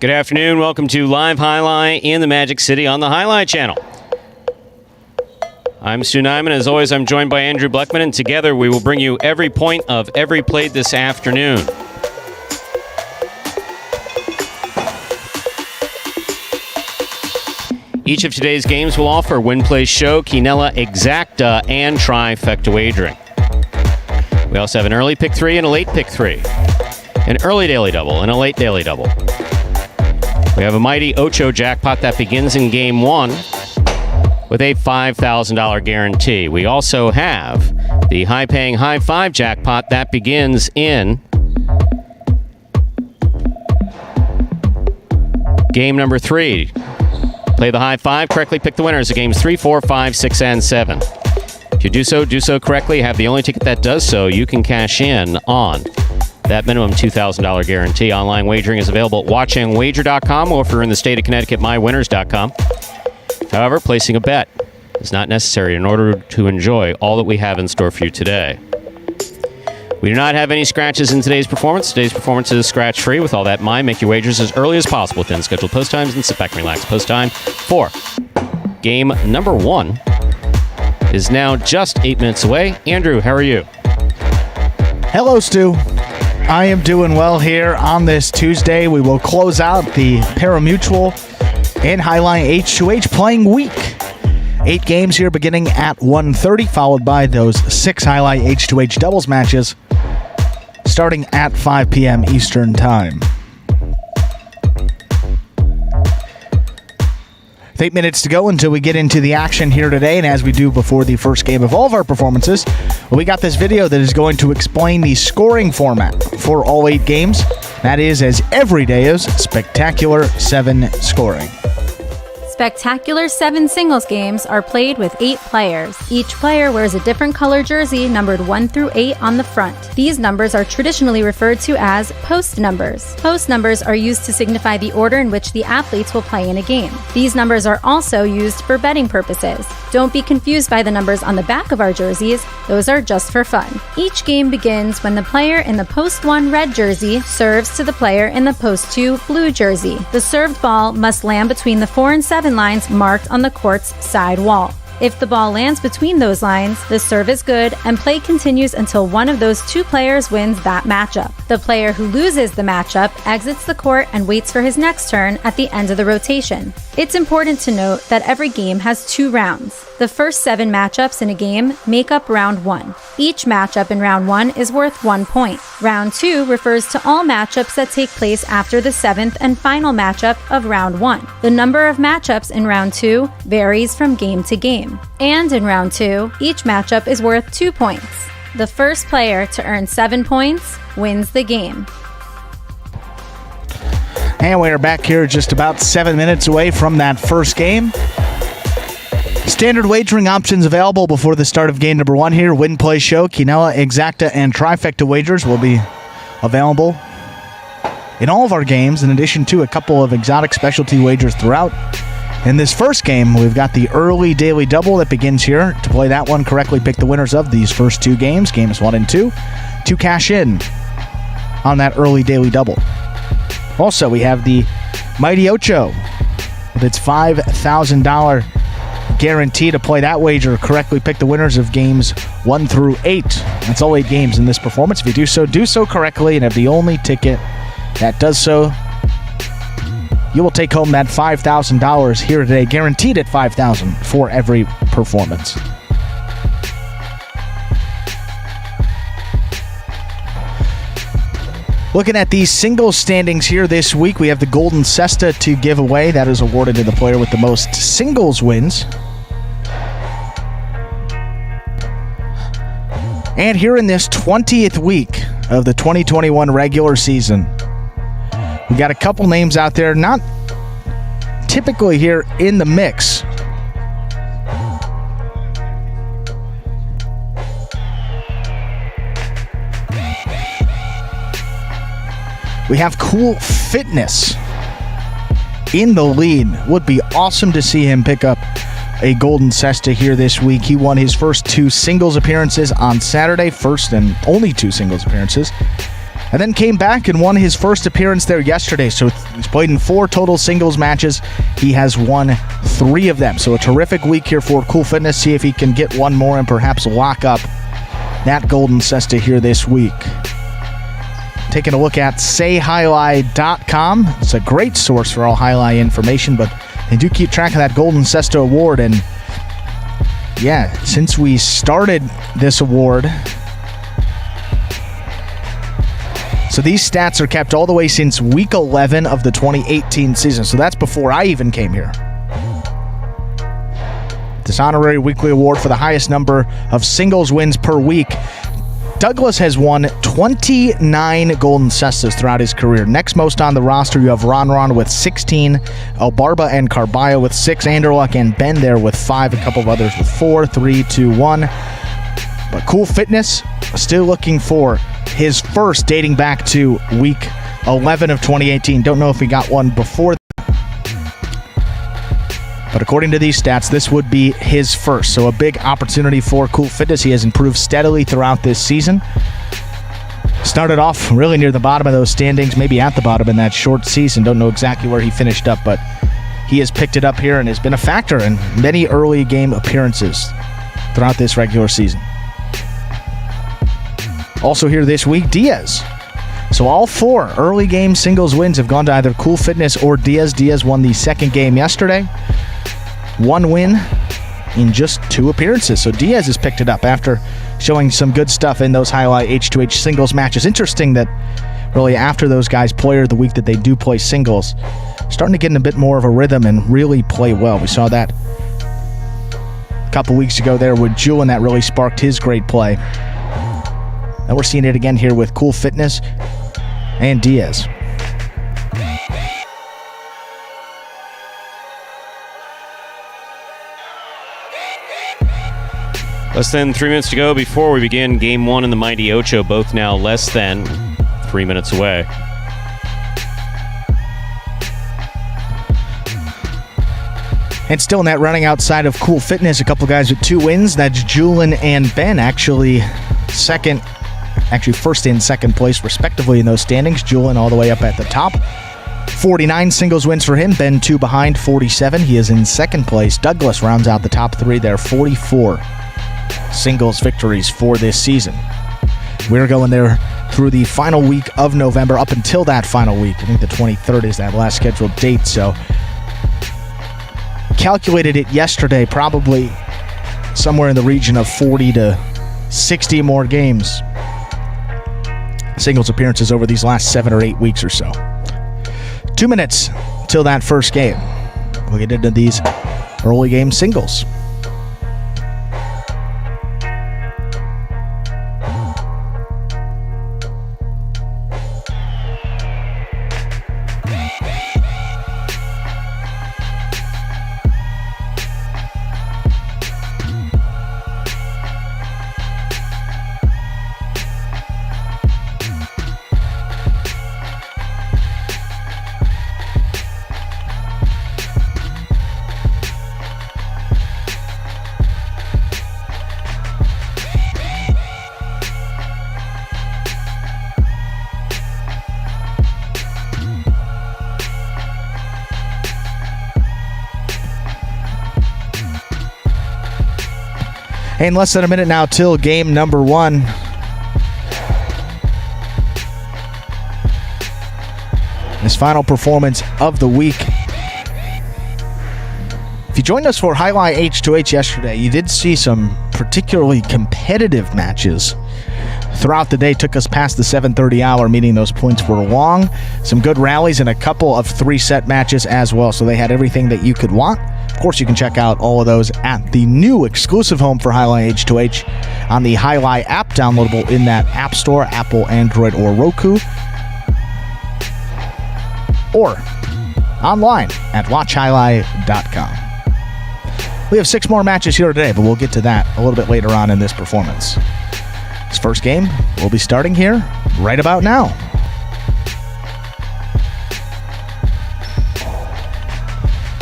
Good afternoon. Welcome to Live Highlight in the Magic City on the Highlight Channel. I'm Stu Nyman. As always, I'm joined by Andrew Bleckman, and together we will bring you every point of every play this afternoon. Each of today's games will offer Win Play Show, Quinella Exacta, and Trifecta Wagering. We also have an early pick 3 and a late pick 3, an early daily double and a late daily double. We have a mighty Ocho jackpot that begins in game 1 with a $5,000 guarantee. We also have the high-paying High 5 jackpot that begins in game number 3. Play the High 5, correctly pick the winners of games 3, 4, 5, 6, and 7. If you do so correctly, have the only ticket that does so, you can cash in on that minimum $2,000 guarantee. Online wagering is available at watchandwager.com, or if you're in the state of Connecticut, mywinners.com. However, placing a bet is not necessary in order to enjoy all that we have in store for you today. We do not have any scratches in today's performance. Today's performance is scratch-free. With all that in mind, make your wagers as early as possible within scheduled post times and sit back and relax. Post time for game number 1 is now just 8 minutes away. Andrew, how are you? Hello, Stu. I am doing well here on this Tuesday. We will close out the Parimutuel and Highline H2H playing week. 8 games here beginning at 1:30, followed by those 6 Highlight H2H doubles matches starting at 5 p.m. Eastern Time. 8 minutes to go until we get into the action here today, and as we do before the first game of all of our performances, we got this video that is going to explain the scoring format for all 8 games. That is, as every day is, Spectacular 7 scoring. Spectacular 7 singles games are played with 8 players. Each player wears a different color jersey numbered 1 through 8 on the front. These numbers are traditionally referred to as post numbers. Post numbers are used to signify the order in which the athletes will play in a game. These numbers are also used for betting purposes. Don't be confused by the numbers on the back of our jerseys. Those are just for fun. Each game begins when the player in the post 1 red jersey serves to the player in the post 2 blue jersey. The served ball must land between the 4 and 7 lines marked on the court's side wall. If the ball lands between those lines, the serve is good and play continues until one of those 2 players wins that matchup. The player who loses the matchup exits the court and waits for his next turn at the end of the rotation. It's important to note that every game has 2 rounds. The first 7 matchups in a game make up round 1. Each matchup in round 1 is worth 1 point. Round 2 refers to all matchups that take place after the 7th and final matchup of round 1. The number of matchups in round 2 varies from game to game. And in round 2, each matchup is worth 2 points. The first player to earn 7 points wins the game. And we are back here just about 7 minutes away from that first game. Standard wagering options available before the start of game number 1 here. Win Play Show, Quinella Exacta, and Trifecta wagers will be available in all of our games, in addition to a couple of exotic specialty wagers throughout. In this first game, we've got the early daily double that begins here. To play that one, correctly pick the winners of these first 2 games, games 1 and 2, to cash in on that early daily double. Also, we have the Mighty Ocho with its $5,000 guarantee. To play that wager, correctly pick the winners of games 1 through 8. That's all 8 games in this performance. If you do so correctly and have the only ticket that does so, you will take home that $5,000 here today, guaranteed at $5,000 for every performance. Looking at these singles standings here this week, we have the Golden Cesta to give away. That is awarded to the player with the most singles wins. And here in this 20th week of the 2021 regular season, we got a couple names out there, not typically here in the mix. We have Cool Fitness in the lead. Would be awesome to see him pick up a Golden Cesta here this week. He won his first 2 singles appearances on Saturday, first and only 2 singles appearances. and then came back and won his first appearance there yesterday. So he's played in 4 total singles matches. He has won 3 of them. So a terrific week here for Cool Fitness. See if he can get one more and perhaps lock up that golden cesta here this week. Taking a look at sayhighlight.com. It's a great source for all highlight information, but they do keep track of that golden cesta award. And yeah, since we started this award, so these stats are kept all the way since week 11 of the 2018 season. So that's before I even came here. This honorary weekly award for the highest number of singles wins per week. Douglas has won 29 golden cestas throughout his career. Next most on the roster, you have Ron with 16, Albarba and Carballo with 6, Anderluck and Ben there with 5, a couple of others with 4, 3, 2, 1. But Cool Fitness still looking for his first, dating back to week 11 of 2018. Don't know if he got one before, but according to these stats, this would be his first. So a big opportunity for Cool Fitness. He has improved steadily throughout this season. Started off really near the bottom of those standings, maybe at the bottom in that short season. Don't know exactly where he finished up, but he has picked it up here and has been a factor in many early game appearances throughout this regular season. Also here this week, Diaz. So all 4 early game singles wins have gone to either Cool Fitness or Diaz. Diaz won the second game yesterday. 1 win in just 2 appearances. So Diaz has picked it up after showing some good stuff in those highlight H2H singles matches. Interesting that really after those guys player the week that they do play singles, starting to get in a bit more of a rhythm and really play well. We saw that a couple weeks ago there with Julian. That really sparked his great play. And we're seeing it again here with Cool Fitness and Diaz. Less than 3 minutes to go before we begin Game 1 in the Mighty Ocho, both now less than 3 minutes away. And still in that running outside of Cool Fitness, a couple guys with 2 wins. That's Julian and Ben, actually first and second place respectively in those standings. Julian all the way up at the top. 49 singles wins for him. Ben 2 behind, 47. He is in second place. Douglas rounds out the top 3 there, 44 singles victories for this season. We're going there through the final week of November, up until that final week. I think the 23rd is that last scheduled date. So calculated it yesterday, probably somewhere in the region of 40 to 60 more games, singles appearances over these last 7 or 8 weeks or so. 2 minutes till that first game. We'll get into these early game singles. In less than a minute now till game number 1. His final performance of the week. If you joined us for Highlight H2H yesterday, you did see some particularly competitive matches throughout the day. Took us past the 7:30 hour, meaning those points were long. Some good rallies and a couple of 3-set matches as well. So they had everything that you could want. Of course, you can check out all of those at the new exclusive home for Highlight H2H on the Highlight app, downloadable in that App Store, Apple, Android, or Roku, or online at watchhighlight.com. We have 6 more matches here today, but we'll get to that a little bit later on in this performance. This first game will be starting here right about now.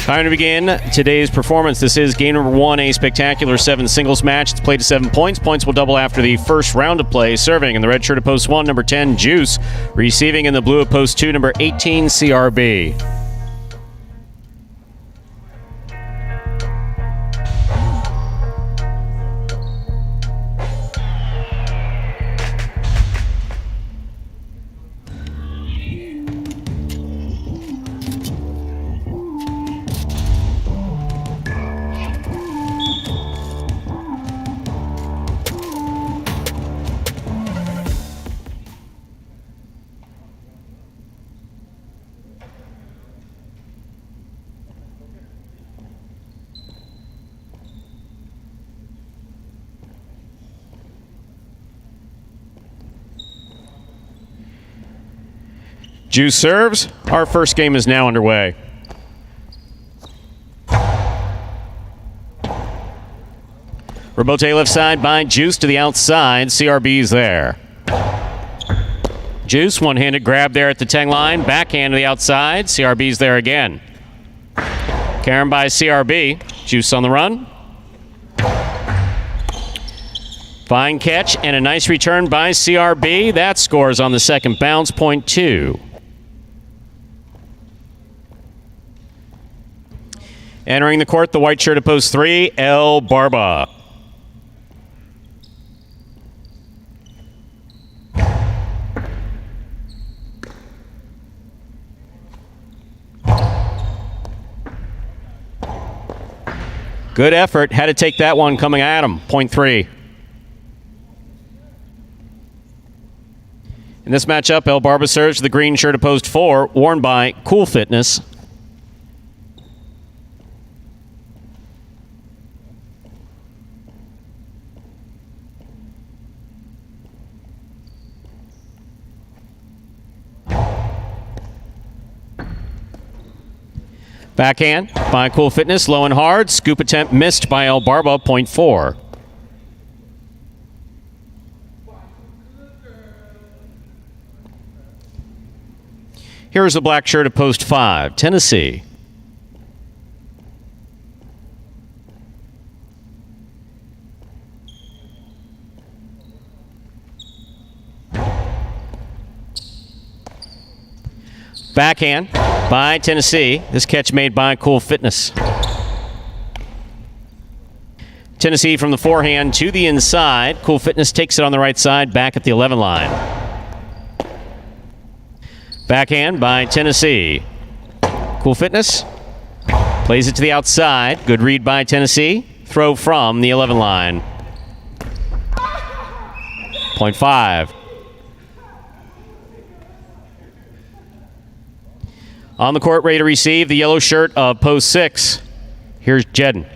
Time to begin today's performance. This is game number 1, a spectacular 7 singles match. It's played to 7 points. Points will double after the first round of play. Serving in the red shirt of post 1, number 10, Juice. Receiving in the blue of post 2, number 18, CRB. Juice serves. Our first game is now underway. Rebote left side by Juice to the outside. CRB's there. Juice, one-handed grab there at the 10 line. Backhand to the outside. CRB's there again. Karen by CRB. Juice on the run. Fine catch and a nice return by CRB. That scores on the second bounce, point 2. Entering the court, the white shirt of post 3, El Barba. Good effort. Had to take that one coming at him. Point 3. In this matchup, El Barba serves the green shirt of post 4, worn by Cool Fitness. Backhand by Cool Fitness, low and hard. Scoop attempt missed by El Barba, point 4. Here's the black shirt of post 5, Tennessee. Backhand by Tennessee. This catch made by Cool Fitness. Tennessee from the forehand to the inside. Cool Fitness takes it on the right side, back at the 11 line. Backhand by Tennessee. Cool Fitness plays it to the outside. Good read by Tennessee. Throw from the 11 line. Point 5. On the court, ready to receive, the yellow shirt of post 6. Here's Jedden.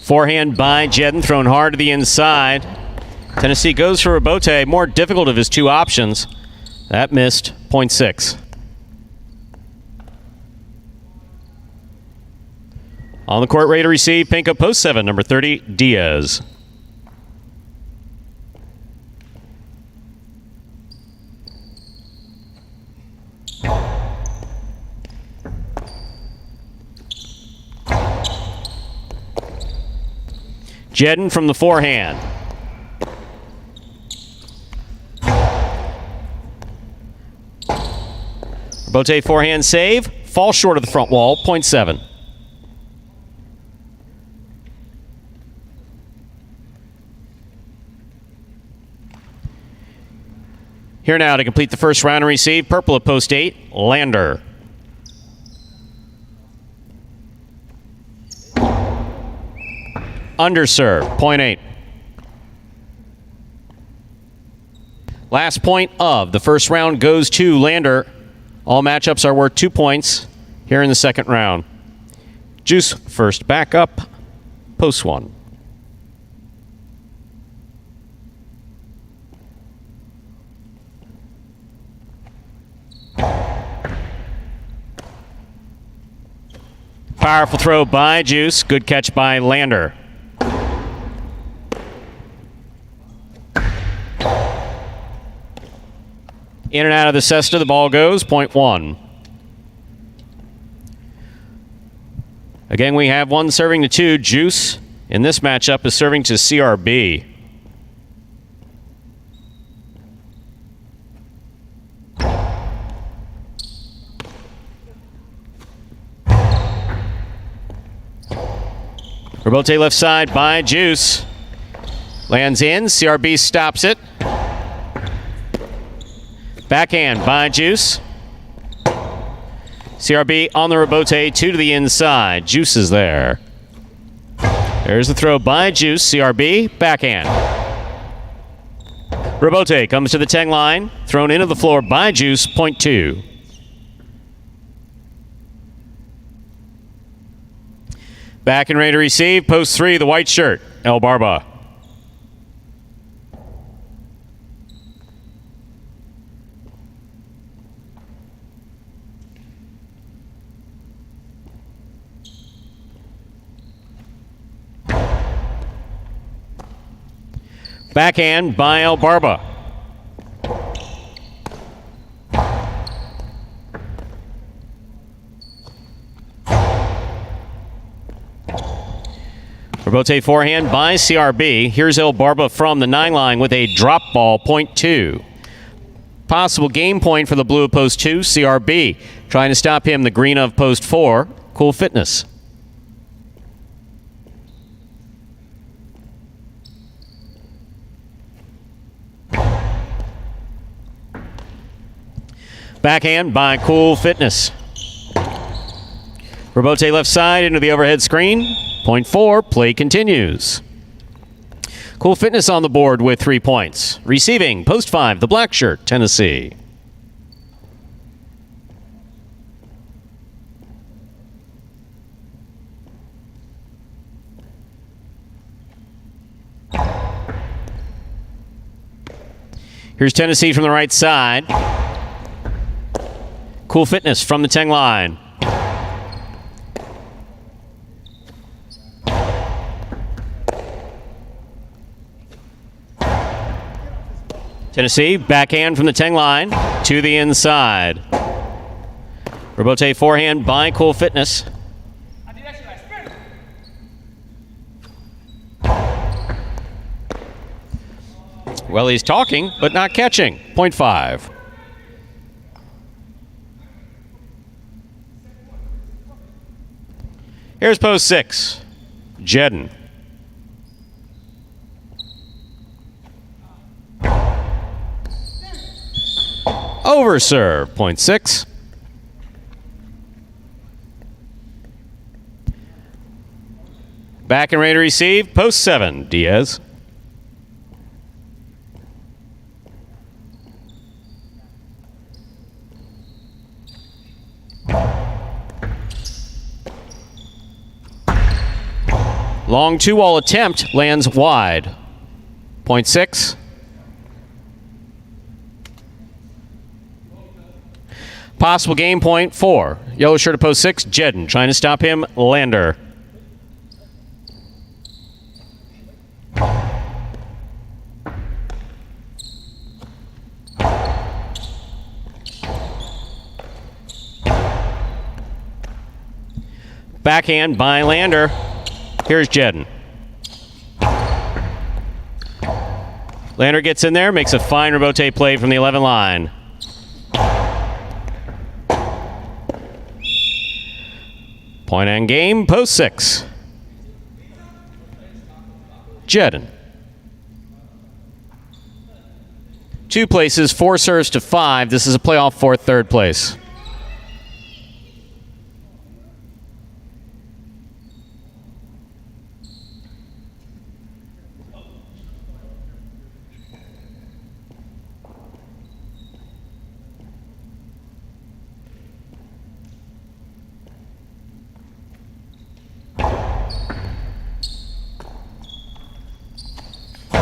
Forehand by Jedden, thrown hard to the inside. Tennessee goes for Rebote, more difficult of his 2 options. That missed, point 6. On the court, ready to receive, pink of post 7, number 30, Diaz. Jedden from the forehand. Bote forehand save, falls short of the front wall, point 7. Here now to complete the first round and receive, purple at post 8, Lander. Underserve, point 8. Last point of the first round goes to Lander. All matchups are worth 2 points here in the second round. Juice first back up, post 1. Powerful throw by Juice. Good catch by Lander. In and out of the cesta, the ball goes, point one. Again, we have one serving to two. Juice in this matchup is serving to CRB. Rebote left side by Juice. Lands in. CRB stops it. Backhand by Juice. CRB on the rebote, two to the inside. Juice is there. There's the throw by Juice. CRB, backhand. Rebote comes to the 10 line. Thrown into the floor by Juice, point two. Back and ready to receive. Post three, the white shirt, El Barba. Backhand by El Barba. Rebote forehand by CRB. Here's El Barba from the 9 line with a drop ball, point two. Possible game point for the blue of post two. CRB trying to stop him, the green of post four. Cool Fitness. Backhand by Cool Fitness. Rebote left side into the overhead screen. Point four, play continues. Cool Fitness on the board with 3 points. Receiving, post five, the black shirt, Tennessee. Here's Tennessee from the right side. Cool Fitness from the 10 line. Tennessee, backhand from the 10 line to the inside. Rebote forehand by Cool Fitness. Well, he's talking, but not catching. Point five. Here's post six. Jedden. Over serve, point six. Back and ready to receive, post seven, Diaz. Long two-wall attempt lands wide. Point six. Possible game point four. Yellow shirt at post six. Jedden trying to stop him. Lander. Backhand by Lander. Here's Jedden. Lander gets in there, makes a fine rebote play from the 11 line. Point and game, post six. Jedden. 2 places, 4 serves to 5. This is a playoff for third place.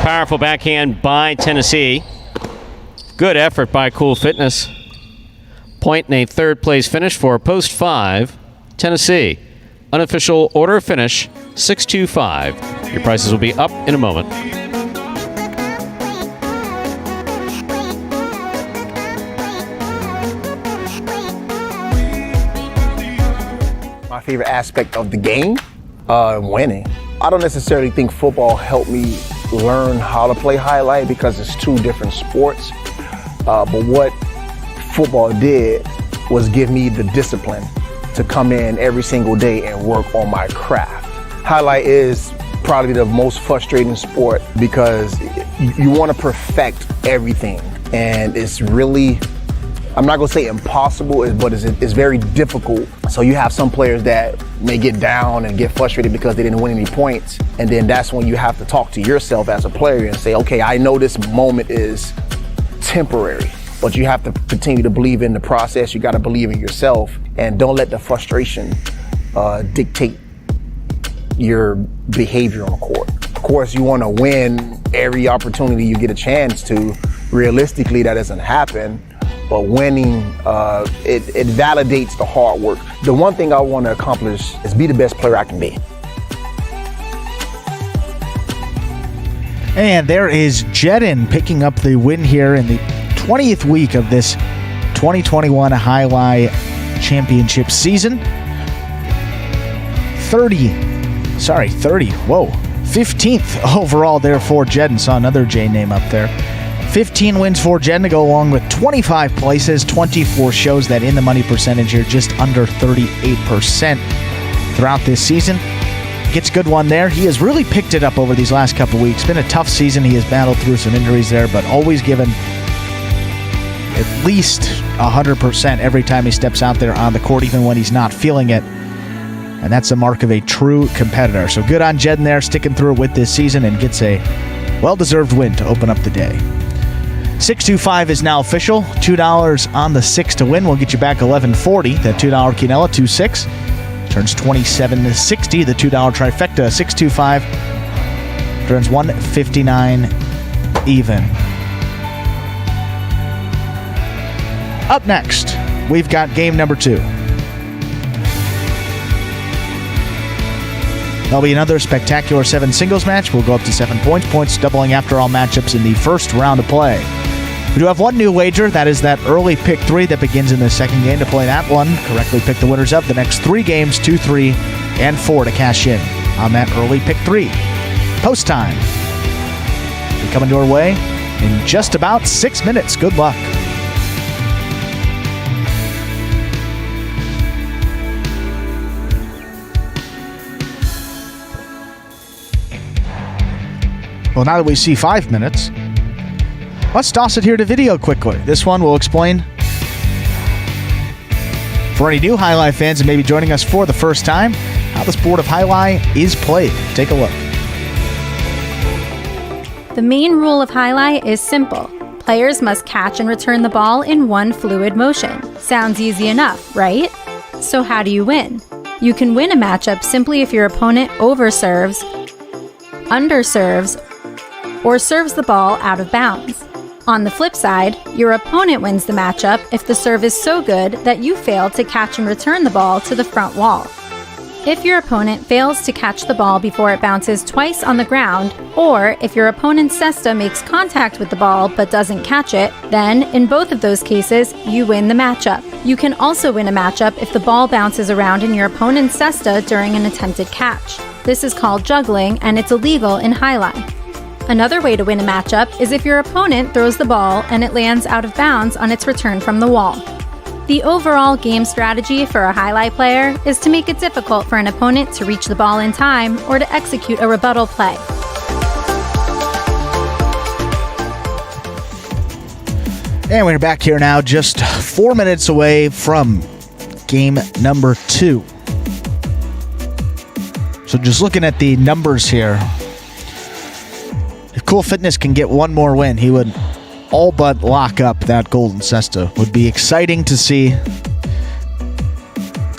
Powerful backhand by Tennessee. Good effort by Cool Fitness. Point and a third place finish for post 5, Tennessee. Unofficial order of finish, 625. Your prices will be up in a moment. My favorite aspect of the game, winning. I don't necessarily think football helped me learn how to play highlight because it's two different sports. But what football did was give me the discipline to come in every single day and work on my craft. Highlight is probably the most frustrating sport because you want to perfect everything. And it's really, I'm not gonna say impossible, but it's very difficult. So you have some players that may get down and get frustrated because they didn't win any points. And then that's when you have to talk to yourself as a player and say, okay, I know this moment is temporary, but you have to continue to believe in the process. You gotta believe in yourself and don't let the frustration dictate your behavior on the court. Of course, you wanna win every opportunity you get a chance to. Realistically, that doesn't happen. But winning, it validates the hard work. The one thing I want to accomplish is be the best player I can be. And there is Jedin picking up the win here in the 20th week of this 2021 Highlight Championship season. 15th overall there for Jedin. Saw another J name up there. 15 wins for Jedin to go along with 25 places, 24 shows that in the money percentage here, just under 38% throughout this season. Gets a good one there. He has really picked it up over these last couple weeks. Been a tough season. He has battled through some injuries there, but always given at least 100% every time he steps out there on the court, even when he's not feeling it. And that's the mark of a true competitor. So good on Jedin there, sticking through it with this season and gets a well-deserved win to open up the day. 625 is now official. $2 on the 6 to win. We'll get you back $11.40. That $2 quinella, 2-6. Turns $27.60. The $2 trifecta, 625. Turns $159 even. Up next, we've got game number 2. There'll be another spectacular 7 singles match. We'll go up to 7 points. Points doubling after all matchups in the first round of play. We do have one new wager. That is that early pick 3 that begins in the second game. To play that one, correctly pick the winners of the next 3 games, 2, 3, and 4 to cash in on that early pick 3. Post time. We're coming your way in just about 6 minutes. Good luck. Well, now that we see 5 minutes, let's toss it here to video quickly. This one will explain for any new Highlight fans and maybe joining us for the first time how the sport of Highlight is played. Take a look. The main rule of Highlight is simple. Players must catch and return the ball in one fluid motion. Sounds easy enough, right? So how do you win? You can win a matchup simply if your opponent overserves, underserves, or serves the ball out of bounds. On the flip side, your opponent wins the matchup if the serve is so good that you fail to catch and return the ball to the front wall. If your opponent fails to catch the ball before it bounces twice on the ground, or if your opponent's cesta makes contact with the ball but doesn't catch it, then in both of those cases, you win the matchup. You can also win a matchup if the ball bounces around in your opponent's cesta during an attempted catch. This is called juggling, and it's illegal in Highlight. Another way to win a matchup is if your opponent throws the ball and it lands out of bounds on its return from the wall. The overall game strategy for a Highlight player is to make it difficult for an opponent to reach the ball in time or to execute a rebuttal play. And we're back here now, just 4 minutes away from game number 2. So just looking at the numbers here, if Cool Fitness can get one more win, he would all but lock up that golden cesta. Would be exciting to see.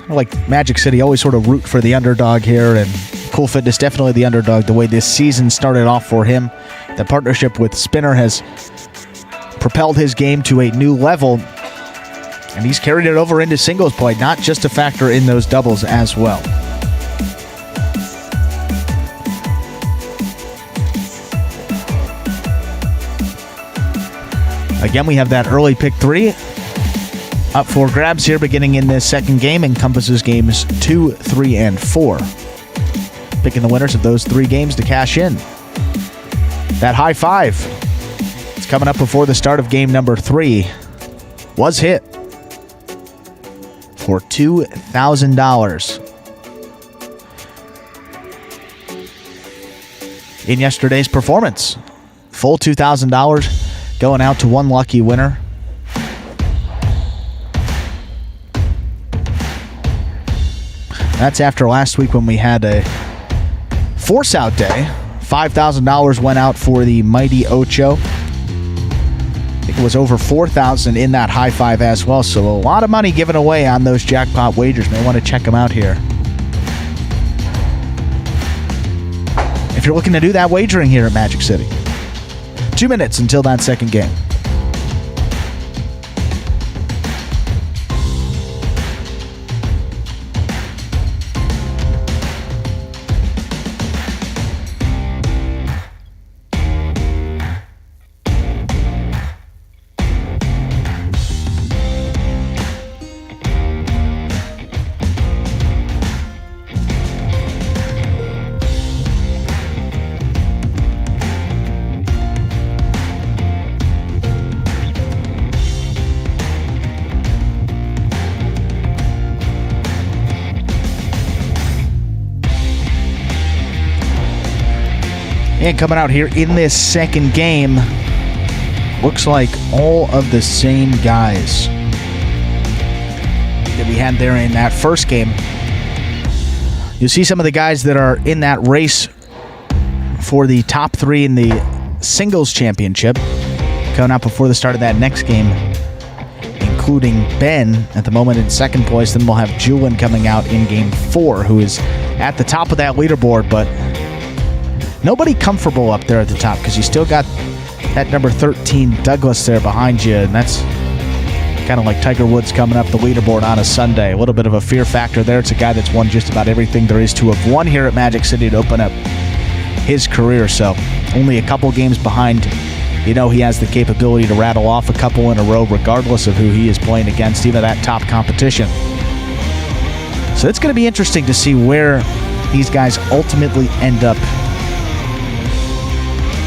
Like Magic City, always sort of root for the underdog here, and Cool Fitness definitely the underdog the way this season started off for him. The partnership with Spinner has propelled his game to a new level, and he's carried it over into singles play, not just a factor in those doubles as well. Again, we have that early pick 3 up for grabs here beginning in this second game. Encompasses games 2, 3, and 4. Picking the winners of those 3 games to cash in. That high 5 is coming up before the start of game number 3. Was hit for $2,000. In yesterday's performance, full $2,000 going out to one lucky winner. That's after last week when we had a force out day. $5,000 went out for the Mighty Ocho. I think it was over $4,000 in that high 5 as well. So a lot of money given away on those jackpot wagers. May want to check them out here. If you're looking to do that wagering here at Magic City. 2 minutes until that second game. And coming out here in this second game, looks like all of the same guys that we had there in that first game. You'll see some of the guys that are in that race for the top 3 in the singles championship coming out before the start of that next game, including Ben at the moment in second place. Then we'll have Julian coming out in game 4, who is at the top of that leaderboard, but nobody comfortable up there at the top because you still got that number 13 Douglas there behind you, and that's kind of like Tiger Woods coming up the leaderboard on a Sunday. A little bit of a fear factor there. It's a guy that's won just about everything there is to have won here at Magic City to open up his career, so only a couple games behind. You know he has the capability to rattle off a couple in a row regardless of who he is playing against, even that top competition. So it's going to be interesting to see where these guys ultimately end up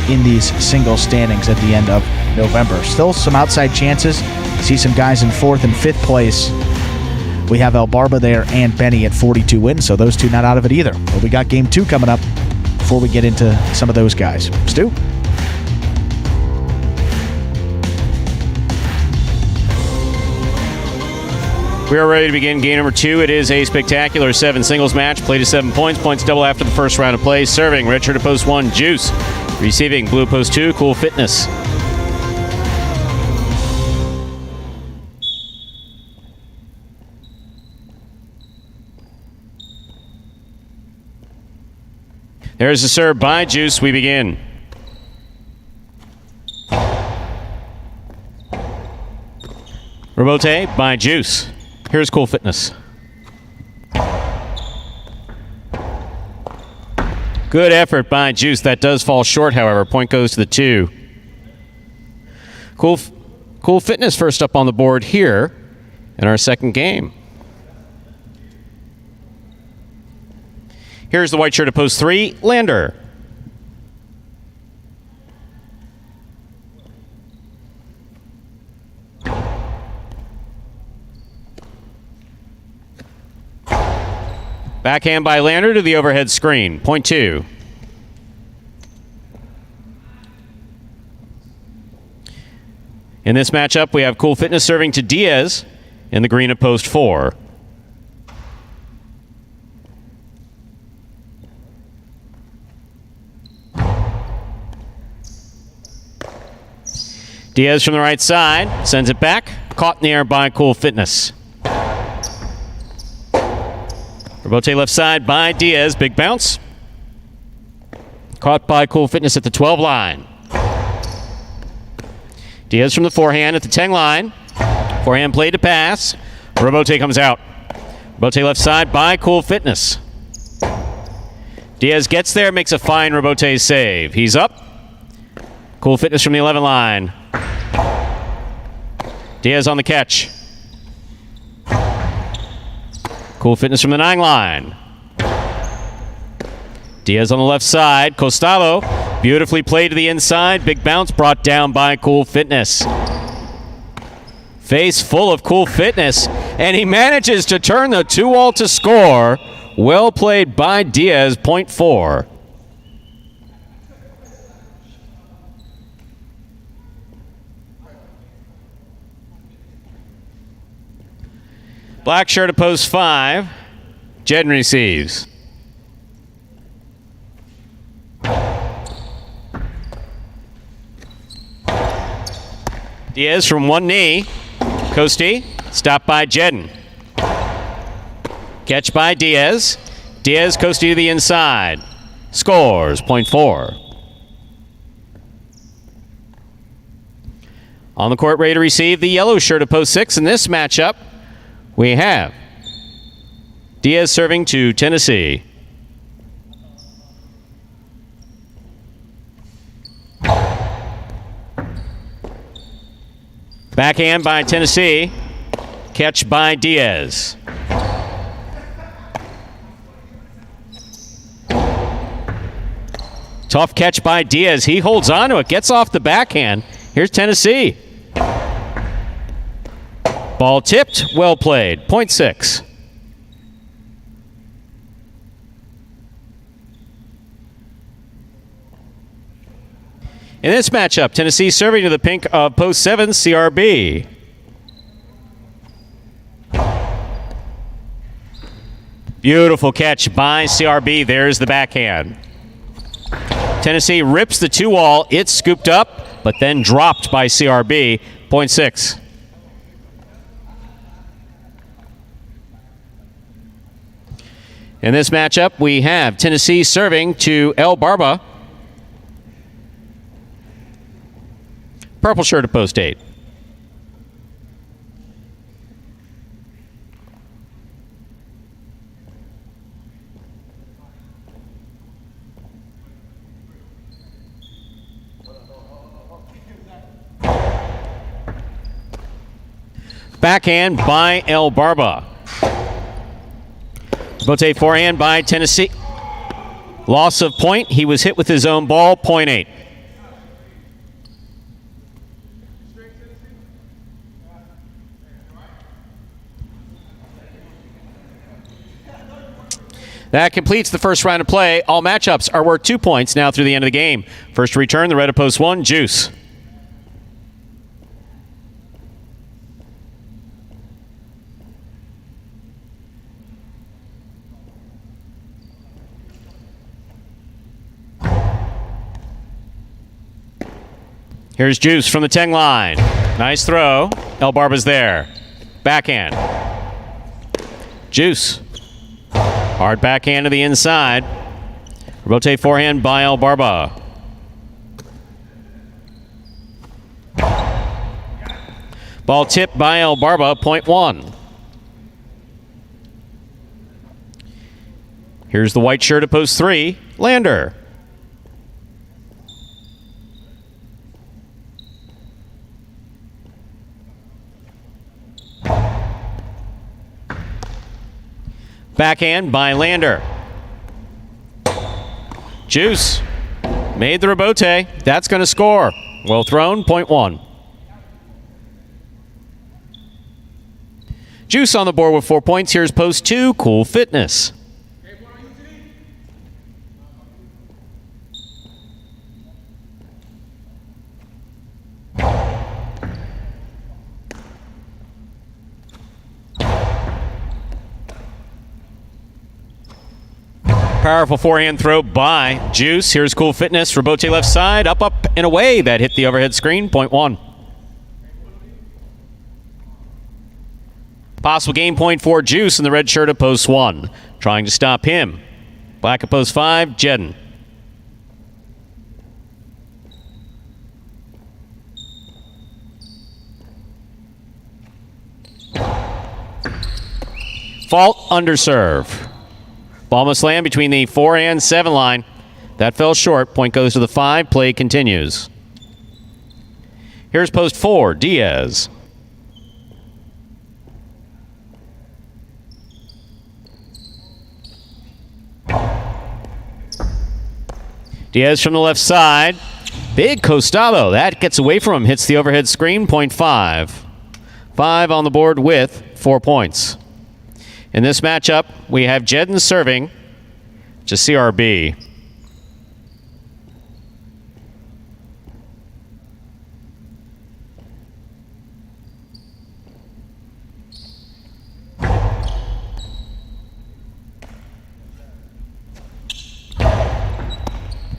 in these single standings at the end of November. Still some outside chances. See some guys in 4th and 5th place. We have El Barba there and Benny at 42 wins, so those two not out of it either. But we got game 2 coming up before we get into some of those guys. Stu? We are ready to begin game number 2. It is a spectacular 7 singles match. Play to 7 points. Points double after the first round of play. Serving, red shirt to post 1, Juice. Receiving, blue post 2, Cool Fitness. There's a serve by Juice. We begin. Rebote by Juice. Here's Cool Fitness. Good effort by Juice. That does fall short, however. Point goes to the 2. Cool Fitness first up on the board here in our second game. Here's the white shirt at post 3, Lander. Backhand by Lander to the overhead screen. Point 2. In this matchup, we have Cool Fitness serving to Diaz in the green at post 4. Diaz from the right side sends it back. Caught in the air by Cool Fitness. Rebote left side by Diaz. Big bounce. Caught by Cool Fitness at the 12 line. Diaz from the forehand at the 10 line. Forehand play to pass. Rebote comes out. Rebote left side by Cool Fitness. Diaz gets there, makes a fine Rebote save. He's up. Cool Fitness from the 11 line. Diaz on the catch. Cool Fitness from the 9 line. Diaz on the left side. Costalo beautifully played to the inside. Big bounce brought down by Cool Fitness. Face full of Cool Fitness, and he manages to turn the 2-all to score. Well played by Diaz, point 4. Black shirt to post 5. Jedden receives. Diaz from one knee. Costi, stopped by Jedden. Catch by Diaz. Diaz, Costi to the inside. Scores, point 4. On the court, ready to receive the yellow shirt of post 6. In this matchup, we have Diaz serving to Tennessee. Backhand by Tennessee. Catch by Diaz. Tough catch by Diaz. He holds on to it, gets off the backhand. Here's Tennessee. Ball tipped, well played. Point 6. In this matchup, Tennessee serving to the pink of post 7, CRB. Beautiful catch by CRB. There's the backhand. Tennessee rips the 2-all. It's scooped up, but then dropped by CRB. Point 6. In this matchup, we have Tennessee serving to El Barba. Purple shirt at post 8. Backhand by El Barba. Bote forehand by Tennessee. Loss of point. He was hit with his own ball. Point 8. That completes the first round of play. All matchups are worth 2 points now through the end of the game. First to return, the red of post 1, Juice. Here's Juice from the 10 line. Nice throw. El Barba's there. Backhand. Juice. Hard backhand to the inside. Rotate forehand by El Barba. Ball tipped by El Barba, point 1. Here's the white shirt at post 3, Lander. Backhand by Lander. Juice made the rebote. That's going to score. Well thrown, point 1. Juice on the board with 4 points. Here's post 2, Cool Fitness. Powerful forehand throw by Juice. Here's Cool Fitness. Rebote left side. Up, and away. That hit the overhead screen. Point 1. Possible game point for Juice in the red shirt at post 1. Trying to stop him. Black at post 5, Jedden. Fault underserve. Ball must land between the 4 and 7 line. That fell short. Point goes to the 5. Play continues. Here's post 4, Diaz. Diaz from the left side. Big Costado. That gets away from him. Hits the overhead screen. 0.5. 5 on the board with 4 points. In this matchup, we have Jedden serving to CRB.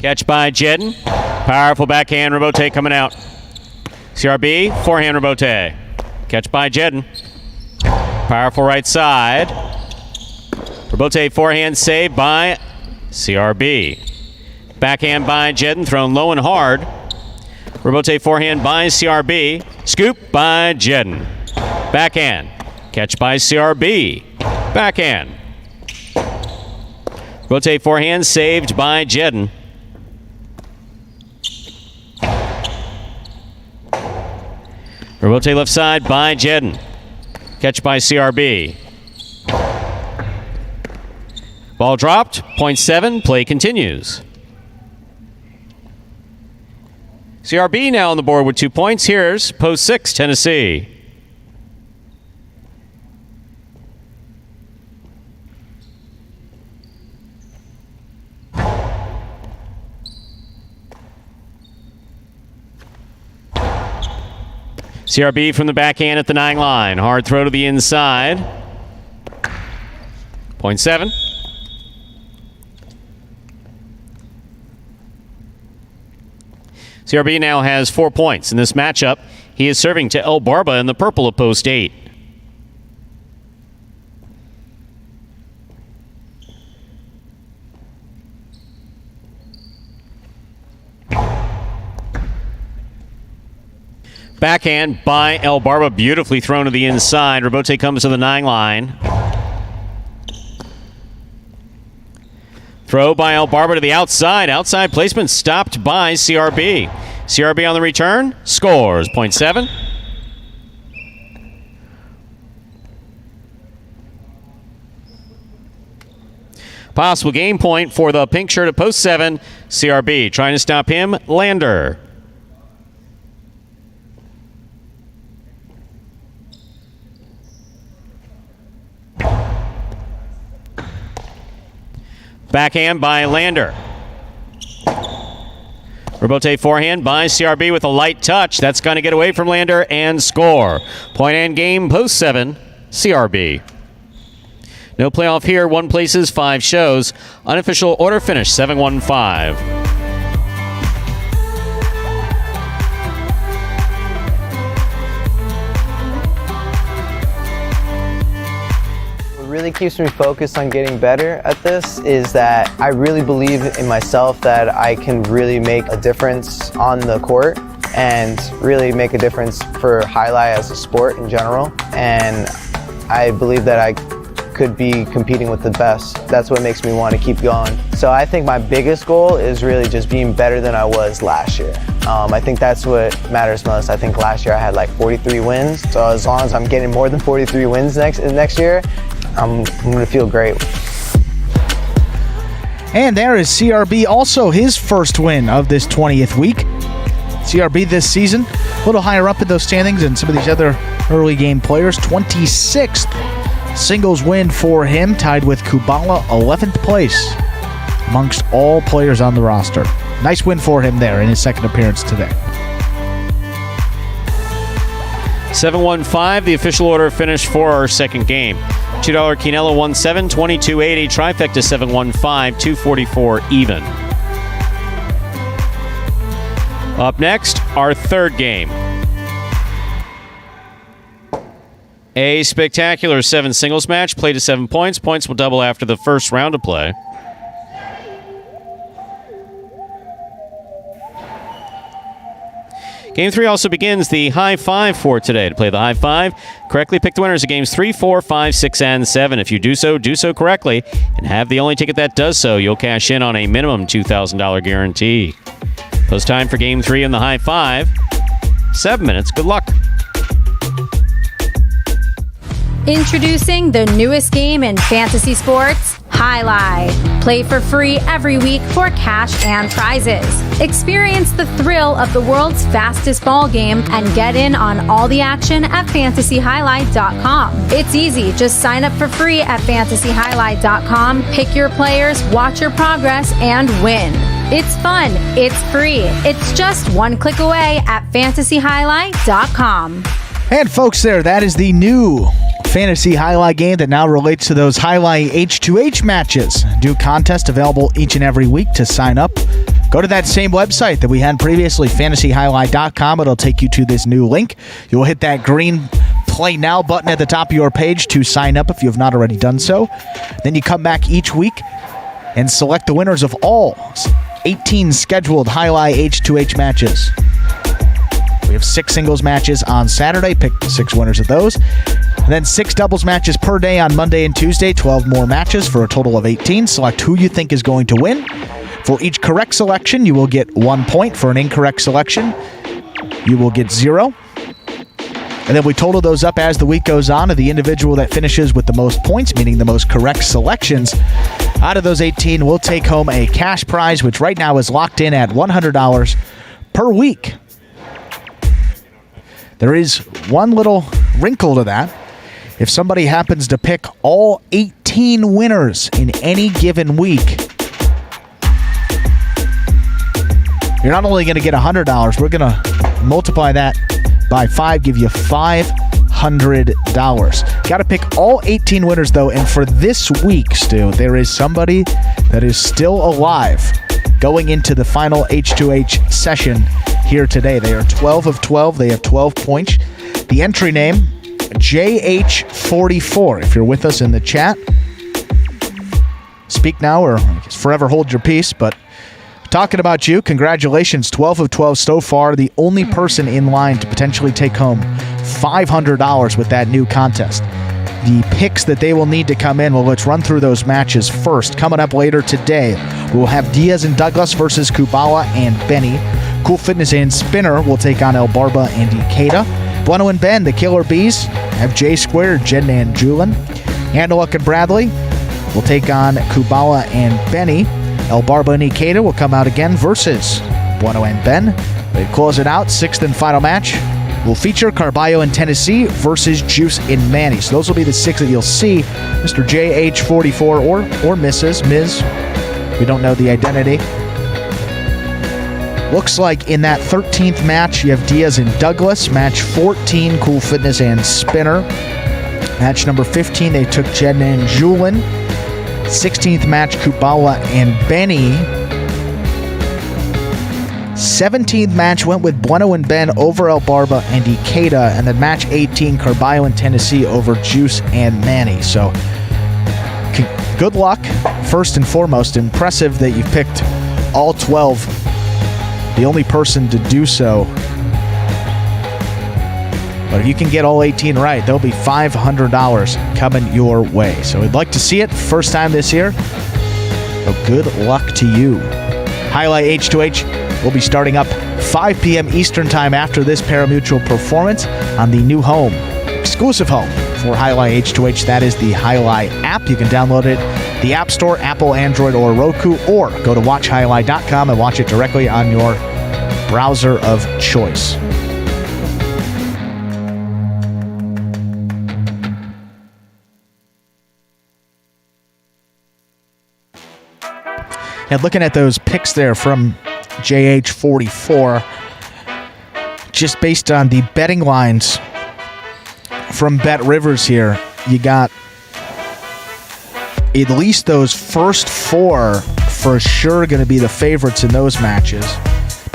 Catch by Jedden. Powerful backhand. Rebote coming out. CRB, forehand Rebote. Catch by Jedden. Powerful right side. Rebote forehand saved by CRB. Backhand by Jedden, thrown low and hard. Rebote forehand by CRB. Scoop by Jedden. Backhand. Catch by CRB. Backhand. Rebote forehand saved by Jedden. Rebote left side by Jedden. Catch by CRB. Ball dropped. 0.7. Play continues. CRB now on the board with 2 points. Here's post 6, Tennessee. CRB from the backhand at the 9 line. Hard throw to the inside. 0.7. CRB now has 4 points in this matchup. He is serving to El Barba in the purple of post 8. Backhand by El Barba, beautifully thrown to the inside. Rebote comes to the 9 line. Throw by El Barba to the outside. Outside placement stopped by CRB. CRB on the return. Scores. 0.7. Possible game point for the pink shirt at post 7. CRB trying to stop him. Lander. Backhand by Lander. Rebote forehand by CRB with a light touch. That's going to get away from Lander and score. Point and game, post 7, CRB. No playoff here. 1 places, 5 shows. Unofficial order finish, 7-1-5. Really keeps me focused on getting better at this is that I really believe in myself that I can really make a difference on the court and really make a difference for highlight as a sport in general. And I believe that I could be competing with the best. That's what makes me want to keep going. So I think my biggest goal is really just being better than I was last year. I think that's what matters most. I think last year I had like 43 wins. So as long as I'm getting more than 43 wins next year, I'm going to feel great. And there is CRB, also his first win of this 20th week. CRB this season, a little higher up in those standings than some of these other early game players. 26th singles win for him, tied with Kubala, 11th place amongst all players on the roster. Nice win for him there in his second appearance today. 7-1-5, the official order finish for our second game. $2 Quinella 1-7, 22.80, trifecta 7-1-5, 244 even. Up next, our third game. A spectacular 7 singles match, played to 7 points. Points will double after the first round of play. Game 3 also begins the high 5 for today. To play the high 5, correctly pick the winners of games 3, 4, 5, 6, and 7. If you do so correctly, and have the only ticket that does so, you'll cash in on a minimum $2,000 guarantee. Post time for game 3 in the high 5. 7 minutes. Good luck. Introducing the newest game in fantasy sports, Highlight. Play for free every week for cash and prizes. Experience the thrill of the world's fastest ball game and get in on all the action at fantasyhighlight.com. It's easy. Just sign up for free at fantasyhighlight.com, pick your players, watch your progress, and win. It's fun. It's free. It's just one click away at fantasyhighlight.com. And folks, that is the new Fantasy Highlight game that now relates to those Highlight H2H matches. New contest available each and every week. To sign up, go to that same website that we had previously, fantasyhighlight.com. It'll take you to this new link. You'll hit that green Play Now button at the top of your page to sign up if you have not already done so. Then you come back each week and select the winners of all 18 scheduled Highlight H2H matches. We have 6 singles matches on Saturday. Pick 6 winners of those. And then 6 doubles matches per day on Monday and Tuesday. 12 more matches for a total of 18. Select who you think is going to win. For each correct selection, you will get 1 point. For an incorrect selection, you will get 0. And then we total those up as the week goes on, and the individual that finishes with the most points, meaning the most correct selections, out of those 18 will take home a cash prize, which right now is locked in at $100 per week. There is one little wrinkle to that. If somebody happens to pick all 18 winners in any given week, you're not only going to get $100, we're going to multiply that by 5, give you $500. Got to pick all 18 winners, though, and for this week, Stu, there is somebody that is still alive going into the final H2H session here today. They are 12 of 12. They have 12 points. The entry name, JH44. If you're with us in the chat, speak now or I guess forever hold your peace, but talking about you, congratulations, 12 of 12 so far. The only person in line to potentially take home $500 with that new contest. The picks that they will need to come in, well, let's run through those matches first. Coming up later today, we'll have Diaz and Douglas versus Kubala and Benny. Cool Fitness and Spinner will take on El Barba and Ikeda. Bueno and Ben, the Killer Bees, have J Squared, Jen and Julin. Andaluk and Bradley will take on Kubala and Benny. El Barba and Ikeda will come out again versus Bueno and Ben. They close it out. 6th and final match will feature Carballo and Tennessee versus Juice and Manny. So those will be the 6 that you'll see. Mr. JH44 or Mrs. Ms. We don't know the identity. Looks like in that 13th match, you have Diaz and Douglas. Match 14, Cool Fitness and Spinner. Match number 15, they took Jen and Julin. 16th match, Kubala and Benny. 17th match went with Bueno and Ben over El Barba and Ikeda. And then match 18, Carballo and Tennessee over Juice and Manny. So, good luck. First and foremost, impressive that you picked all 12. The only person to do so. But if you can get all 18 right, there'll be $500 coming your way. So we'd like to see it. First time this year. So good luck to you. Highlight H2H will be starting up 5 p.m. Eastern Time after this Parimutuel performance on the new home, exclusive home for Highlight H2H. That is the Highlight app. You can download it the App Store, Apple, Android, or Roku, or go to watchhighlight.com and watch it directly on your browser of choice. And looking at those picks there from JH44, just based on the betting lines from Bet Rivers here, you got at least those first 4 for sure going to be the favorites in those matches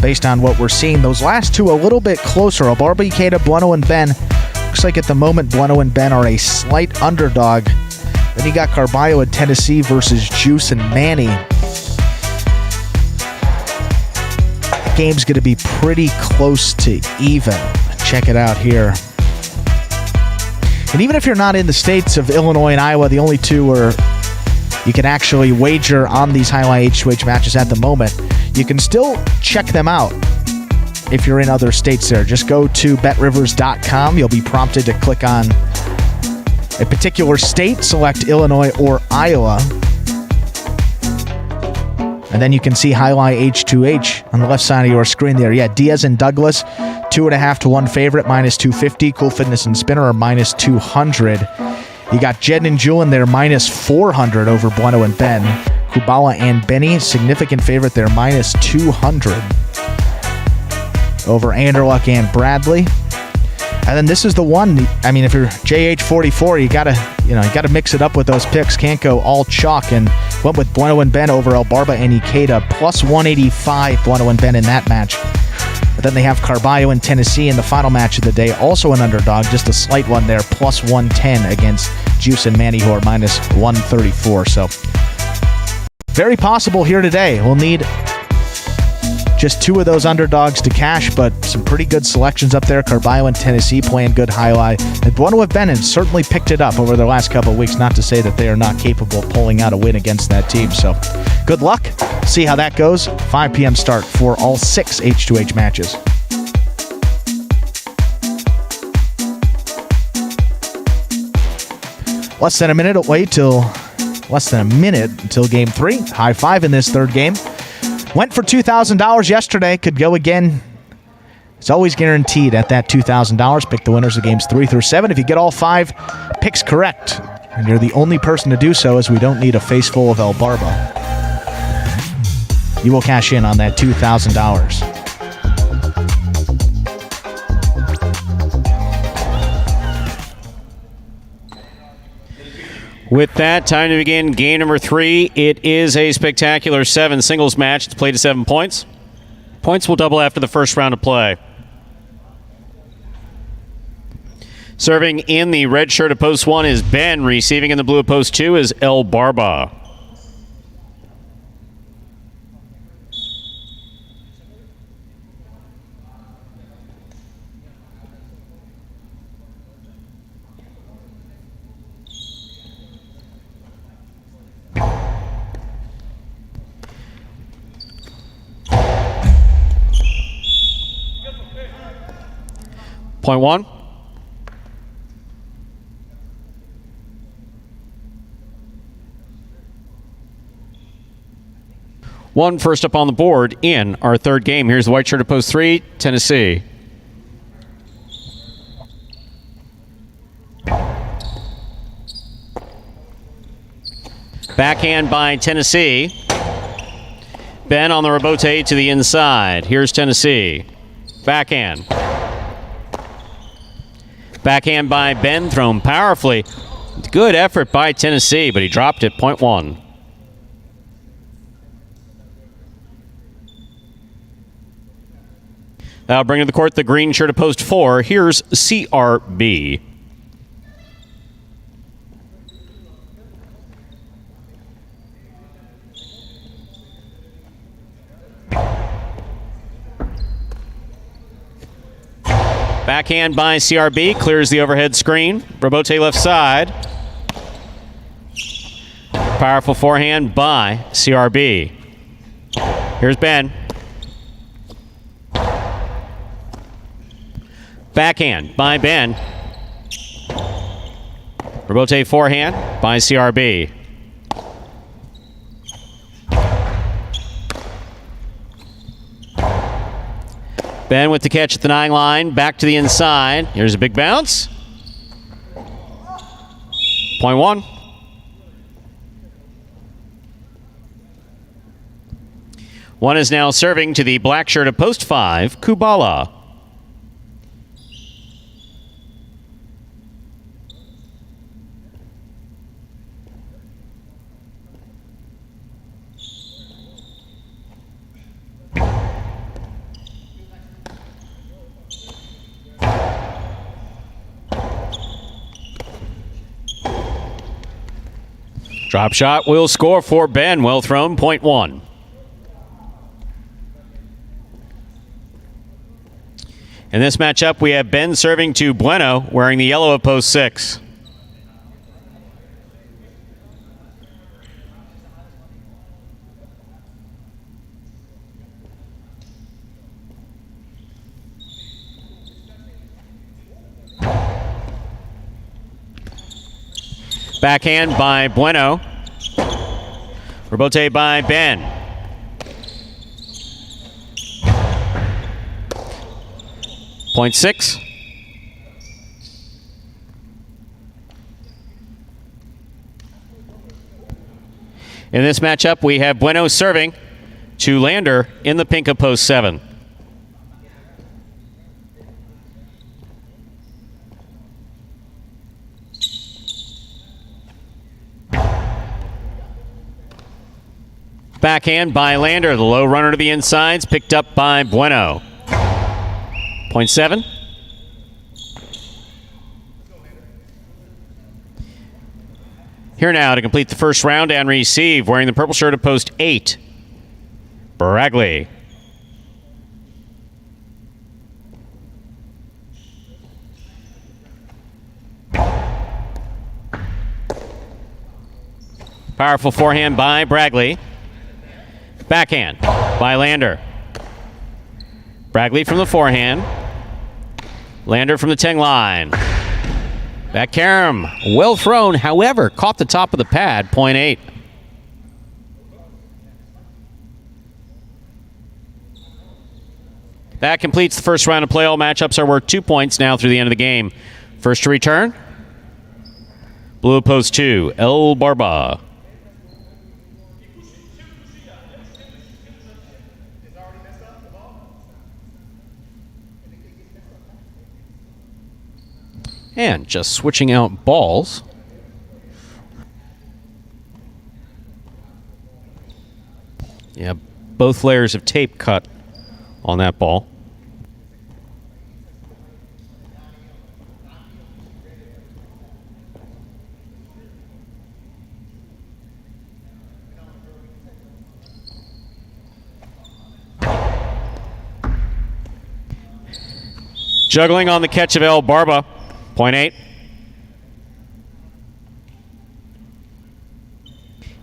based on what we're seeing. Those last 2 a little bit closer. El Barba, Ikeda, Bueno and Ben. Looks like at the moment Bueno and Ben are a slight underdog. Then you got Carballo and Tennessee versus Juice and Manny. Game's going to be pretty close to even. Check it out here. And even if you're not in the states of Illinois and Iowa, the only 2 where you can actually wager on these Highlight H2H matches at the moment, you can still check them out if you're in other states there. Just go to betrivers.com. You'll be prompted to click on a particular state, select Illinois or Iowa, And then you can see highlight H2H on the left side of your screen there. Yeah, Diaz and Douglas, 2.5 to 1 favorite, minus 250. Cool Fitness and Spinner are minus 200. You got Jed and Julian there, minus 400 over Bueno and Ben. Kubala and Benny, significant favorite there, minus 200 over Anderluck and Bradley. And then this is the one, I mean, if you're JH44, you gotta mix it up with those picks. Can't go all chalk, and went with Bueno and Ben over El Barba and Ikeda, plus 185 Bueno and Ben in that match. But then they have Carballo and Tennessee in the final match of the day, also an underdog, just a slight one there, plus 110 against Juice and Manny, who are minus 134. So very possible here today. We'll need just 2 of those underdogs to cash, but some pretty good selections up there. Carballo and Tennessee playing good highlight. And Bueno and Ben have certainly picked it up over the last couple of weeks, not to say that they are not capable of pulling out a win against that team. So good luck. See how that goes. 5 p.m. start for all 6 H2H matches. Less than a minute until game 3. High 5 in this third game. Went for $2,000 yesterday. Could go again. It's always guaranteed at that $2,000. Pick the winners of games 3 through 7. If you get all 5 picks correct, and you're the only person to do so, as we don't need a face full of El Barba, you will cash in on that $2,000. With that, time to begin game number 3. It is a spectacular 7 singles match. It's played to 7 points. Points will double after the first round of play. Serving in the red shirt of post 1 is Ben. Receiving in the blue of post 2 is El Barba. Point 1. One first up on the board in our third game. Here's the white shirt of post 3, Tennessee. Backhand by Tennessee. Ben on the rebote to the inside. Here's Tennessee. Backhand. Backhand by Ben, thrown powerfully. Good effort by Tennessee, but he dropped it. Point 1. That'll bring to the court the green shirt of post 4. Here's CRB. Backhand by CRB, clears the overhead screen. Rebote left side. Powerful forehand by CRB. Here's Ben. Backhand by Ben. Rebote forehand by CRB. Ben with the catch at the 9 line, back to the inside. Here's a big bounce. Point 1. One is now serving to the black shirt of post 5, Kubala. Drop shot will score for Ben. Well thrown, point 1. In this matchup, we have Ben serving to Bueno, wearing the yellow of post 6. Backhand by Bueno. Rebote by Ben. Point 6. In this matchup, we have Bueno serving to Lander in the pink of post 7. Backhand by Lander. The low runner to the insides, picked up by Bueno. Point 7. Here now to complete the first round and receive, wearing the purple shirt at post 8, Bragley. Powerful forehand by Bragley. Backhand by Lander. Bragley from the forehand. Lander from the 10 line. That carom, well thrown, however, caught the top of the pad, point 8. That completes the first round of play. All matchups are worth 2 points now through the end of the game. First to return, blue post 2, El Barba. And just switching out balls. Yeah, both layers of tape cut on that ball. Juggling on the catch of El Barba. Point 8.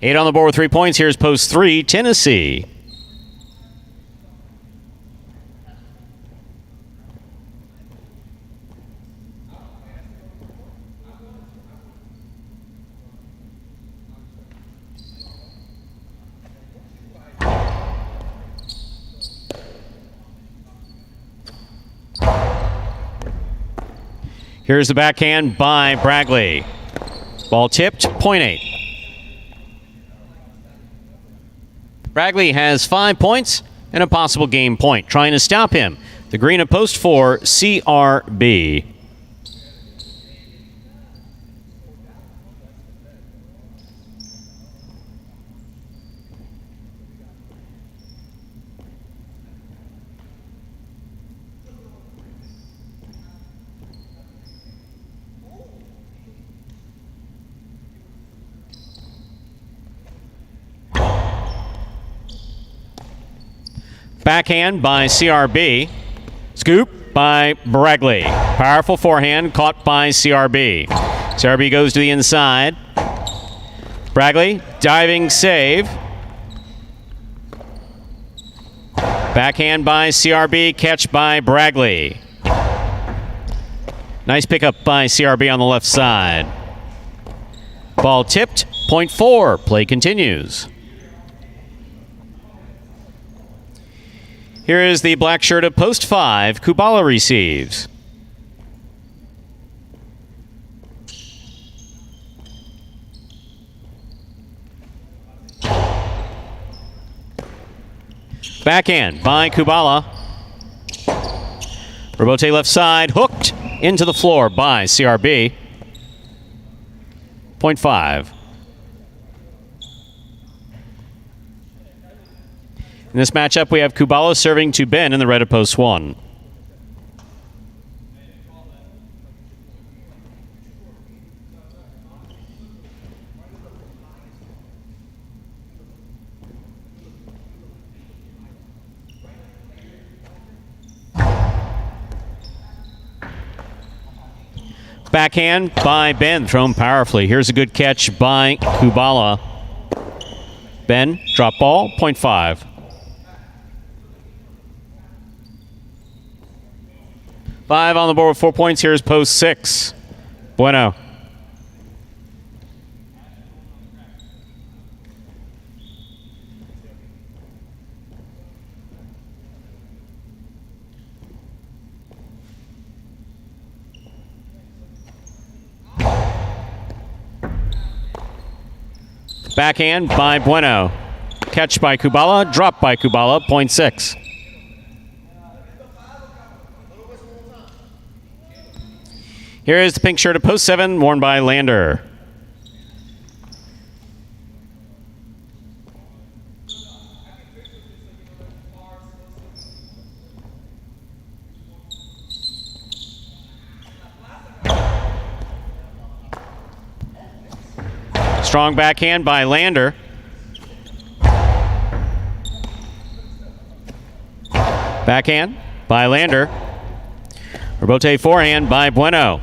8 on the board with 3 points. Here's post 3, Tennessee. Here's the backhand by Bragley. Ball tipped, point 8. Bragley has 5 points and a possible game point. Trying to stop him, the green of post 4, CRB. Backhand by CRB. Scoop by Bragley. Powerful forehand caught by CRB. CRB goes to the inside. Bragley, diving save. Backhand by CRB, catch by Bragley. Nice pickup by CRB on the left side. Ball tipped, point 4. Play continues. Here is the black shirt of post 5. Kubala receives. Backhand by Kubala. Robote left side, hooked into the floor by CRB. Point 5. In this matchup, we have Kubala serving to Ben in the red of post 1. Backhand by Ben, thrown powerfully. Here's a good catch by Kubala. Ben, drop ball, point 5. 5 on the board with 4 points. Here's post 6. Bueno. Backhand by Bueno. Catch by Kubala, drop by Kubala, point 6. Here is the pink shirt at post 7, worn by Lander. Strong backhand by Lander. Backhand by Lander. Rebote forehand by Bueno.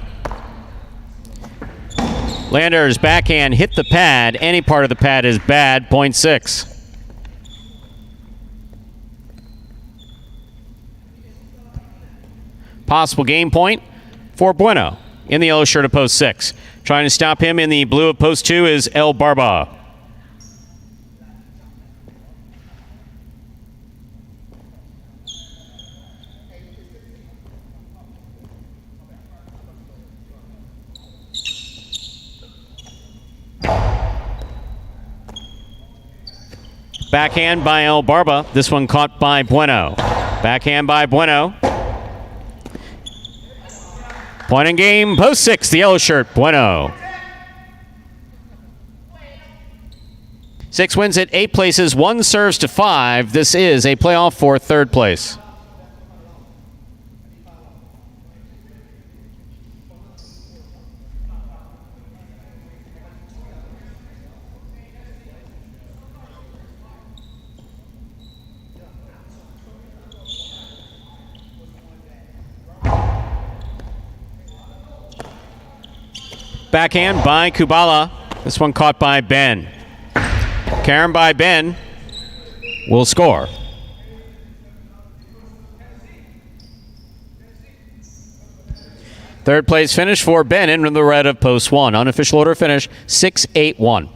Lander's backhand hit the pad. Any part of the pad is bad, point 6. Possible game point for Bueno in the yellow shirt of post 6. Trying to stop him in the blue of post 2 is El Barba. Backhand by El Barba. This one caught by Bueno. Backhand by Bueno. Point in game, post 6, the yellow shirt, Bueno. 6 wins at 8 places, 1 serves to 5. This is a playoff for 3rd place. Backhand by Kubala. This one caught by Ben. Karen by Ben will score. Third place finish for Ben in the red of post 1. Unofficial order finish 6-8-1.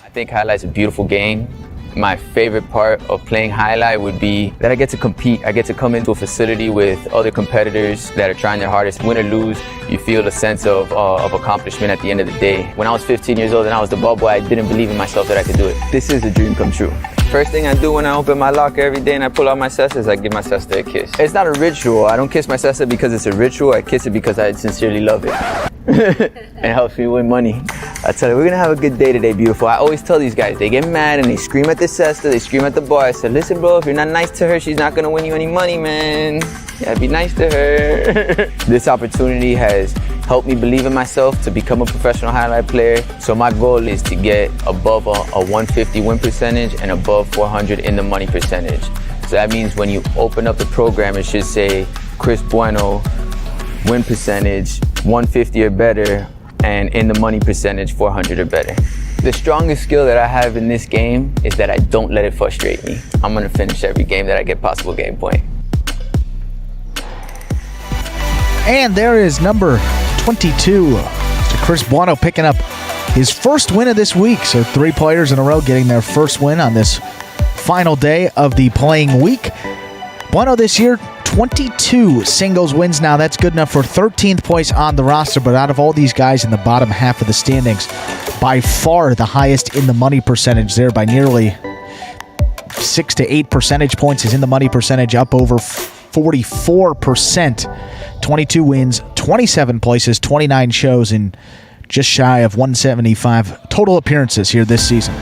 I think highlight's a beautiful game. My favorite part of playing highlight would be that I get to compete. I get to come into a facility with other competitors that are trying their hardest. Win or lose, you feel a sense of accomplishment at the end of the day. When I was 15 years old and I was the ball boy, I didn't believe in myself that I could do it. This is a dream come true. First thing I do when I open my locker every day and I pull out my cesta is I give my cesta a kiss. It's not a ritual. I don't kiss my cesta because it's a ritual. I kiss it because I sincerely love it. It helps me win money. I tell you, we're gonna have a good day today, beautiful. I always tell these guys, they get mad and they scream at the cesta, they scream at the bar. I said, listen, bro, if you're not nice to her, she's not gonna win you any money, man. You gotta be nice to her. This opportunity has helped me believe in myself to become a professional highlight player. So my goal is to get above a 150 win percentage and above 400 in the money percentage. So that means when you open up the program, it should say Chris Bueno, win percentage 150 or better, and in the money percentage 400 or better. The strongest skill that I have in this game is that I don't let it frustrate me. I'm gonna finish every game that I get possible game point. And there is number 22, Mr. Chris Bueno, picking up his first win of this week. So 3 players in a row getting their first win on this final day of the playing week. Bueno this year, 22 singles wins now. That's good enough for 13th place on the roster, but out of all these guys in the bottom half of the standings, by far the highest in the money percentage there by nearly 6 to 8 percentage points is in the money percentage, up over 44%. 22 wins, 27 places, 29 shows, and just shy of 175 total appearances here this season.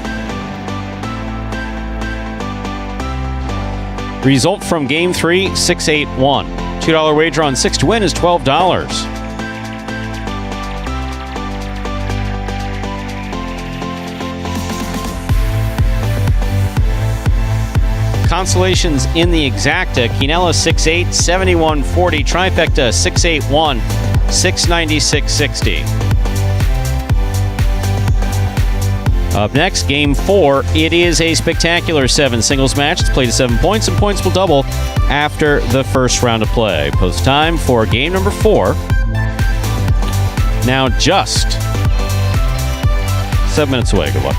Result from Game 3, 6-8-1. $2 wager on 6 to win is $12. Consolations in the exacta. Quinella 6-8, 71-40. Trifecta 6-8-1, 696-60. Up next, Game 4. It is a spectacular 7 singles match. It's played to 7 points, and points will double after the first round of play. Post time for game number 4. Now just 7 minutes away. Good luck.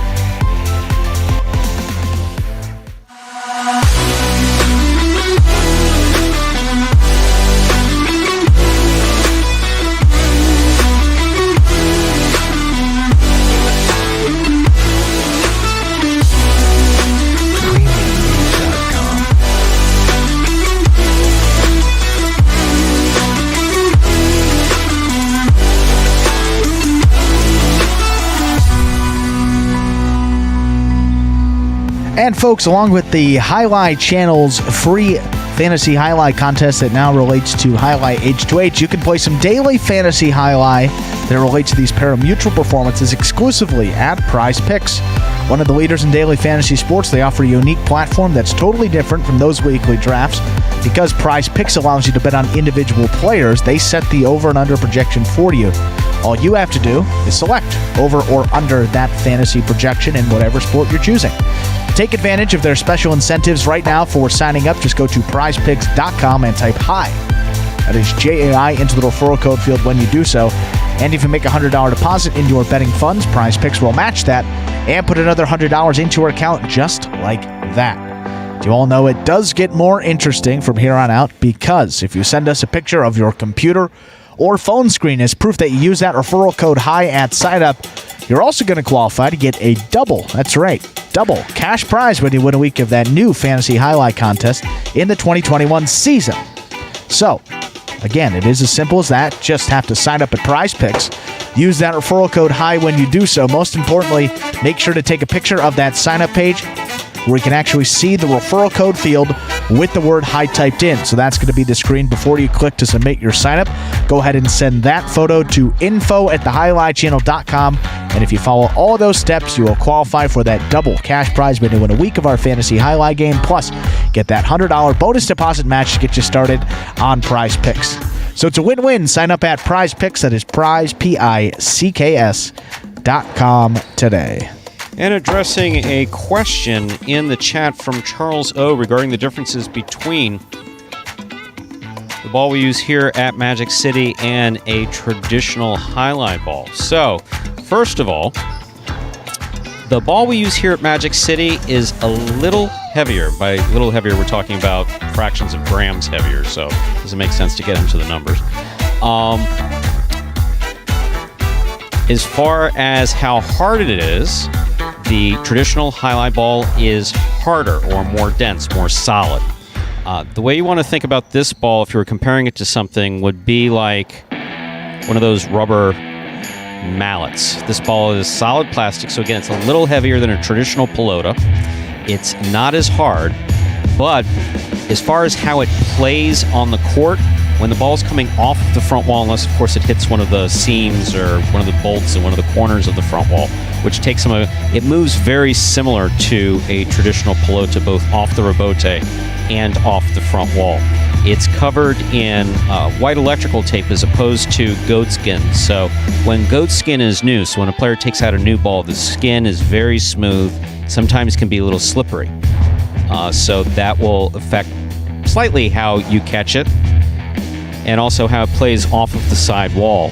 And folks, along with the Highlight Channel's free fantasy highlight contest that now relates to Highlight H2H, you can play some daily fantasy highlight that relates to these parimutuel performances exclusively at Prize Picks. One of the leaders in daily fantasy sports, they offer a unique platform that's totally different from those weekly drafts. Because Prize Picks allows you to bet on individual players, they set the over and under projection for you. All you have to do is select over or under that fantasy projection in whatever sport you're choosing. Take advantage of their special incentives right now for signing up. Just go to prizepicks.com and type HI. That is JAI into the referral code field when you do so. And if you make a $100 deposit into your betting funds, Prize Picks will match that and put another $100 into your account just like that. You all know it does get more interesting from here on out, because if you send us a picture of your computer or phone screen as proof that you use that referral code HI at sign up, you're also going to qualify to get a double cash prize when you win a week of that new fantasy highlight contest in the 2021 season. So, again, it is as simple as that. Just have to sign up at Prize Picks. Use that referral code HI when you do so. Most importantly, make sure to take a picture of that sign-up page where you can actually see the referral code field with the word HI typed in. So that's going to be the screen before you click to submit your sign-up. Go ahead and send that photo to info@thehighlightchannel.com. And if you follow all those steps, you will qualify for that double cash prize when you win a week of our fantasy highlight game. Plus, get that $100 bonus deposit match to get you started on Prize Picks. So it's a win-win. Sign up at Prize Picks. That is prize, PICKS.com today. And addressing a question in the chat from Charles O. regarding the differences between the ball we use here at Magic City and a traditional highlight ball. So, first of all, the ball we use here at Magic City is a little heavier. By little heavier, we're talking about fractions of grams heavier, so it doesn't make sense to get into the numbers. As far as how hard it is, the traditional highlight ball is harder or more dense, more solid. The way you want to think about this ball, if you were comparing it to something, would be like one of those rubber mallets. This ball is solid plastic, so again, it's a little heavier than a traditional pelota. It's not as hard, but as far as how it plays on the court, when the ball's coming off the front wall, unless, of course, it hits one of the seams or one of the bolts in one of the corners of the front wall, which takes some of it, moves very similar to a traditional pelota, both off the rebote and off the front wall. It's covered in white electrical tape as opposed to goat skin. So when goat skin is new, so when a player takes out a new ball, the skin is very smooth, sometimes can be a little slippery. So that will affect slightly how you catch it, and also how it plays off of the side wall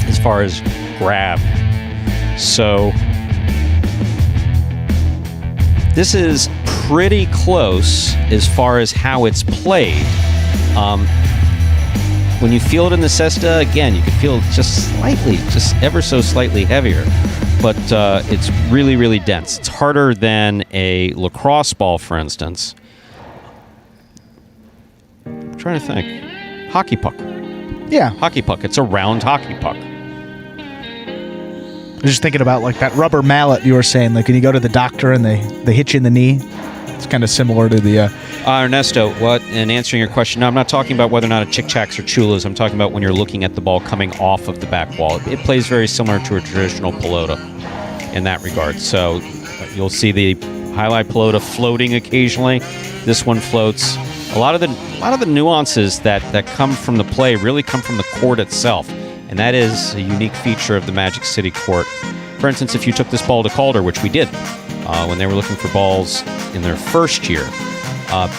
as far as grab. So this is pretty close as far as how it's played. When you feel it in the cesta, again, you can feel it just slightly, just ever so slightly heavier, but it's really, really dense. It's harder than a lacrosse ball, for instance. I'm trying to think. Hockey puck. Yeah. Hockey puck. It's a round hockey puck. I was just thinking about like that rubber mallet you were saying, like when you go to the doctor and they hit you in the knee. It's kind of similar to the... Ernesto, in answering your question, no, I'm not talking about whether or not a chick-chacks or chulas. I'm talking about when you're looking at the ball coming off of the back wall. It plays very similar to a traditional pelota in that regard. So you'll see the highlight pelota floating occasionally. This one floats. A lot of the nuances that come from the play really come from the court itself, and that is a unique feature of the Magic City court. For instance, if you took this ball to Calder, which we did when they were looking for balls in their first year,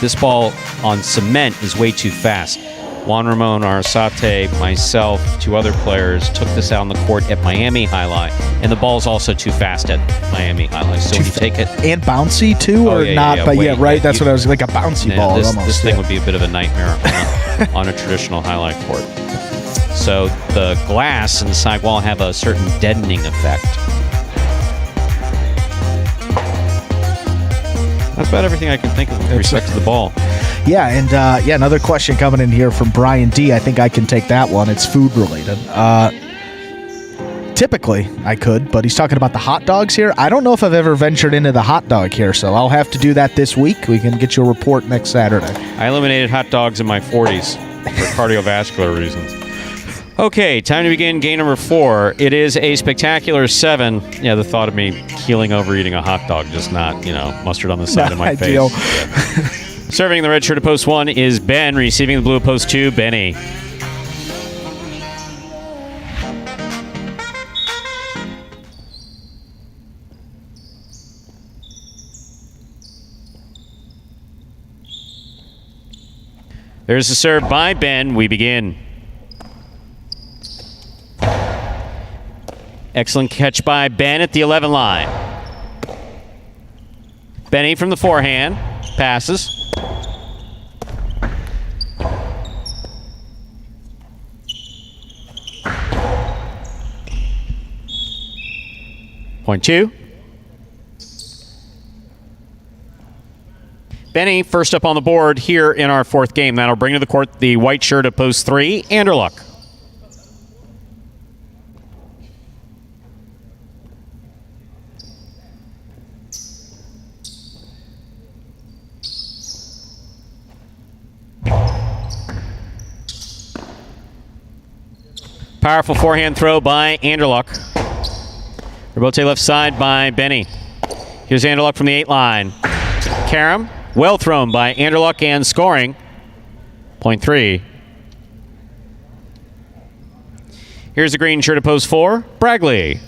this ball on cement is way too fast. Juan Ramon Arasate, myself, two other players took this out on the court at Miami Highlight, and the ball's also too fast at Miami Highlight. So when you take it... And bouncy, too, or not? Yeah, but yeah, right? That's what I was... Like a bouncy ball, almost. This thing would be a bit of a nightmare on a traditional highlight court. So the glass and the sidewall have a certain deadening effect. That's about everything I can think of with respect to the ball. Yeah, and another question coming in here from Brian D. I think I can take that one. It's food related. Typically, I could, but he's talking about the hot dogs here. I don't know if I've ever ventured into the hot dog here, so I'll have to do that this week. We can get you a report next Saturday. I eliminated hot dogs in my 40s for cardiovascular reasons. Okay, time to begin game number 4. It is a spectacular 7. Yeah, the thought of me keeling over eating a hot dog, just not, mustard on the side of my ideal. face. Yeah. Serving the red shirt at post 1 is Ben. Receiving the blue at post 2, Benny. There's the serve by Ben. We begin. Excellent catch by Ben at the 11 line. Benny from the forehand. Passes. Point 2. Benny first up on the board here in our 4th game. That'll bring to the court the white shirt at post 3, Anderluck. Powerful forehand throw by Anderluck. Rebote left side by Benny. Here's Anderluck from the 8 line. Karam, well thrown by Anderluck and scoring. Point 3. Here's the green shirt at post 4, Bragley.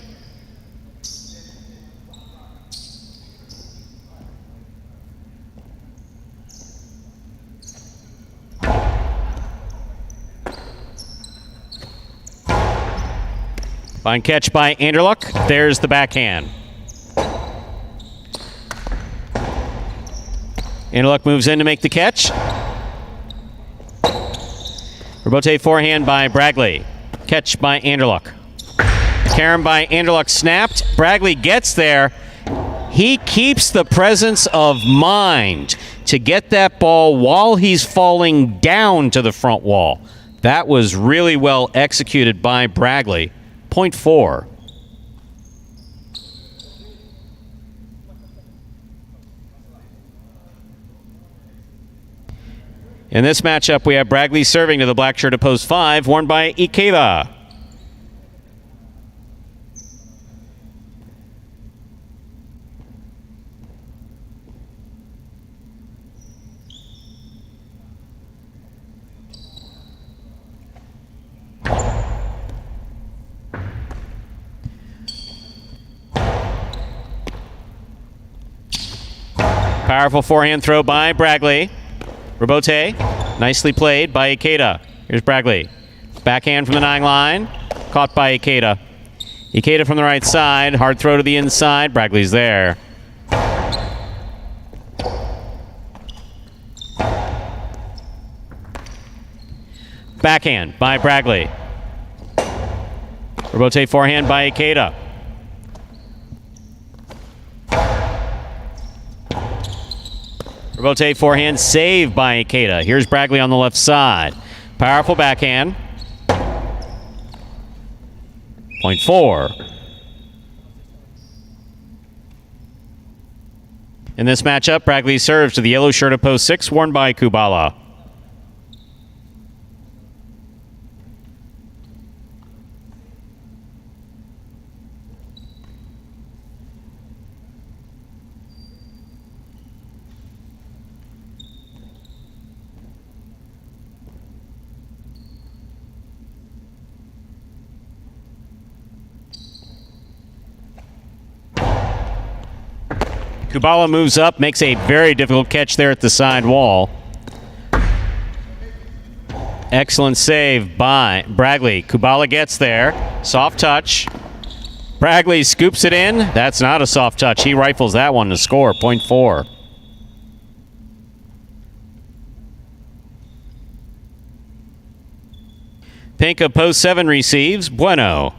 Fine catch by Anderluck. There's the backhand. Anderluck moves in to make the catch. Rebote forehand by Bragley. Catch by Anderluck. Karam by Anderluck snapped. Bragley gets there. He keeps the presence of mind to get that ball while he's falling down to the front wall. That was really well executed by Bragley. Point 4. In this matchup, we have Bragley serving to the black shirt at post 5, worn by Ikeda. Powerful forehand throw by Bragley. Rebote, nicely played by Ikeda. Here's Bragley. Backhand from the 9 line. Caught by Ikeda. Ikeda from the right side. Hard throw to the inside. Bragley's there. Backhand by Bragley. Rebote forehand by Ikeda. Rebote forehand save by Ikeda. Here's Bragley on the left side. Powerful backhand. Point 4. In this matchup, Bragley serves to the yellow shirt at post 6, worn by Kubala. Kubala moves up, makes a very difficult catch there at the side wall. Excellent save by Bragley. Kubala gets there. Soft touch. Bragley scoops it in. That's not a soft touch. He rifles that one to score. Point 4. Pink of post 7 receives. Bueno.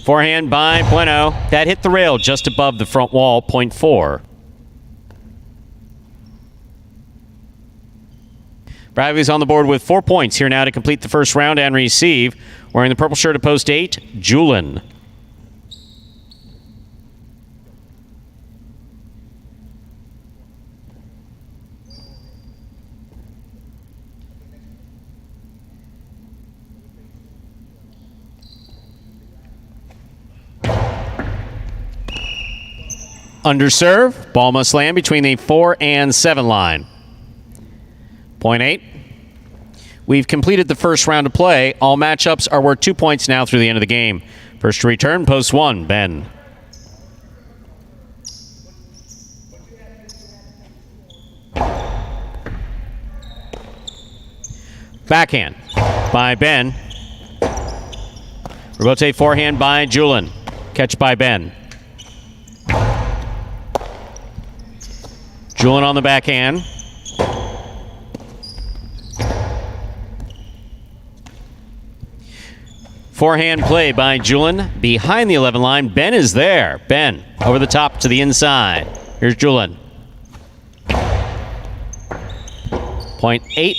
Forehand by Bueno. That hit the rail just above the front wall, point 4. Bradley's on the board with 4 points here now to complete the first round and receive. Wearing the purple shirt at post 8, Julian. Underserve. Ball must land between the 4 and 7 line. Point 8. We've completed the first round of play. All matchups are worth 2 points now through the end of the game. First to return, post 1, Ben. Backhand by Ben. Rebote forehand by Julian. Catch by Ben. Julian on the backhand. Forehand play by Julian behind the 11 line. Ben is there. Ben over the top to the inside. Here's Julian. Point 8.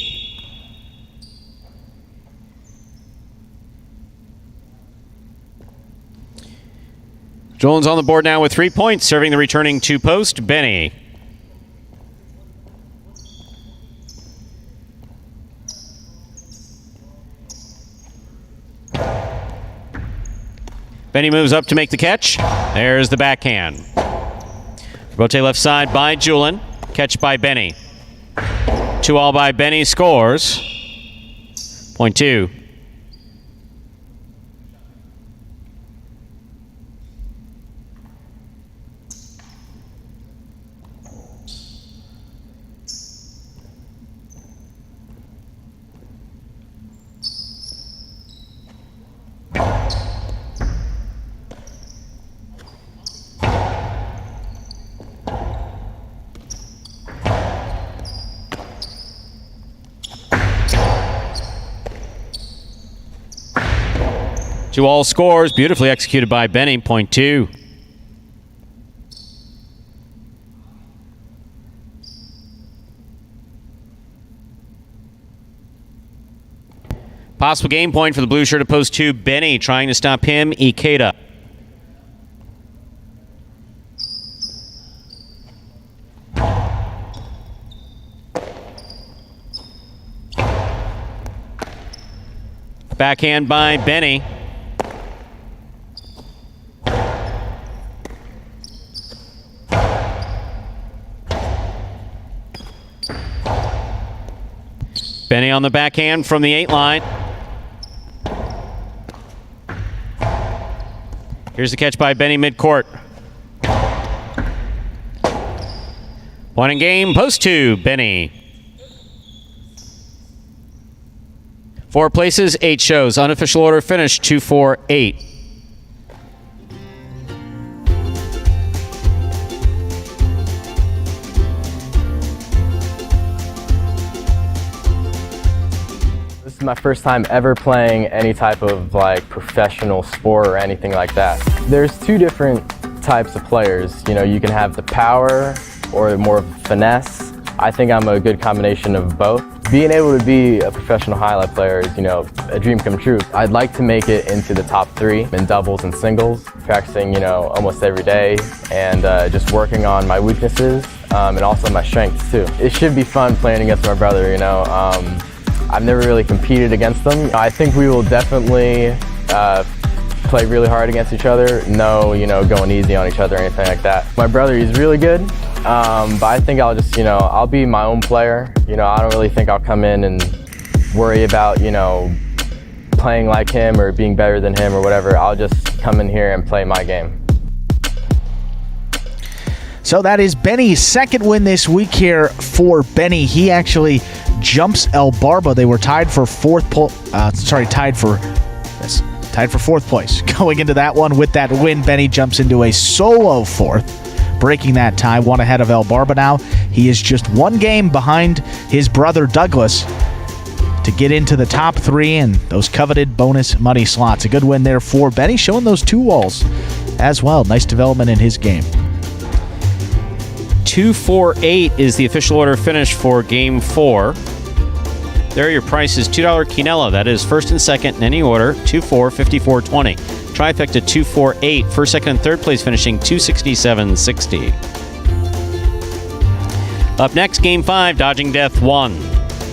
Julian's on the board now with 3 points, serving the returning 2 post, Benny. Benny moves up to make the catch. There's the backhand. Rotate left side by Julian. Catch by Benny. 2-all by Benny, scores. Point 2. Two-all scores, beautifully executed by Benny, point 2. Possible game point for the blue shirt at post 2, Benny trying to stop him, Ikeda. Backhand by Benny. Benny on the backhand from the 8 line. Here's the catch by Benny midcourt. One in game, post 2, Benny. 4 places, 8 shows. Unofficial order finish 2-4-8. This is my first time ever playing any type of like professional sport or anything like that. There's 2 different types of players. You know, you can have the power or more finesse. I think I'm a good combination of both. Being able to be a professional highlight player is, you know, a dream come true. I'd like to make it into the top 3 in doubles and singles, practicing, you know, almost every day and just working on my weaknesses and also my strengths too. It should be fun playing against my brother, you know. I've never really competed against them. I think we will definitely play really hard against each other. No, you know, going easy on each other or anything like that. My brother, he's really good, but I think I'll just, you know, I'll be my own player. You know, I don't really think I'll come in and worry about, you know, playing like him or being better than him or whatever. I'll just come in here and play my game. So that is Benny's second win this week here for Benny. He actually jumps El Barba. They were tied for fourth place. Going into that one with that win, Benny jumps into a solo 4th, breaking that tie, one ahead of El Barba now. He is just 1 game behind his brother Douglas to get into the top 3 and those coveted bonus money slots. A good win there for Benny, showing those 2 walls as well. Nice development in his game. 2-4-8 is the official order finish for Game 4. There are your prices. $2 quinella. That is first and second in any order. 2-4, 54-20. Trifecta 2-4-8. First, second, and third place finishing 267-60. Up next, Game 5, Dodging Death 1.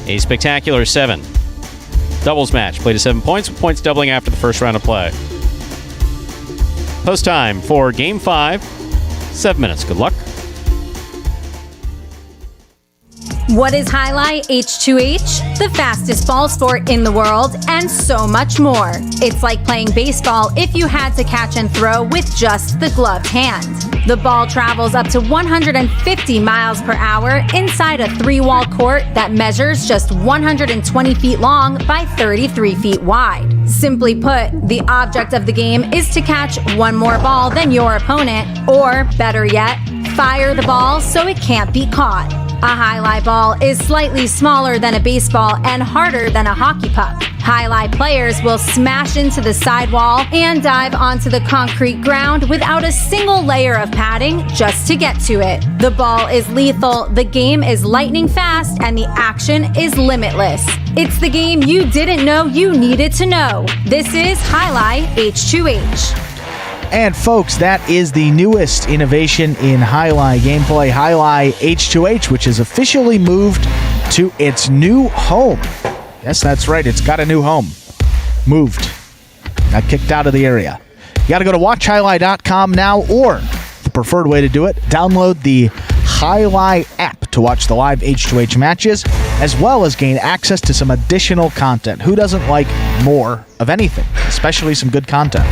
A spectacular 7. Doubles match. Play to 7 points, with points doubling after the first round of play. Post time for Game 5. 7 minutes. Good luck. What is Highlight H2H? The fastest ball sport in the world, and so much more. It's like playing baseball if you had to catch and throw with just the gloved hand. The ball travels up to 150 miles per hour inside a 3-wall court that measures just 120 feet long by 33 feet wide. Simply put, the object of the game is to catch one more ball than your opponent, or better yet, fire the ball so it can't be caught. A highlight ball is slightly smaller than a baseball and harder than a hockey puck. Highlight players will smash into the sidewall and dive onto the concrete ground without a single layer of padding just to get to it. The ball is lethal, the game is lightning fast, and the action is limitless. It's the game you didn't know you needed to know. This is Highlight H2H. And folks, that is the newest innovation in Highlight gameplay, Highlight H2H, which has officially moved to its new home. Yes, that's right. It's got a new home. Moved. Got kicked out of the area. You got to go to watchhighlight.com now, or the preferred way to do it, download the Highlight app to watch the live H2H matches, as well as gain access to some additional content. Who doesn't like more of anything, especially some good content?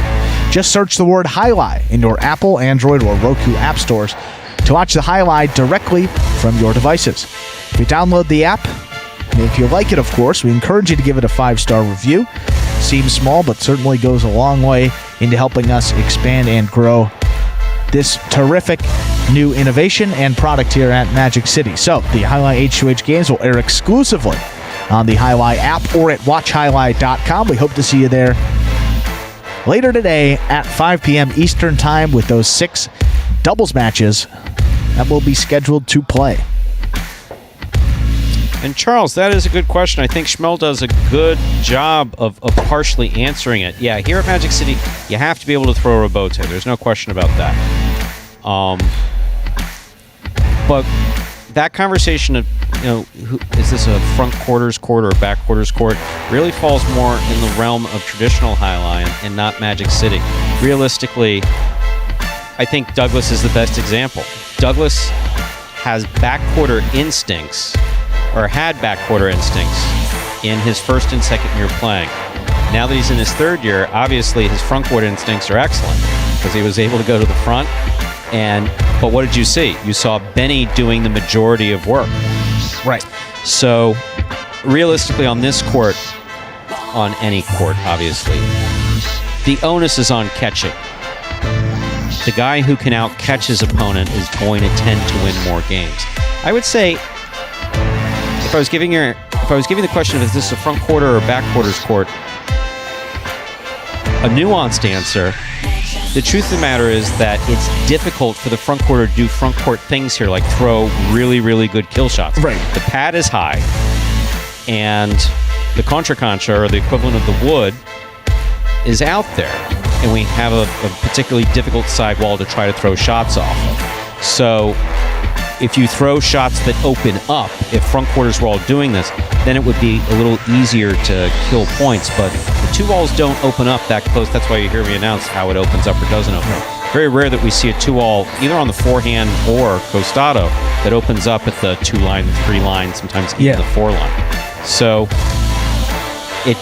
Just search the word Highlight in your Apple, Android, or Roku app stores to watch the Highlight directly from your devices. If you download the app, and if you like it, of course, we encourage you to give it a 5-star review. Seems small, but certainly goes a long way into helping us expand and grow this terrific new innovation and product here at Magic City. So, the Highlight H2H games will air exclusively on the Highlight app or at watchhighlight.com. We hope to see you there later today at 5 p.m. Eastern Time with those 6 doubles matches that will be scheduled to play. And Charles, that is a good question. I think Schmel does a good job of partially answering it. Yeah, here at Magic City, you have to be able to throw a Robote. There's no question about that. But that conversation of, is this a front quarters court or a back quarters court, really falls more in the realm of traditional Highline and not Magic City. Realistically, I think Douglas is the best example. Douglas has backquarter instincts, or had backquarter instincts, in his first and second year playing. Now that he's in his third year, obviously his front court instincts are excellent because he was able to go to the front. But what did you see? You saw Benny doing the majority of work. Right. So, realistically, on this court, on any court, obviously, the onus is on catching. The guy who can out-catch his opponent is going to tend to win more games. I would say, if I was giving the question of is this a front quarter or back quarters court, a nuanced answer. The truth of the matter is that it's difficult for the front quarter to do front court things here, like throw really, really good kill shots. Right. The pad is high, and the contra, or the equivalent of the wood, is out there, and we have a particularly difficult sidewall to try to throw shots off of. So if you throw shots that open up, if front quarters were all doing this, then it would be a little easier to kill points. But the 2 walls don't open up that close. That's why you hear me announce how it opens up or doesn't open up. Very rare that we see a 2-wall, either on the forehand or costado, that opens up at the 2-line, the 3-line, sometimes even the 4-line. So it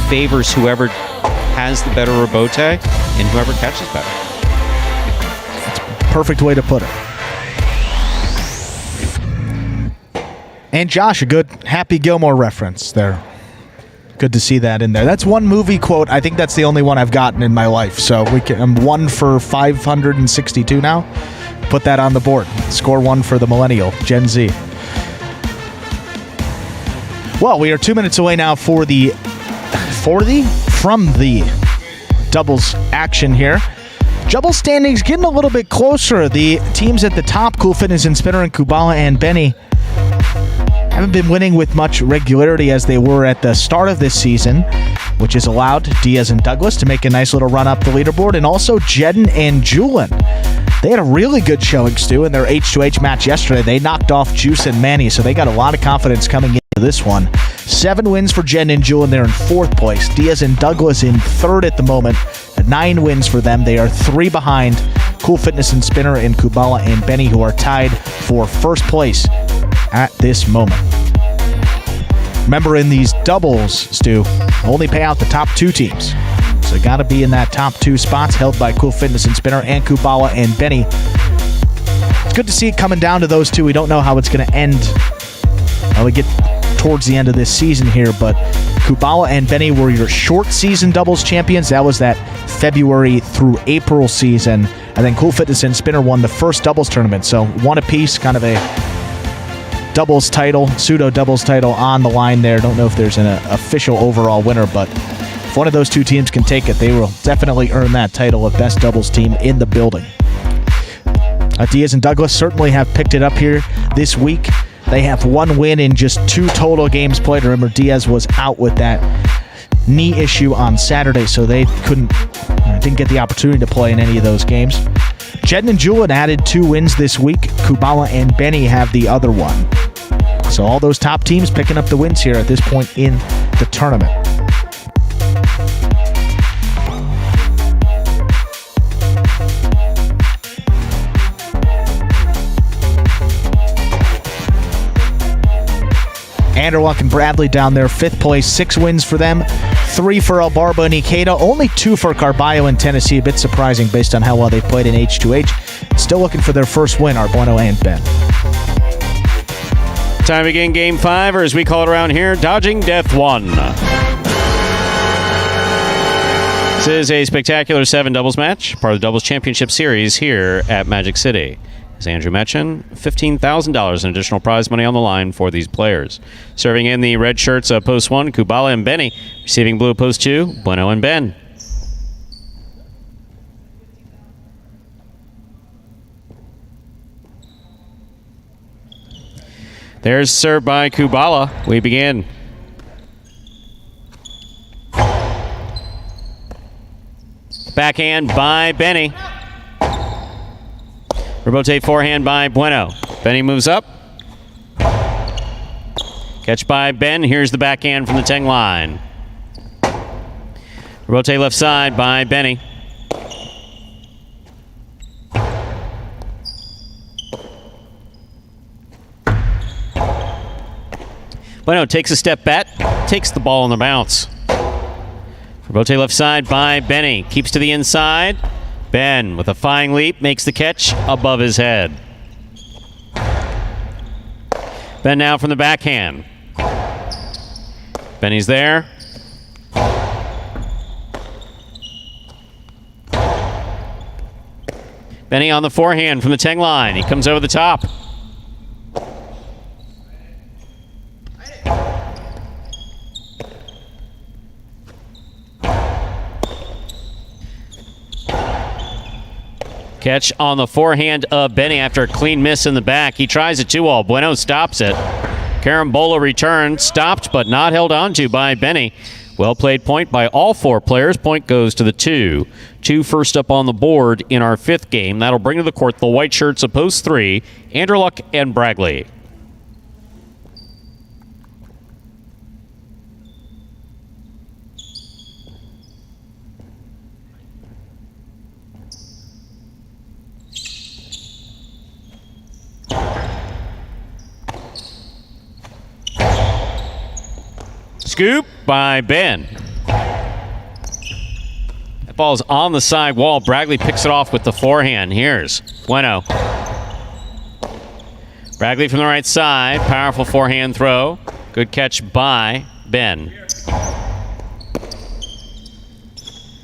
favors whoever has the better Robote and whoever catches better. Perfect way to put it. And Josh, a good Happy Gilmore reference there. Good to see that in there. That's one movie quote. I think that's the only one I've gotten in my life. So I'm 1 for 562 now. Put that on the board. Score 1 for the millennial, Gen Z. Well, we are 2 minutes away now from the doubles action here. Double standings getting a little bit closer. The teams at the top, Cool Fitness and Spinner and Kubala and Benny, haven't been winning with much regularity as they were at the start of this season, which has allowed Diaz and Douglas to make a nice little run up the leaderboard, and also Jedden and Julin. They had a really good showing, Stu, in their H2H match yesterday. They knocked off Juice and Manny, so they got a lot of confidence coming into this one. 7 wins for Jedden and Julin. They're in 4th place. Diaz and Douglas in 3rd at the moment. 9 wins for them. They are 3 behind Cool Fitness and Spinner and Kubala and Benny, who are tied for 1st place at this moment. Remember, in these doubles, Stu, only pay out the top 2 teams. So got to be in that top 2 spots held by Cool Fitness and Spinner and Kubala and Benny. It's good to see it coming down to those 2. We don't know how it's going to end. We get towards the end of this season here, but Kubala and Benny were your short season doubles champions. That was that February through April season. And then Cool Fitness and Spinner won the first doubles tournament. So one apiece, kind of a doubles title, pseudo doubles title on the line there. Don't know if there's an official overall winner, but if one of those 2 teams can take it, they will definitely earn that title of best doubles team in the building. Diaz and Douglas certainly have picked it up here this week. They have 1 win in just 2 total games played. Remember, Diaz was out with that knee issue on Saturday, so they didn't get the opportunity to play in any of those games. Jedden and Julin added 2 wins this week. Kubala and Benny have the other one. So all those top teams picking up the wins here at this point in the tournament. Anderluck and Bradley down there, 5th place, 6 wins for them, 3 for El Barba and Ikeda, only 2 for Carballo and Tennessee. A bit surprising based on how well they played in H2H. Still looking for their first win, Arbueno and Ben. Time to begin Game 5, or as we call it around here, Dodging Death 1. This is a spectacular 7 doubles match, part of the Doubles Championship Series here at Magic City. As Andrew mentioned, $15,000 in additional prize money on the line for these players. Serving in the red shirts of Post 1, Kubala and Benny. Receiving blue Post 2, Bueno and Ben. There's served by Kubala. We begin. Backhand by Benny. Rebote forehand by Bueno. Benny moves up. Catch by Ben. Here's the backhand from the 10 line. Rebote left side by Benny. Bueno takes a step back, takes the ball on the bounce. Rebote left side by Benny. Keeps to the inside. Ben with a fine leap makes the catch above his head. Ben now from the backhand. Benny's there. Benny on the forehand from the 10 line. He comes over the top. Catch on the forehand of Benny after a clean miss in the back. He tries a 2-all. Bueno stops it. Carambola return. Stopped but not held on to by Benny. Well played point by all 4 players. Point goes to the 2. 2 first up on the board in our 5th game. That'll bring to the court the white shirts of Post 3, Anderluck and Bragley. Scoop by Ben. That ball's on the side wall. Bragley picks it off with the forehand. Here's Bueno. Bragley from the right side. Powerful forehand throw. Good catch by Ben.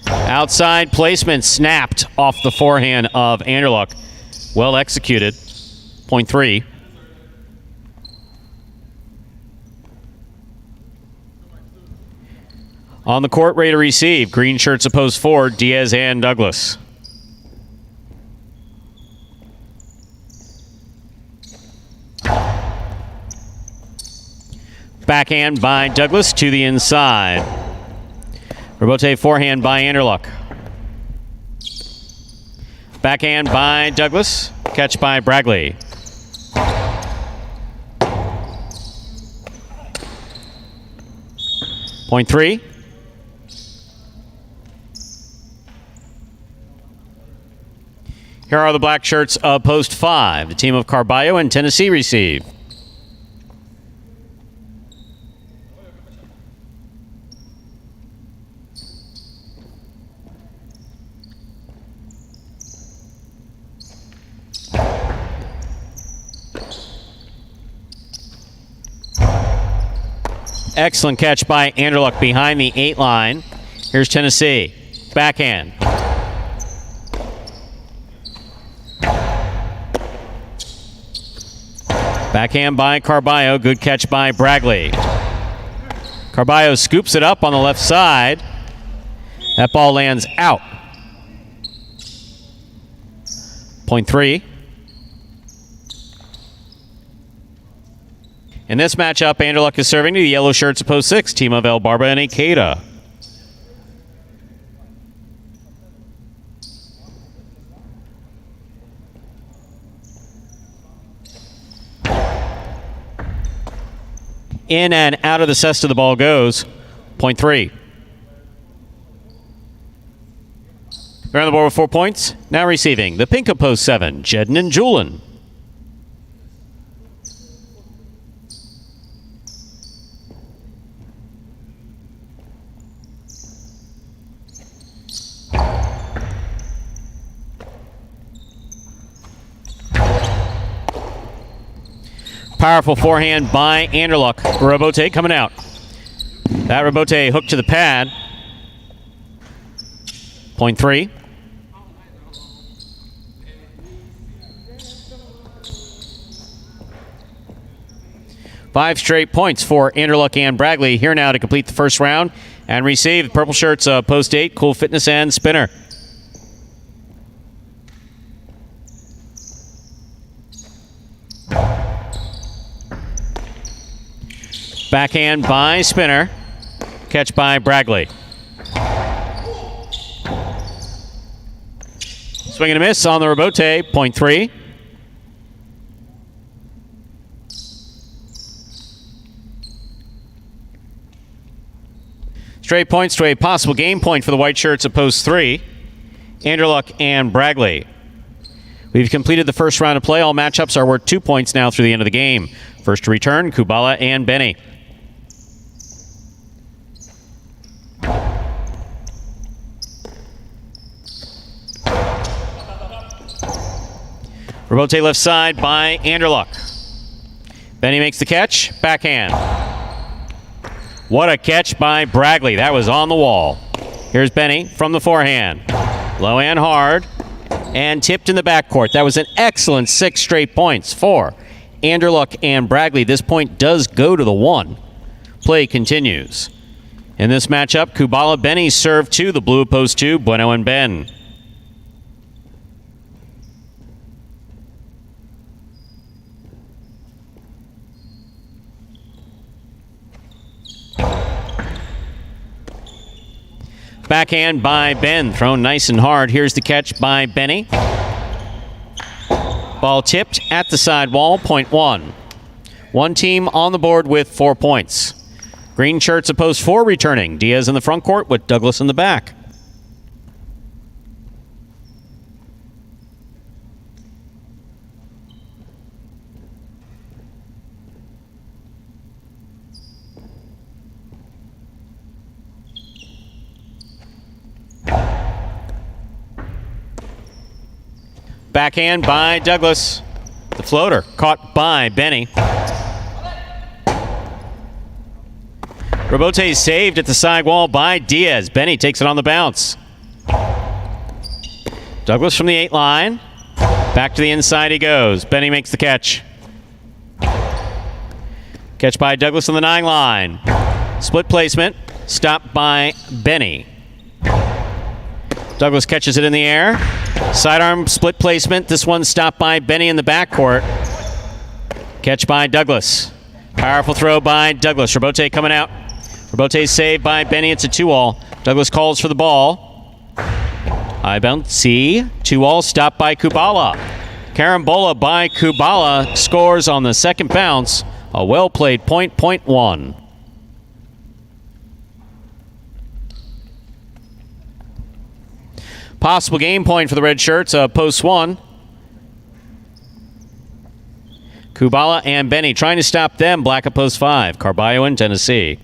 Outside placement snapped off the forehand of Anderluck. Well executed. Point 3. On the court, ready to receive. Green shirts opposed 4, Diaz and Douglas. Backhand by Douglas to the inside. Rebote forehand by Anderluck. Backhand by Douglas. Catch by Bragley. Point 3. Here are the black shirts of post 5. The team of Carballo and Tennessee receive. Excellent catch by Anderluck behind the 8 line. Here's Tennessee. Backhand. Backhand by Carballo. Good catch by Bragley. Carballo scoops it up on the left side. That ball lands out. Point 3. In this matchup, Anderluck is serving to the yellow shirts of post 6, team of El Barba and Ikeda. In and out of the cesta the ball goes. Point 3. They're on the board with 4 points. Now receiving the pink of post 7, Jedden and Julin. Powerful forehand by Anderluck. Rebote coming out. That Rebote hooked to the pad. Point 3. Five straight points for Anderluck and Bragley here now to complete the first round and receive the purple shirts post 8, Cool Fitness and Spinner. Backhand by Spinner. Catch by Bragley. Swing and a miss on the Rebote. Point 3. Straight points to a possible game point for the white shirts at post 3. Anderluck and Bragley. We've completed the first round of play. All matchups are worth 2 points now through the end of the game. First to return, Kubala and Benny. Rebote left side by Anderluck. Benny makes the catch. Backhand. What a catch by Bragley. That was on the wall. Here's Benny from the forehand. Low and hard. And tipped in the backcourt. That was an excellent 6 straight points for Anderluck and Bragley. This point does go to the 1. Play continues. In this matchup, Kubala Benny serve to the blue post 2, Bueno and Ben. Backhand by Ben, thrown nice and hard. Here's the catch by Benny. Ball tipped at the sidewall, point 1. One team on the board with 4 points. Green shirts at post 4 returning. Diaz in the front court with Douglas in the back. Backhand by Douglas. The floater caught by Benny. Rebote saved at the side wall by Diaz. Benny takes it on the bounce. Douglas from the 8 line. Back to the inside he goes. Benny makes the catch. Catch by Douglas on the 9 line. Split placement. stopped by Benny. Douglas catches it in the air. Sidearm split placement. This one stopped by Benny in the backcourt. Catch by Douglas. Powerful throw by Douglas. Rebote coming out. Rebote saved by Benny. It's a 2-all. Douglas calls for the ball. High bounce. C. 2-all. Stopped by Kubala. Carambola by Kubala scores on the second bounce. A well-played point 1. Possible game point for the red shirts, post 1. Kubala and Benny trying to stop them. Black at post 5. Carballo in Tennessee.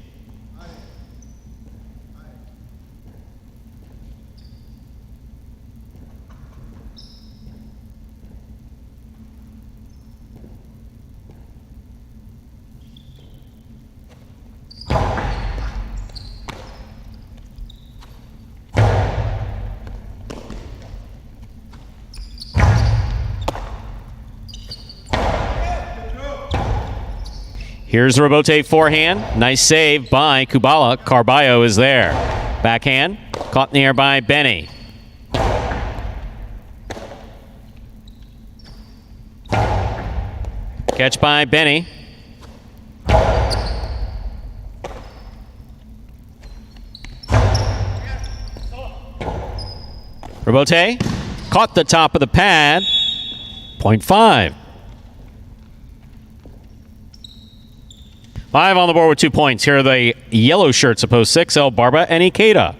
Here's the Rebote forehand. Nice save by Kubala. Carballo is there. Backhand. Caught in the air by Benny. Catch by Benny. Rebote. Caught the top of the pad. Point 5. 5 on the board with 2 points. Here are the yellow shirts of post 6, El Barba and Ikeda.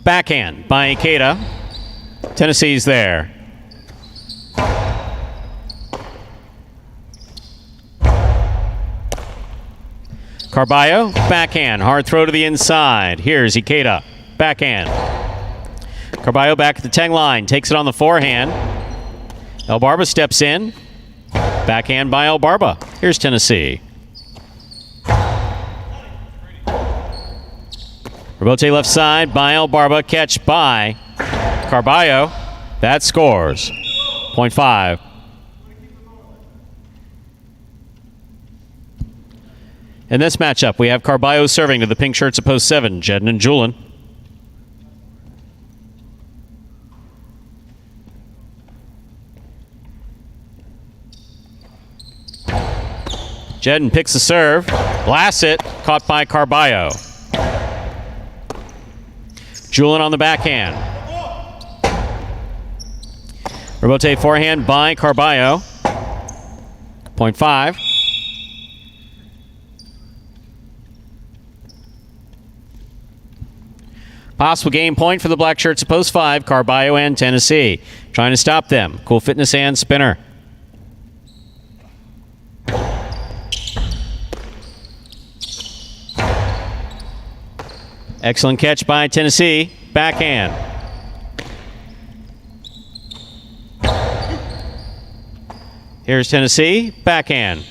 Backhand by Ikeda. Tennessee's there. Carballo, backhand, hard throw to the inside. Here's Ikeda, backhand. Carballo back at the 10 line, takes it on the forehand. El Barba steps in. Backhand by El Barba. Here's Tennessee. Rebote left side by El Barba, catch by Carballo. That scores. Point 5. In this matchup, we have Carballo serving to the pink shirts of post 7, Jedden and Julian. Jedden picks the serve, blasts it, caught by Carballo. Julian on the backhand. Rebote forehand by Carballo. Point 5. Possible game point for the black shirts of post 5, Carballo and Tennessee. Trying to stop them. Cool fitness and spinner. Excellent catch by Tennessee. Backhand. Here's Tennessee. Backhand.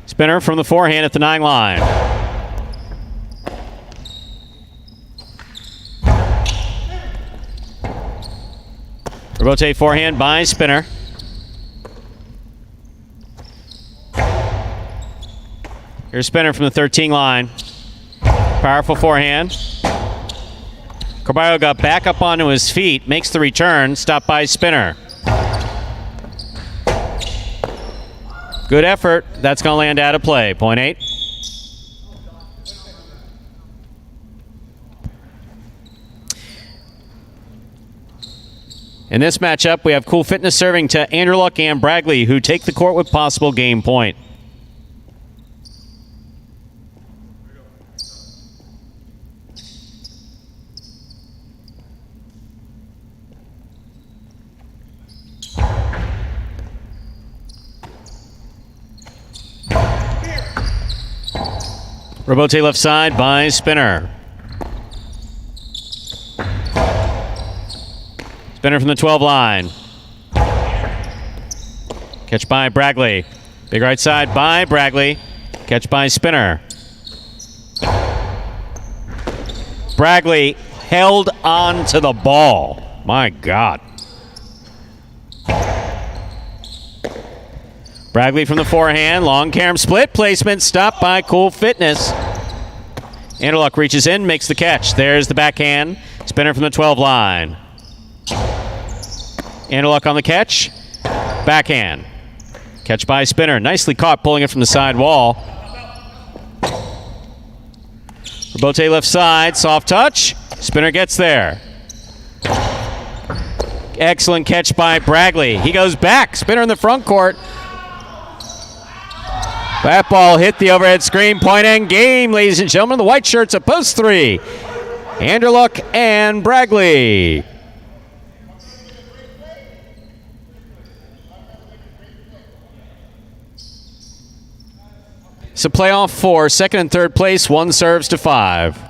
Spinner from the forehand at the 9 line. Rebote forehand by Spinner. Here's Spinner from the 13 line. Powerful forehand. Carballo got back up onto his feet, makes the return, stopped by Spinner. Good effort. That's going to land out of play. Point 8. In this matchup, we have Cool Fitness serving to Andrew Luck and Bragley, who take the court with possible game point. Rebote left side by Spinner. Spinner from the 12 line. Catch by Bragley. Big right side by Bragley. Catch by Spinner. Bragley held on to the ball. My God. Bragley from the forehand. Long carom split. Placement stopped by Cool Fitness. Anderluck reaches in, makes the catch. There's the backhand. Spinner from the 12 line. Anderluck on the catch. Backhand. Catch by Spinner. Nicely caught, pulling it from the side wall. Robote left side. Soft touch. Spinner gets there. Excellent catch by Bragley. He goes back. Spinner in the front court. That ball hit the overhead screen. Point and game, ladies and gentlemen. The white shirts at post 3. Anderluck and Bragley. So playoff 4, second and third place, 1 serves to 5.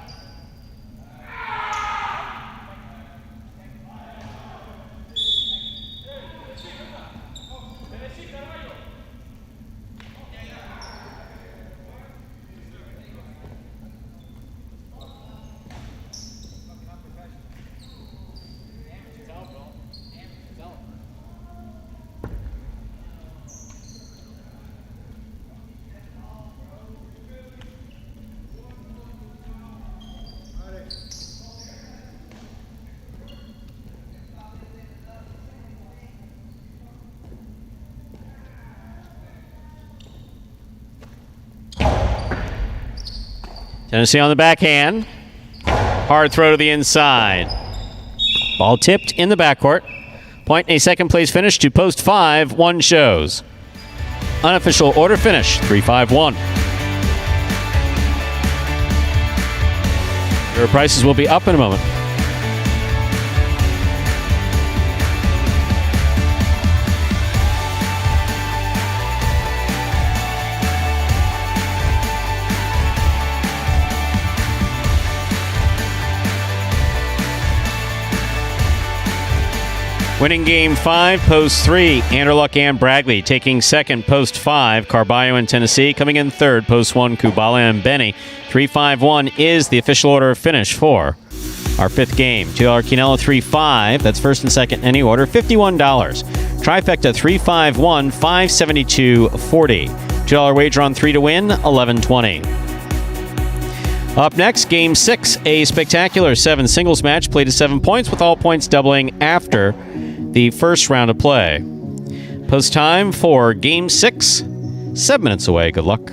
Tennessee on the backhand. Hard throw to the inside. Ball tipped in the backcourt. Point a second place finish to post 5, 1 shows. Unofficial order finish, 3-5-1. Your prices will be up in a moment. Winning game 5, post 3, Anderluck and Bragley. Taking second, post 5, Carballo and Tennessee. Coming in third, post 1, Kubala and Benny. 3-5-1 is the official order of finish for our 5th game. $2 Quinella 3-5. That's first and second any order. $51. Trifecta 3-5-1, $572.40. $2 wager on 3 to win, $11.20. Up next, Game 6, a spectacular 7 singles match played to 7 points, with all points doubling after the first round of play. Post time for Game 6, 7 minutes away. Good luck.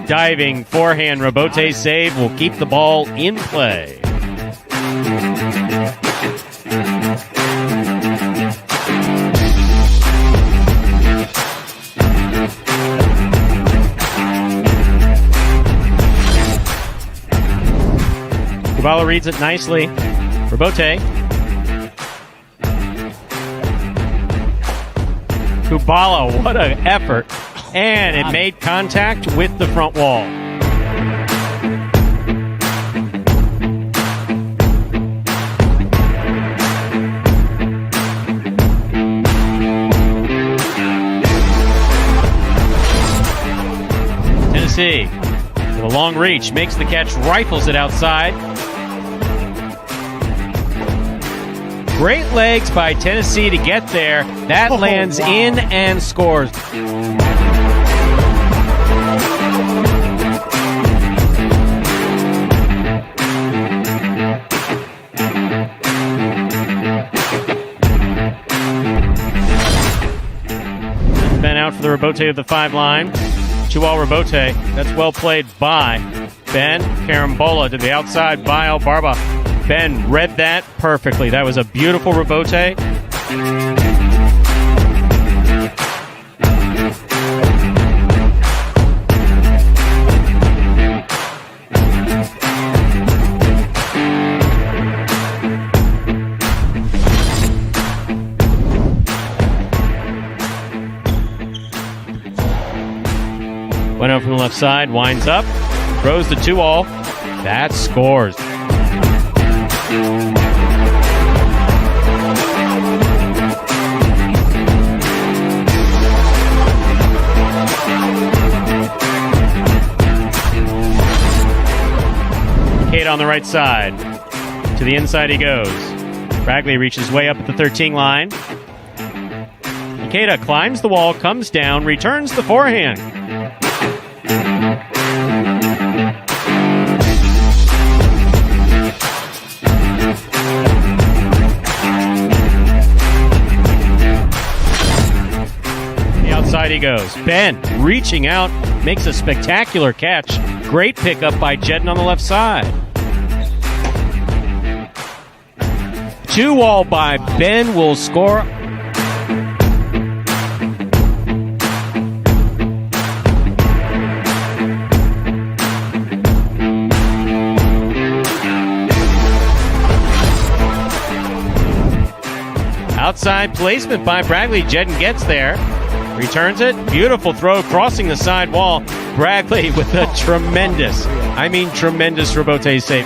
Diving forehand Robote save will keep the ball in play. Kubala reads it nicely. Robote. Kubala, what an effort. And it made contact with the front wall. Tennessee, with a long reach, makes the catch, rifles it outside. Great legs by Tennessee to get there. That lands in and scores. Ben out for the Robote of the 5 line. 2-all Robote. That's well played by Ben. Carambola to the outside by Albarba. Ben read that perfectly. That was a beautiful Robote. left side, winds up, throws the 2-all. That scores. Kate on the right side. To the inside he goes. Bragley reaches way up at the 13 line. Ikeda climbs the wall, comes down, returns the forehand. The outside he goes. Ben reaching out, makes a spectacular catch. Great pickup by Jedden on the left side. 2-all by Ben will score. Outside placement by Bragley. Jedden gets there. Returns it. Beautiful throw crossing the side wall. Bragley with a tremendous Robote save.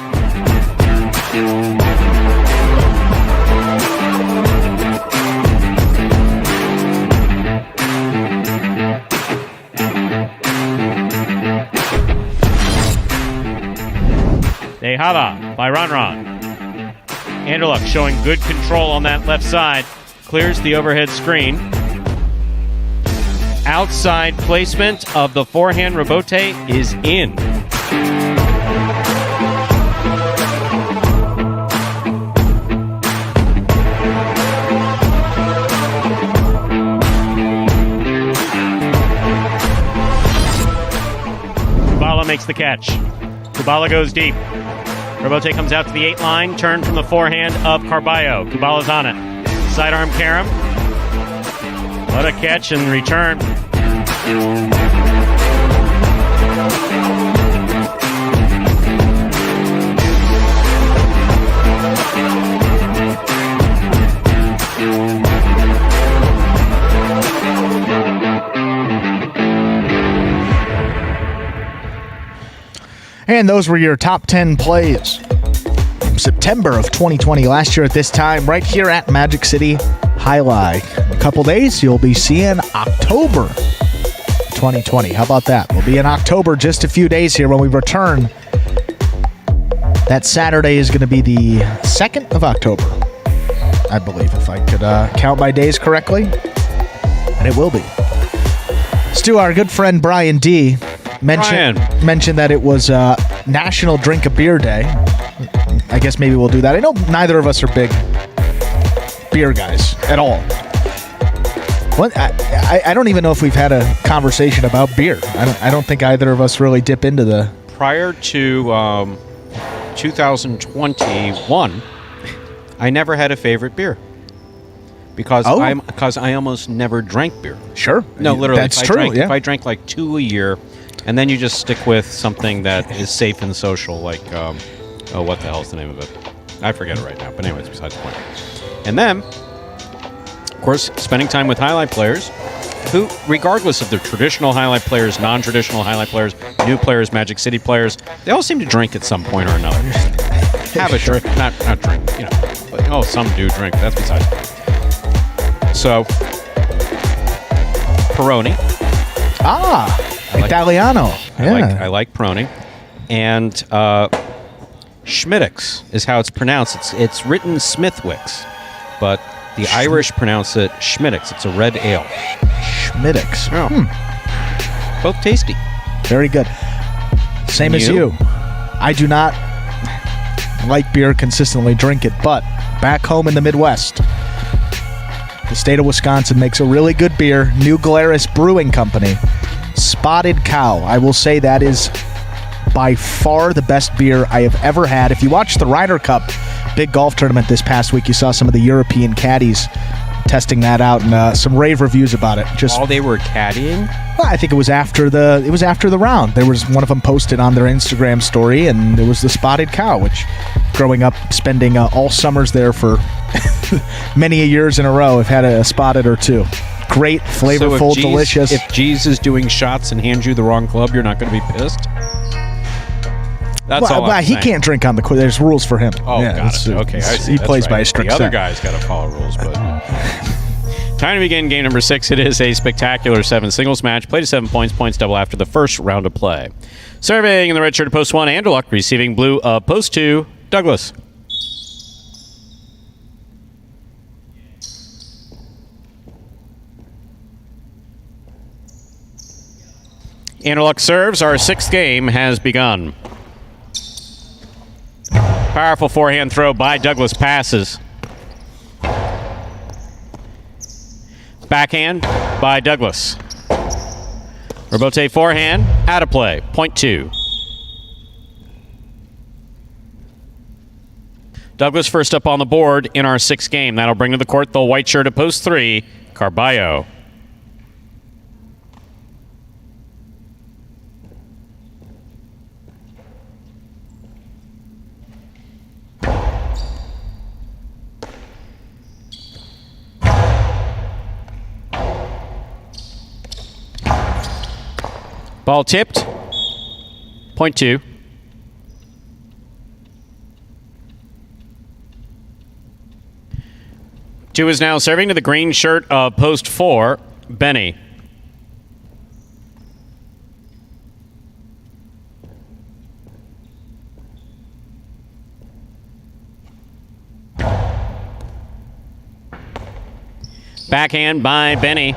Dejada by Ron. Anderluck showing good control on that left side. Clears the overhead screen. Outside placement of the forehand Robote is in. Kubala makes the catch. Kubala goes deep. Robote comes out to the 8 line. Turn from the forehand of Carballo. Kubala's on it. Sidearm Karam. What a catch and return. And those were your top 10 plays from September of 2020. Last year at this time, right here at Magic City Highlight. A couple days, you'll be seeing October 2020. How about that? We'll be in October just a few days here when we return. That Saturday is going to be the 2nd of October, I believe, if I could count my days correctly. And it will be. Stu, our good friend Brian D. mentioned that it was National Drink a Beer Day. I guess maybe we'll do that. I know neither of us are big beer guys at all. I don't even know if we've had a conversation about beer. I don't think either of us really dip into the... Prior to 2021, I never had a favorite beer. Because I almost never drank beer. Sure. No, literally. That's true, yeah. If I drank like 2 a year, and then you just stick with something that is safe and social, like, what the hell is the name of it? I forget it right now, but anyways, besides the point. And then, of course, spending time with highlight players who, regardless of the traditional highlight players, non-traditional highlight players, new players, Magic City players, they all seem to drink at some point or another. Have a drink, not drink, but, some do drink. That's besides the point. So, Peroni. Italiano. I like Peroni. And Schmittix is how it's pronounced. It's written Smithwick's, but the Irish pronounce it Schmittix. It's a red ale. Schmittix. Oh. Both tasty. Very good. Same as you. I do not like beer, consistently drink it, but back home in the Midwest, the state of Wisconsin makes a really good beer. New Glarus Brewing Company. Spotted Cow. I will say that is by far the best beer I have ever had. If you watched the Ryder Cup big golf tournament this past week, you saw some of the European caddies testing that out and some rave reviews about it. While they were caddying? Well, I think it was after the round. There was one of them posted on their Instagram story, and there was the Spotted Cow, which growing up, spending all summers there for many years in a row, I've had a spotted or two. great, flavorful, So if delicious. If G's is doing shots and hands you the wrong club, you're not going to be pissed? That's all I'm he saying. can't drink on the court. There's rules for him. Oh, got it. Okay, I see. He That's plays right. by a strict The other set. guy's got to follow rules, but Time to begin game number 6. It is a spectacular 7 singles match. Play to 7 points. Points double after the first round of play. Serving in the red shirt of post 1, Anderluck. Receiving blue of post 2, Douglas. Anderluck serves. Our 6th game has begun. Powerful forehand throw by Douglas. Passes. Backhand by Douglas. Rebote forehand, out of play, point 2. Douglas first up on the board in our 6th game. That'll bring to the court the white shirt at post 3, Carballo. Ball tipped. Point 2. Two is now serving to the green shirt of post 4, Benny. Backhand by Benny.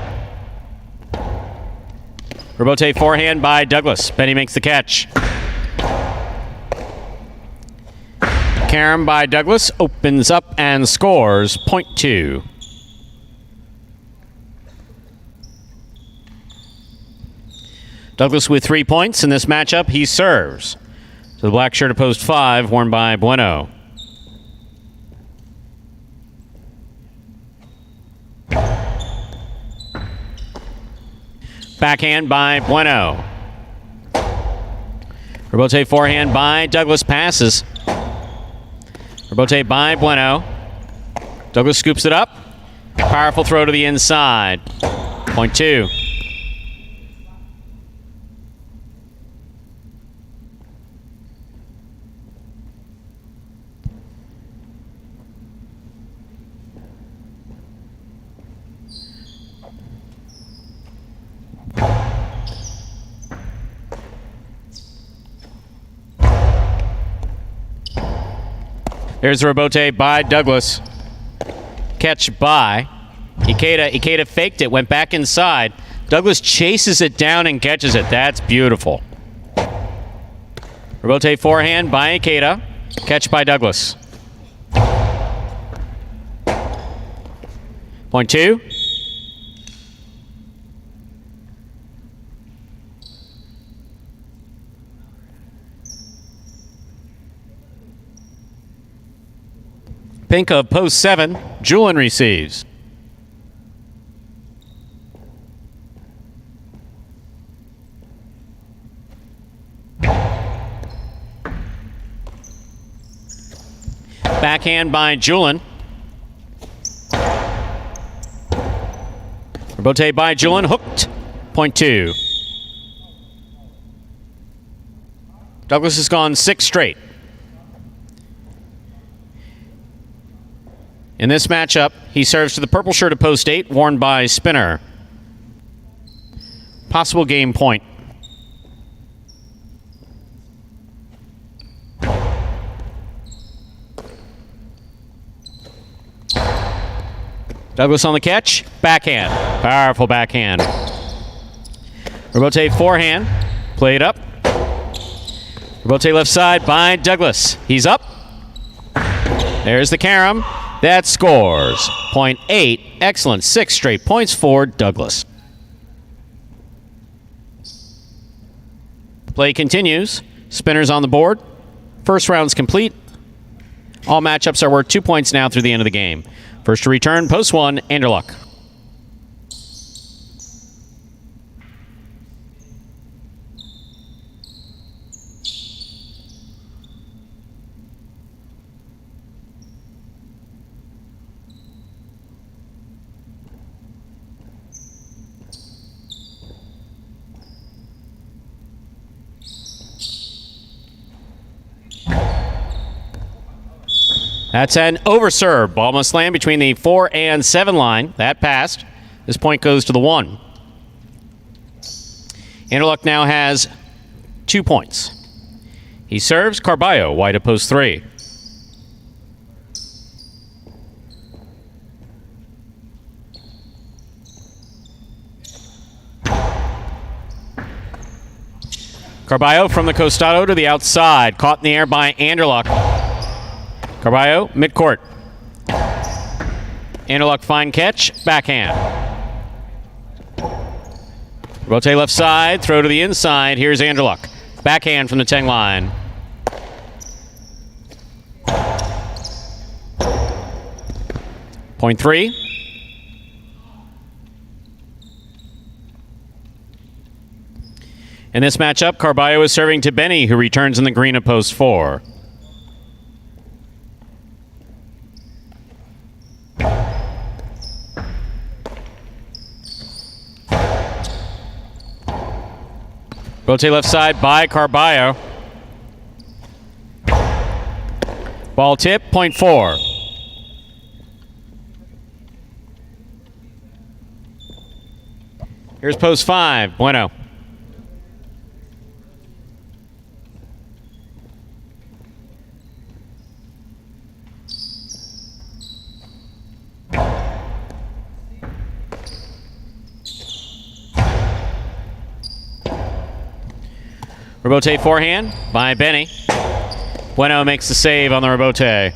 Rebote forehand by Douglas. Benny makes the catch. Carom by Douglas opens up and scores point 2. Douglas with 3 points in this matchup. He serves to the black shirt of post 5, worn by Bueno. Backhand by Bueno. Rebote forehand by Douglas. Passes. Rebote by Bueno. Douglas scoops it up. Powerful throw to the inside. Point 2. There's the rebote by Douglas. Catch by Ikeda. Ikeda faked it, went back inside. Douglas chases it down and catches it. That's beautiful. Rebote forehand by Ikeda. Catch by Douglas. Point 2. Pink of post 7, Julian receives. Backhand by Julian. Rebote by Julian, hooked. Point 2. Douglas has gone 6 straight. In this matchup, he serves to the purple shirt of post 8, worn by Spinner. Possible game point. Douglas on the catch. Backhand. Powerful backhand. Rebote forehand. Played up. Rebote left side by Douglas. He's up. There's the carom. That scores. Point 8. Excellent. 6 straight points for Douglas. Play continues. Spinners on the board. First round's complete. All matchups are worth 2 points now through the end of the game. First to return, post 1, Anderluck. That's an overserve. Ball must land between the 4 and 7 line. That passed. This point goes to the 1. Anderluck now has 2 points. He serves Carballo, wide of post 3. Carballo from the costado to the outside. Caught in the air by Anderluck. Carballo, midcourt. Anderluck, fine catch. Backhand. Rotate left side. Throw to the inside. Here's Anderluck. Backhand from the 10 line. Point 3. In this matchup, Carballo is serving to Benny, who returns in the green at post 4. Rotate left side by Carballo. Ball tip, point 4. Here's post 5, Bueno. Rebote forehand by Benny. Bueno makes the save on the rebote.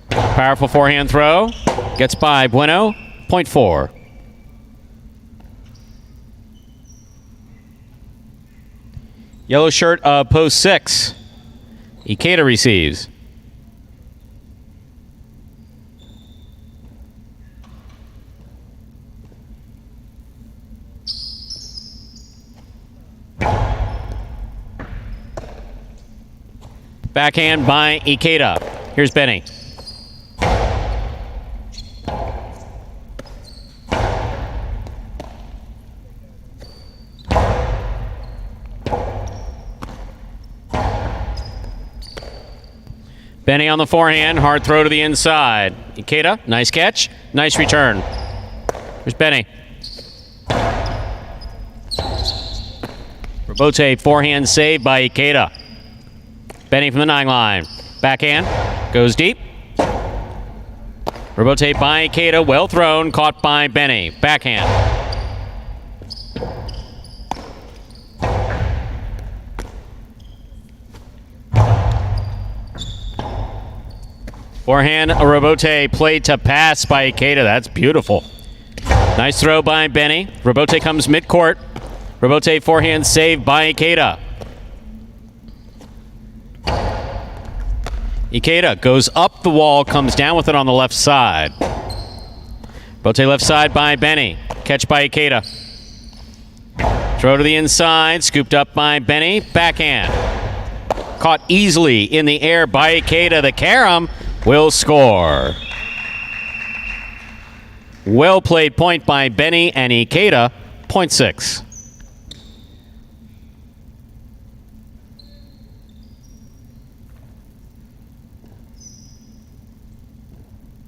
Powerful forehand throw. Gets by Bueno. Point 4. Yellow shirt of post 6. Ikeda receives. Backhand by Ikeda. Here's Benny. Benny on the forehand. Hard throw to the inside. Ikeda, nice catch. Nice return. Here's Benny. Rebote forehand save by Ikeda. Benny from the 9 line. Backhand. Goes deep. Rebote by Ikeda. Well thrown. Caught by Benny. Backhand. Forehand, a rebote played to pass by Ikeda. That's beautiful. Nice throw by Benny. Rebote comes midcourt. Rebote forehand save by Ikeda. Ikeda goes up the wall, comes down with it on the left side. Rebote left side by Benny. Catch by Ikeda. Throw to the inside, scooped up by Benny. Backhand. Caught easily in the air by Ikeda. The carom will score. Well played point by Benny and Ikeda. Point 6.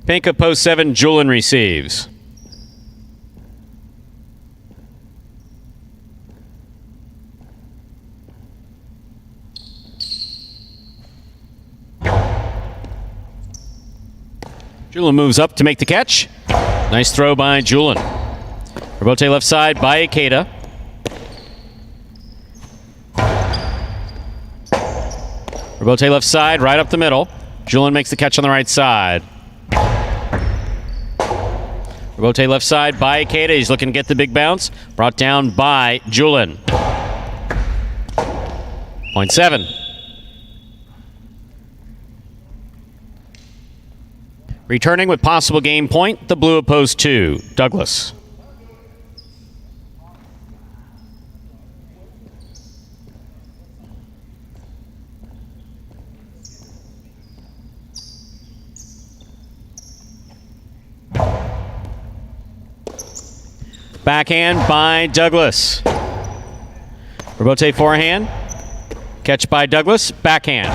Pink of post 7, Julin receives. Julin moves up to make the catch. Nice throw by Julin. Rebote left side by Ikeda. Rebote left side, right up the middle. Julin makes the catch on the right side. Rebote left side by Ikeda. He's looking to get the big bounce. Brought down by Julin. Point 7. Returning with possible game point, the blue of post 2, Douglas. Backhand by Douglas. Rebote forehand. Catch by Douglas. Backhand.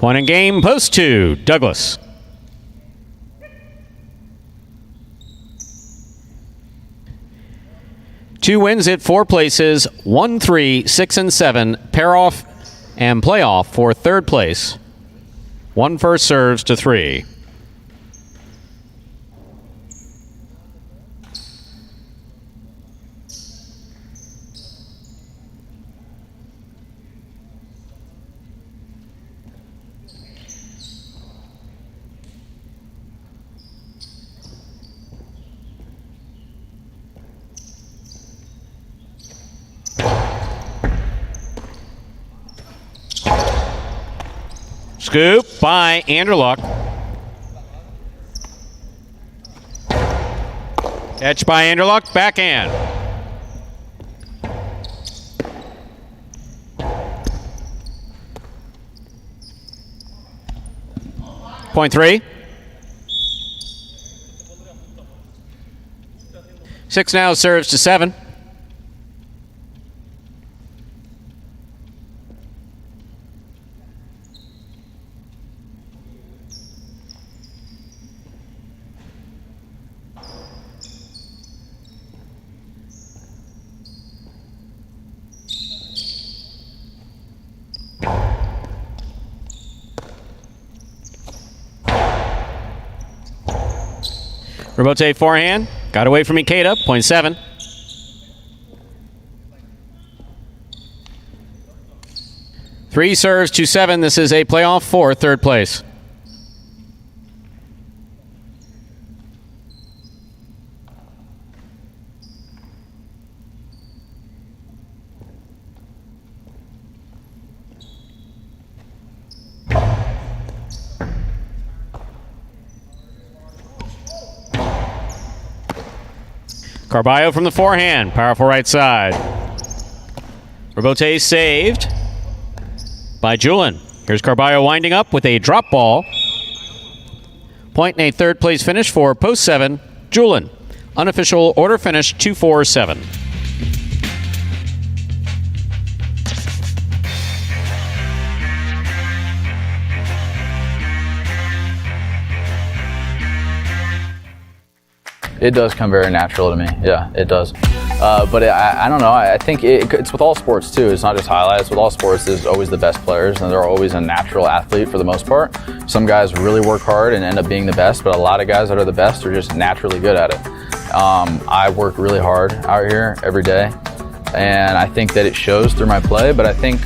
Point in game, post 2, Douglas. Two wins at 4 places, 1, 3, 6, and 7, pair off and playoff for 3rd place. 1 first serves to 3. Scoop by Anderluck. Catch by Anderluck, backhand. Point 3. 6 now serves to 7. Robote forehand. Got away from Ikeda. Point 7. Three serves to 7. This is a playoff for 3rd place. Carballo from the forehand. Powerful right side. Robote saved by Julin. Here's Carballo winding up with a drop ball. Point in a 3rd place finish for post 7, Julin. Unofficial order finish 2-4-7. It does come very natural to me. Yeah, it does. But I don't know. I think it's with all sports too. It's not just highlights. With all sports, there's always the best players, and they're always a natural athlete for the most part. Some guys really work hard and end up being the best, but a lot of guys that are the best are just naturally good at it. I work really hard out here every day, and I think that it shows through my play, but I think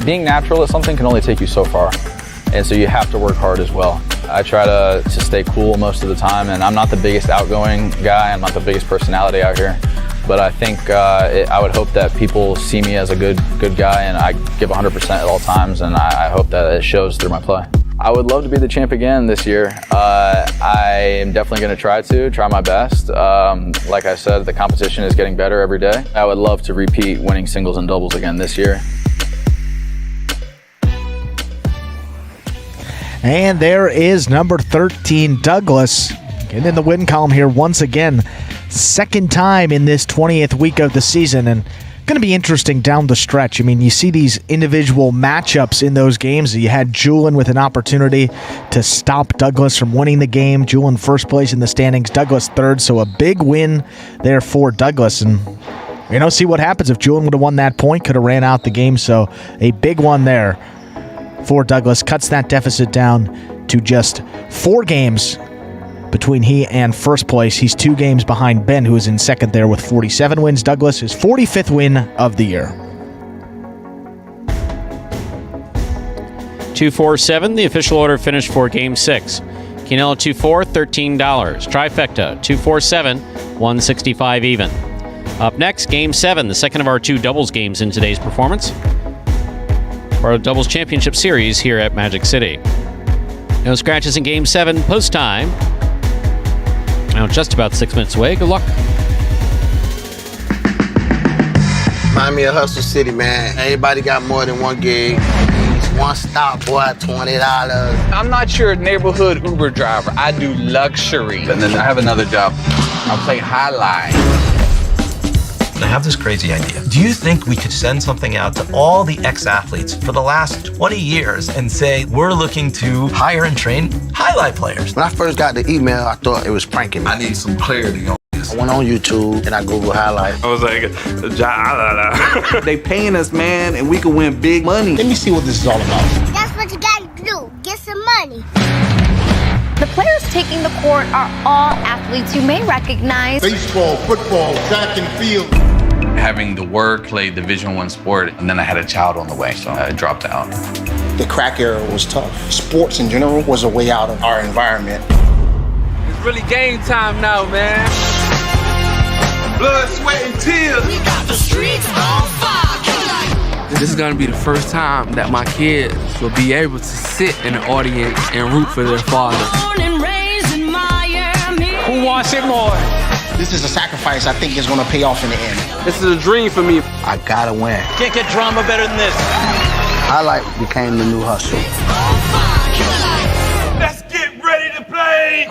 being natural at something can only take you so far, and so you have to work hard as well. I try to stay cool most of the time, and I'm not the biggest outgoing guy. I'm not the biggest personality out here, but I think I would hope that people see me as a good guy, and I give 100% at all times, and I hope that it shows through my play. I would love to be the champ again this year. I am definitely going to try my best. Like I said, the competition is getting better every day. I would love to repeat winning singles and doubles again this year. And there is number 13, Douglas, getting in the win column here once again. 2nd time in this 20th week of the season, and going to be interesting down the stretch. I mean, you see these individual matchups in those games. You had Julin with an opportunity to stop Douglas from winning the game. Julin 1st place in the standings, Douglas 3rd, so a big win there for Douglas. And see what happens if Julin would have won that point, could have ran out the game. So a big one there for Douglas, cuts that deficit down to just 4 games between he and 1st place. He's 2 games behind Ben, who is in 2nd there with 47 wins. Douglas, his 45th win of the year. 2-4-7, the official order finish for Game 6. Quinella 2-4, $13. Trifecta 2-4-7, $165 even. Up next, Game 7, the second of our 2 doubles games in today's performance. For our doubles championship series here at Magic City. No scratches in Game 7, post time. Now just about 6 minutes away. Good luck. Remind me of Hustle City, man. Everybody got more than one gig. One stop, boy, $20. I'm not your neighborhood Uber driver. I do luxury. And then I have another job. I play highlight. have this crazy idea. Do you think we could send something out to all the ex-athletes for the last 20 years and say, we're looking to hire and train highlight players? When I first got the email, I thought it was pranking me. I need some clarity on this. I went on YouTube and I Googled highlight. I was like, they paying us, man, and we can win big money. Let me see what this is all about. That's what you gotta do. Get some money. The players taking the court are all athletes you may recognize. Baseball, football, track and field. Having the work, played Division I sport, and then I had a child on the way, so I dropped out. The crack era was tough. Sports in general was a way out of our environment. It's really game time now, man. Blood, sweat, and tears. We got the streets on fire. This is gonna be the first time that my kids will be able to sit in the audience and root for their father. Who wants it more? This is a sacrifice I think is going to pay off in the end. This is a dream for me. I gotta win. Can't get drama better than this. Highlight became the new hustle. Let's get ready to play.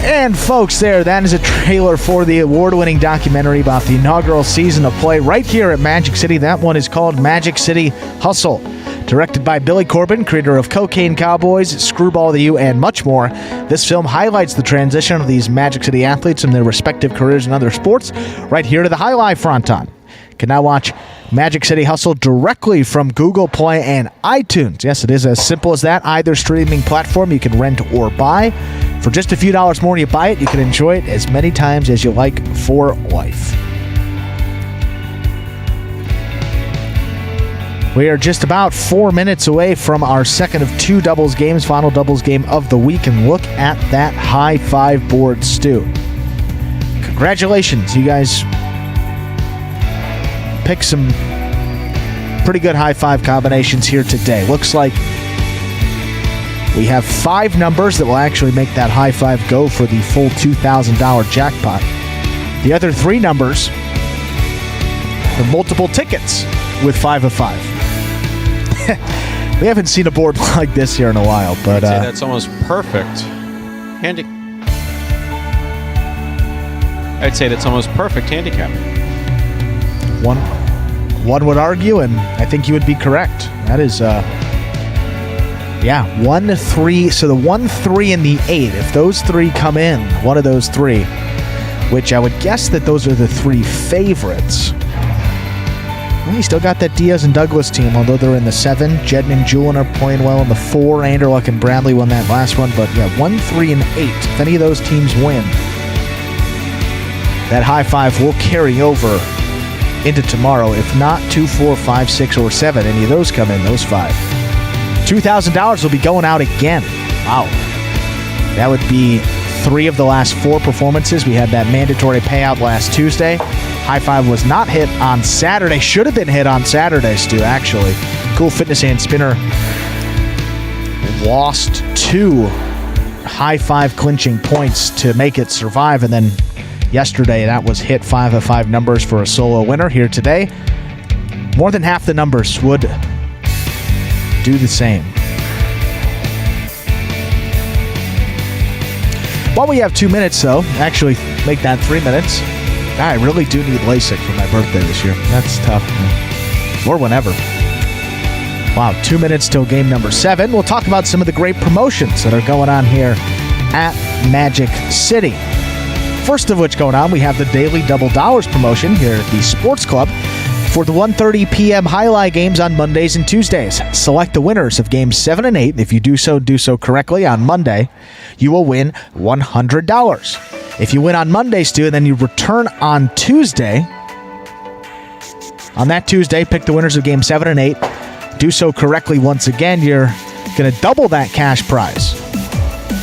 And folks, that is a trailer for the award-winning documentary about the inaugural season of play right here at Magic City. That one is called Magic City Hustle. Directed by Billy Corbin, creator of Cocaine Cowboys, Screwball the U, and much more. This film highlights the transition of these Magic City athletes and their respective careers in other sports right here to the Highlight Fronton. You can now watch Magic City Hustle directly from Google Play and iTunes. Yes, it is as simple as that. Either streaming platform you can rent or buy. For just a few dollars more you buy it, you can enjoy it as many times as you like for life. We are just about 4 minutes away from our second of two doubles games, final doubles game of the week, and look at that high five board, Stu. Congratulations, you guys picked some pretty good high five combinations here today. Looks like we have 5 numbers that will actually make that high five go for the full $2,000 jackpot. The other 3 numbers are multiple tickets with 5 of 5. We haven't seen a board like this here in a while, but I'd say that's almost perfect. I'd say that's almost perfect handicap. One would argue, and I think you would be correct. That is, 1, 3. So the 1, 3, and the 8. If those 3 come in, one of those 3, which I would guess that those are the 3 favorites. Well, you still got that Diaz and Douglas team, although they're in the 7. Jedden and Julian are playing well in the 4. Anderluck and Bradley won that last one. But 1, 3, and 8. If any of those teams win, that high five will carry over into tomorrow. If not 2, 4, 5, 6, or 7, any of those come in, those 5. $2,000 will be going out again. Wow. That would be 3 of the last 4 performances. We had that mandatory payout last Tuesday. High five was not hit on Saturday. Should have been hit on Saturday, Stu, actually. Cool Fitness and Spinner lost 2 high five clinching points to make it survive. And then yesterday, that was hit 5 of 5 numbers for a solo winner. Here today, more than half the numbers would do the same. While we have 2 minutes, though, actually make that 3 minutes. I really do need LASIK for my birthday this year. That's tough. Or whenever. Wow, 2 minutes till game number 7. We'll talk about some of the great promotions that are going on here at Magic City. First of which going on, we have the Daily Double Dollars promotion here at the Sports Club for the 1:30 p.m. highlight games on Mondays and Tuesdays. Select the winners of games 7 and 8. If you do so correctly on Monday, you will win $100. If you win on Monday, Stu, and then you return on Tuesday, on that Tuesday, pick the winners of game 7 and 8. Do so correctly once again, you're going to double that cash prize.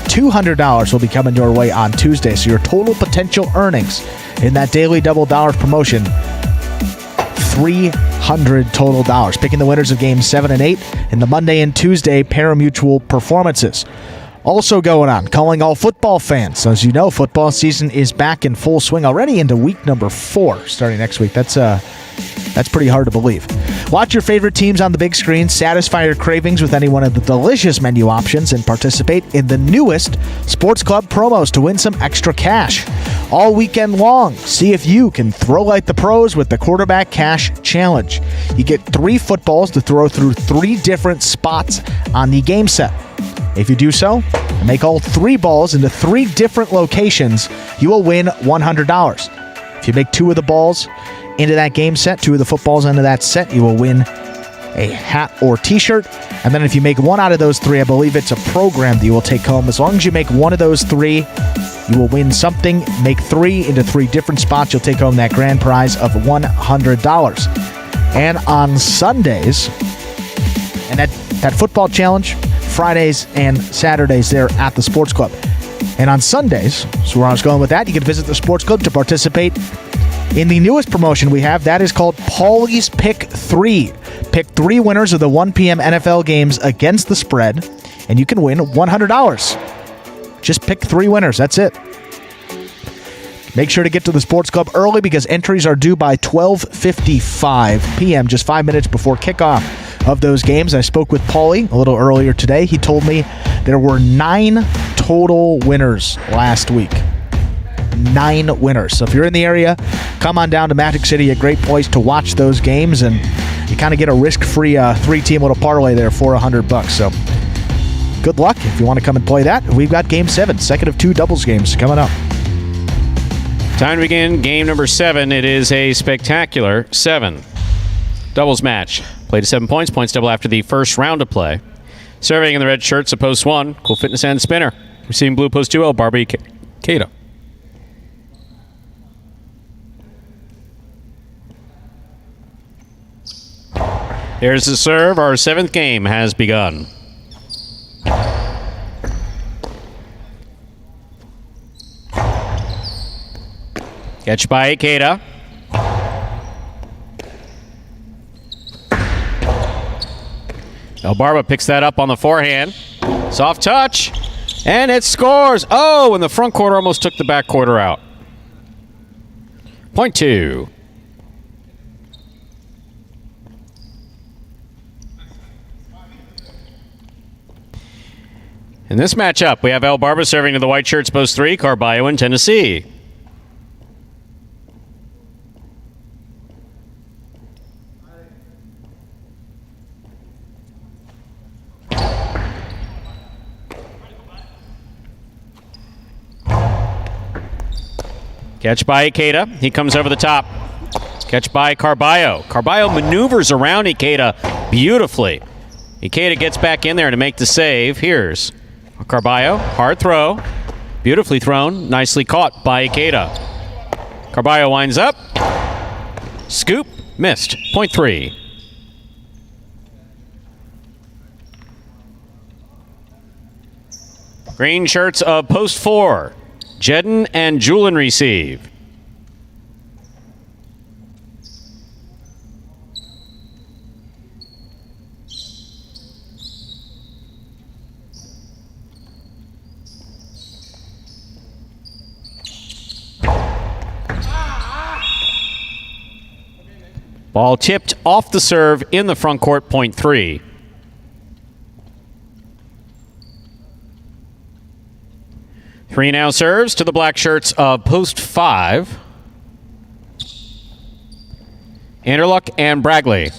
$200 will be coming your way on Tuesday, so your total potential earnings in that Daily Double Dollars promotion, $300 total dollars. Picking the winners of games 7 and 8 in the Monday and Tuesday Parimutuel performances. Also going on, calling all football fans. As you know, football season is back in full swing already into week number 4 starting next week. That's That's pretty hard to believe. Watch your favorite teams on the big screen, satisfy your cravings with any one of the delicious menu options, and participate in the newest Sports Club promos to win some extra cash. All weekend long, see if you can throw like the pros with the Quarterback Cash Challenge. You get 3 footballs to throw through 3 different spots on the game set. If you do so, and make all 3 balls into 3 different locations, you will win $100. If you make 2 of the balls into that game set, 2 of the footballs into that set, you will win a hat or t-shirt. And then if you make 1 out of those 3, I believe it's a program that you will take home. As long as you make 1 of those 3, you will win something. Make 3 into 3 different spots, you'll take home that grand prize of $100. And on Sundays, and that football challenge, Fridays and Saturdays there at the Sports Club. And on Sundays, so where I was going with that, you can visit the Sports Club to participate in the newest promotion we have. That is called Paulie's Pick 3. Pick 3 winners of the 1 p.m. NFL games against the spread, and you can win $100. Just pick 3 winners. That's it. Make sure to get to the Sports Club early because entries are due by 12:55 p.m., just 5 minutes before kickoff of those games. I spoke with Paulie a little earlier today. He told me there were 9 total winners last week. 9 winners. So if you're in the area, come on down to Magic City, a great place to watch those games, and you kind of get a risk-free 3-team little parlay there for $100. So good luck if you want to come and play that. We've got Game 7, second of 2 doubles games coming up. Time to begin game number 7. It is a spectacular 7 doubles match. Play to 7 points. Points double after the first round of play. Serving in the red shirts, a post 1. Cool Fitness and Spinner. Receiving blue post 2, Barbie Cato. Here's the serve. Our 7th game has begun. Catch by Ikeda. Elbarba picks that up on the forehand. Soft touch. And it scores. Oh, and the front quarter almost took the back quarter out. Point 2. In this matchup, we have Elbarba serving to the white shirts, post 3, Carballo in Tennessee. Catch by Ikeda. He comes over the top. Catch by Carballo. Carballo maneuvers around Ikeda beautifully. Ikeda gets back in there to make the save. Here's Carballo. Hard throw. Beautifully thrown. Nicely caught by Ikeda. Carballo winds up. Scoop. Missed. Point 3. Green shirts of post 4. Jedden and Julian receive. Ball tipped off the serve in the front court, point 3. Three now serves to the black shirts of post 5. Anderluck and Bragley.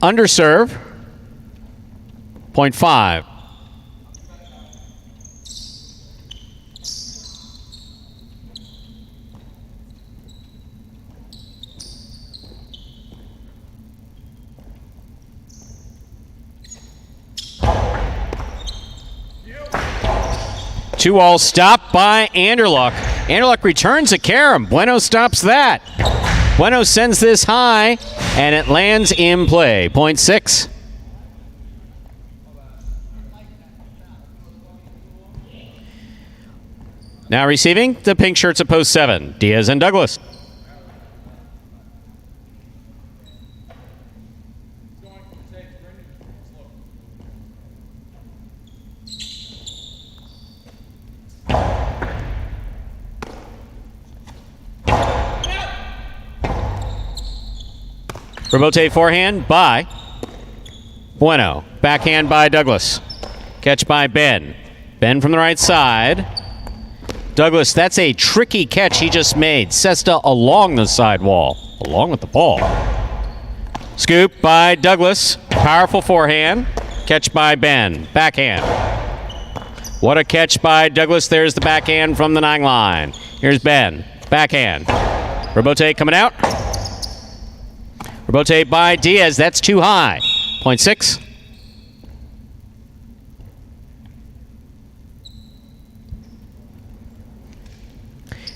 Underserve. Point 5. Two all stopped by Anderluck. Anderluck returns a carom. Bueno stops that. Bueno sends this high, and it lands in play. Point 6. Now receiving the pink shirts of post 7. Diaz and Douglas. Rebote forehand by Bueno. Backhand by Douglas. Catch by Ben. Ben from the right side. Douglas, that's a tricky catch he just made. Sesta along the sidewall, along with the ball. Scoop by Douglas. Powerful forehand. Catch by Ben. Backhand. What a catch by Douglas. There's the backhand from the 9 line. Here's Ben. Backhand. Rebote coming out. Rebote by Diaz. That's too high. 0.6.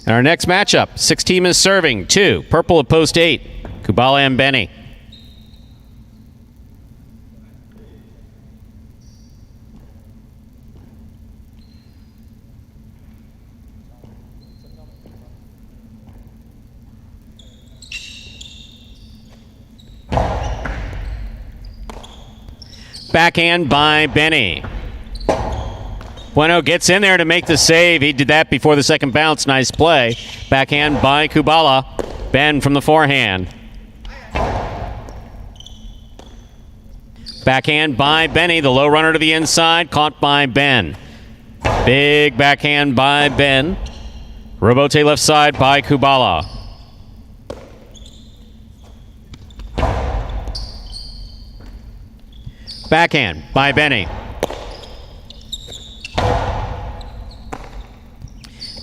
And our next matchup, 6 team is serving. 2, purple at post 8, Kubala and Benny. Backhand by Benny. Bueno gets in there to make the save. He did that before the second bounce. Nice play. Backhand by Kubala. Ben from the forehand. Backhand by Benny. The low runner to the inside. Caught by Ben. Big backhand by Ben. Rebote left side by Kubala. Backhand by Benny.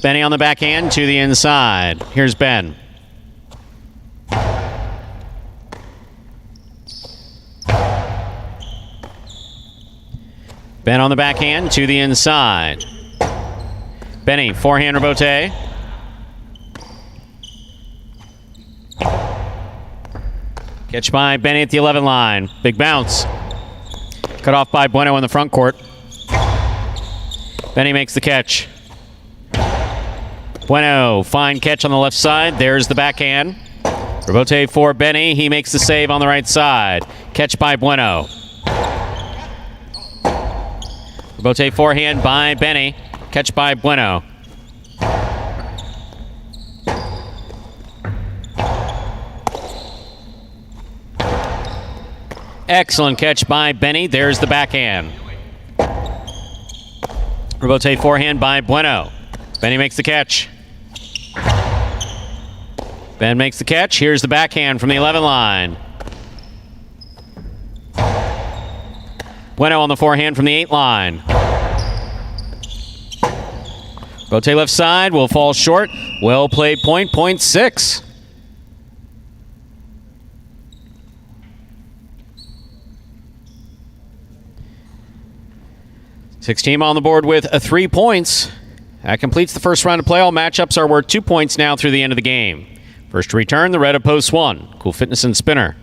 Benny on the backhand to the inside. Here's Ben. Ben on the backhand to the inside. Benny, forehand rebote. Catch by Benny at the 11 line. Big bounce. Cut off by Bueno in the front court. Benny makes the catch. Bueno, fine catch on the left side. There's the backhand. Rebote for Benny. He makes the save on the right side. Catch by Bueno. Rebote forehand by Benny. Catch by Bueno. Excellent catch by Benny. There's the backhand. Rebote forehand by Bueno. Benny makes the catch. Ben makes the catch. Here's the backhand from the 11 line. Bueno on the forehand from the 8 line. Rebote left side will fall short. Well played point, 0.6. Six team on the board with 3 points. That completes the first round of play. All matchups are worth 2 points now through the end of the game. First to return, the red of post 1. Cool Fitness and Spinner.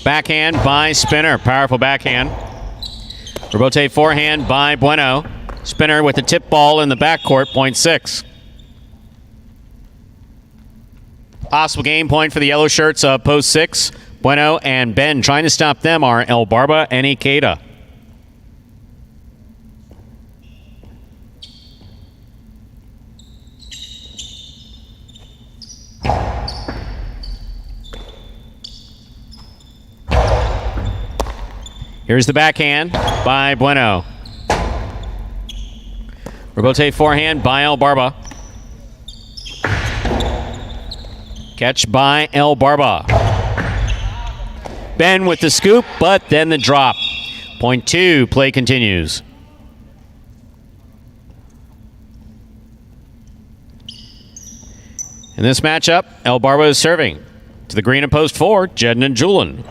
Backhand by Spinner. Powerful backhand. Rebote forehand by Bueno. Spinner with the tip ball in the backcourt, 0.6. Possible game point for the yellow shirts of post 6. Bueno and Ben. Trying to stop them are El Barba and Ikeda. Here's the backhand by Bueno. Rebote forehand by El Barba. Catch by El Barba. Ben with the scoop, but then the drop. 0.2, play continues. In this matchup, El Barba is serving. To the green of post 4, Jedden and Julian.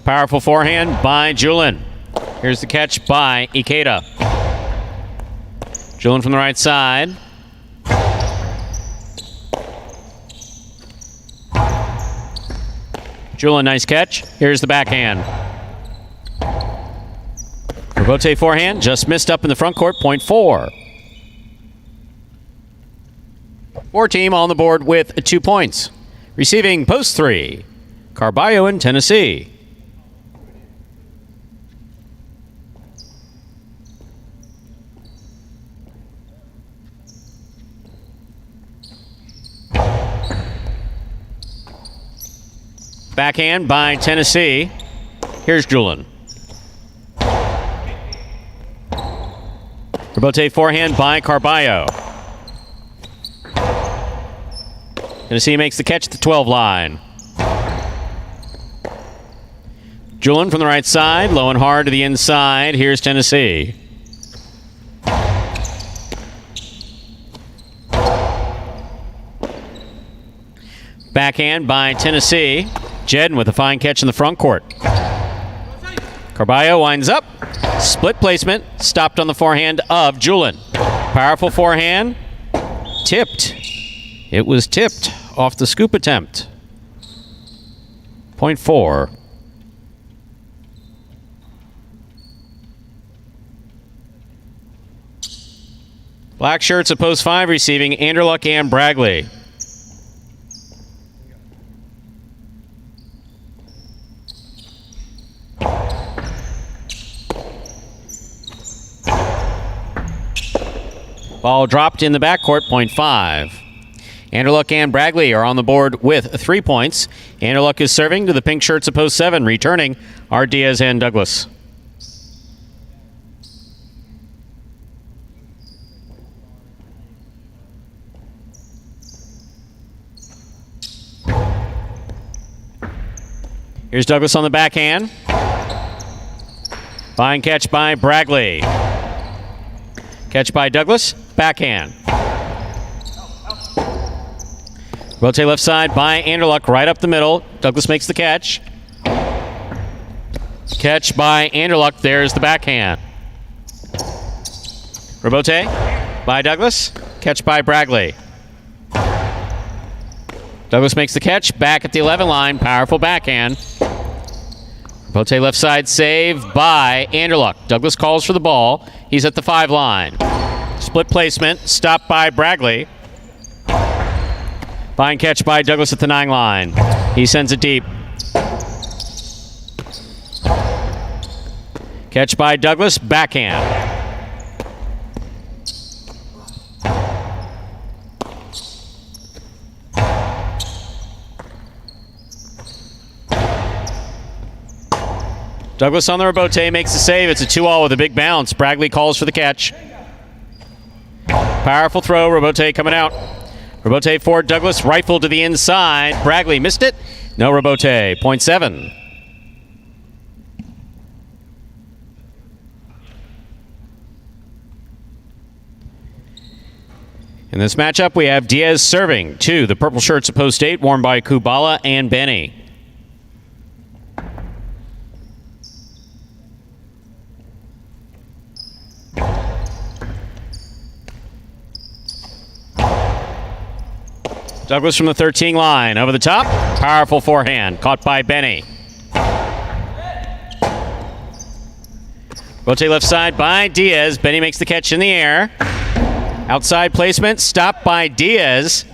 Powerful forehand by Julian. Here's the catch by Ikeda. Julian from the right side. Julian, nice catch. Here's the backhand. Robote forehand, just missed up in the front court, point 4. 4 team on the board with 2 points. Receiving post 3, Carballo in Tennessee. Backhand by Tennessee. Here's Julian. Robote forehand by Carballo. Tennessee makes the catch at the 12 line. Julian from the right side, low and hard to the inside. Here's Tennessee. Backhand by Tennessee. Jedden with a fine catch in the front court. Carballo winds up. Split placement. Stopped on the forehand of Julian. Powerful forehand. Tipped. It was tipped off the scoop attempt. Point 4. Black shirts at post 5 receiving Anderluck and Bragley. Ball dropped in the backcourt, point 5. Anderluck and Bragley are on the board with 3 points. Anderluck is serving to the pink shirts at post 7. Returning are Diaz and Douglas. Here's Douglas on the backhand. Fine catch by Bragley. Catch by Douglas. Backhand. Rotate left side by Anderluck, right up the middle. Douglas makes the catch. Catch by Anderluck. There's the backhand. Robote by Douglas. Catch by Bragley. Douglas makes the catch. Back at the 11 line. Powerful backhand. Robote left side save by Anderluck. Douglas calls for the ball. He's at the 5 line. Split placement. Stopped by Bragley. Fine catch by Douglas at the 9 line. He sends it deep. Catch by Douglas. Backhand. Douglas on the Robote makes the save. It's a 2-all with a big bounce. Bragley calls for the catch. Powerful throw. Robote coming out. Robote for Douglas. Rifle to the inside. Bragley missed it. No Robote. Point 7. In this matchup, we have Diaz serving to the purple shirts at post 8, worn by Kubala and Benny. Douglas from the 13 line. Over the top. Powerful forehand. Caught by Benny. Rotate left side by Diaz. Benny makes the catch in the air. Outside placement. Stopped by Diaz.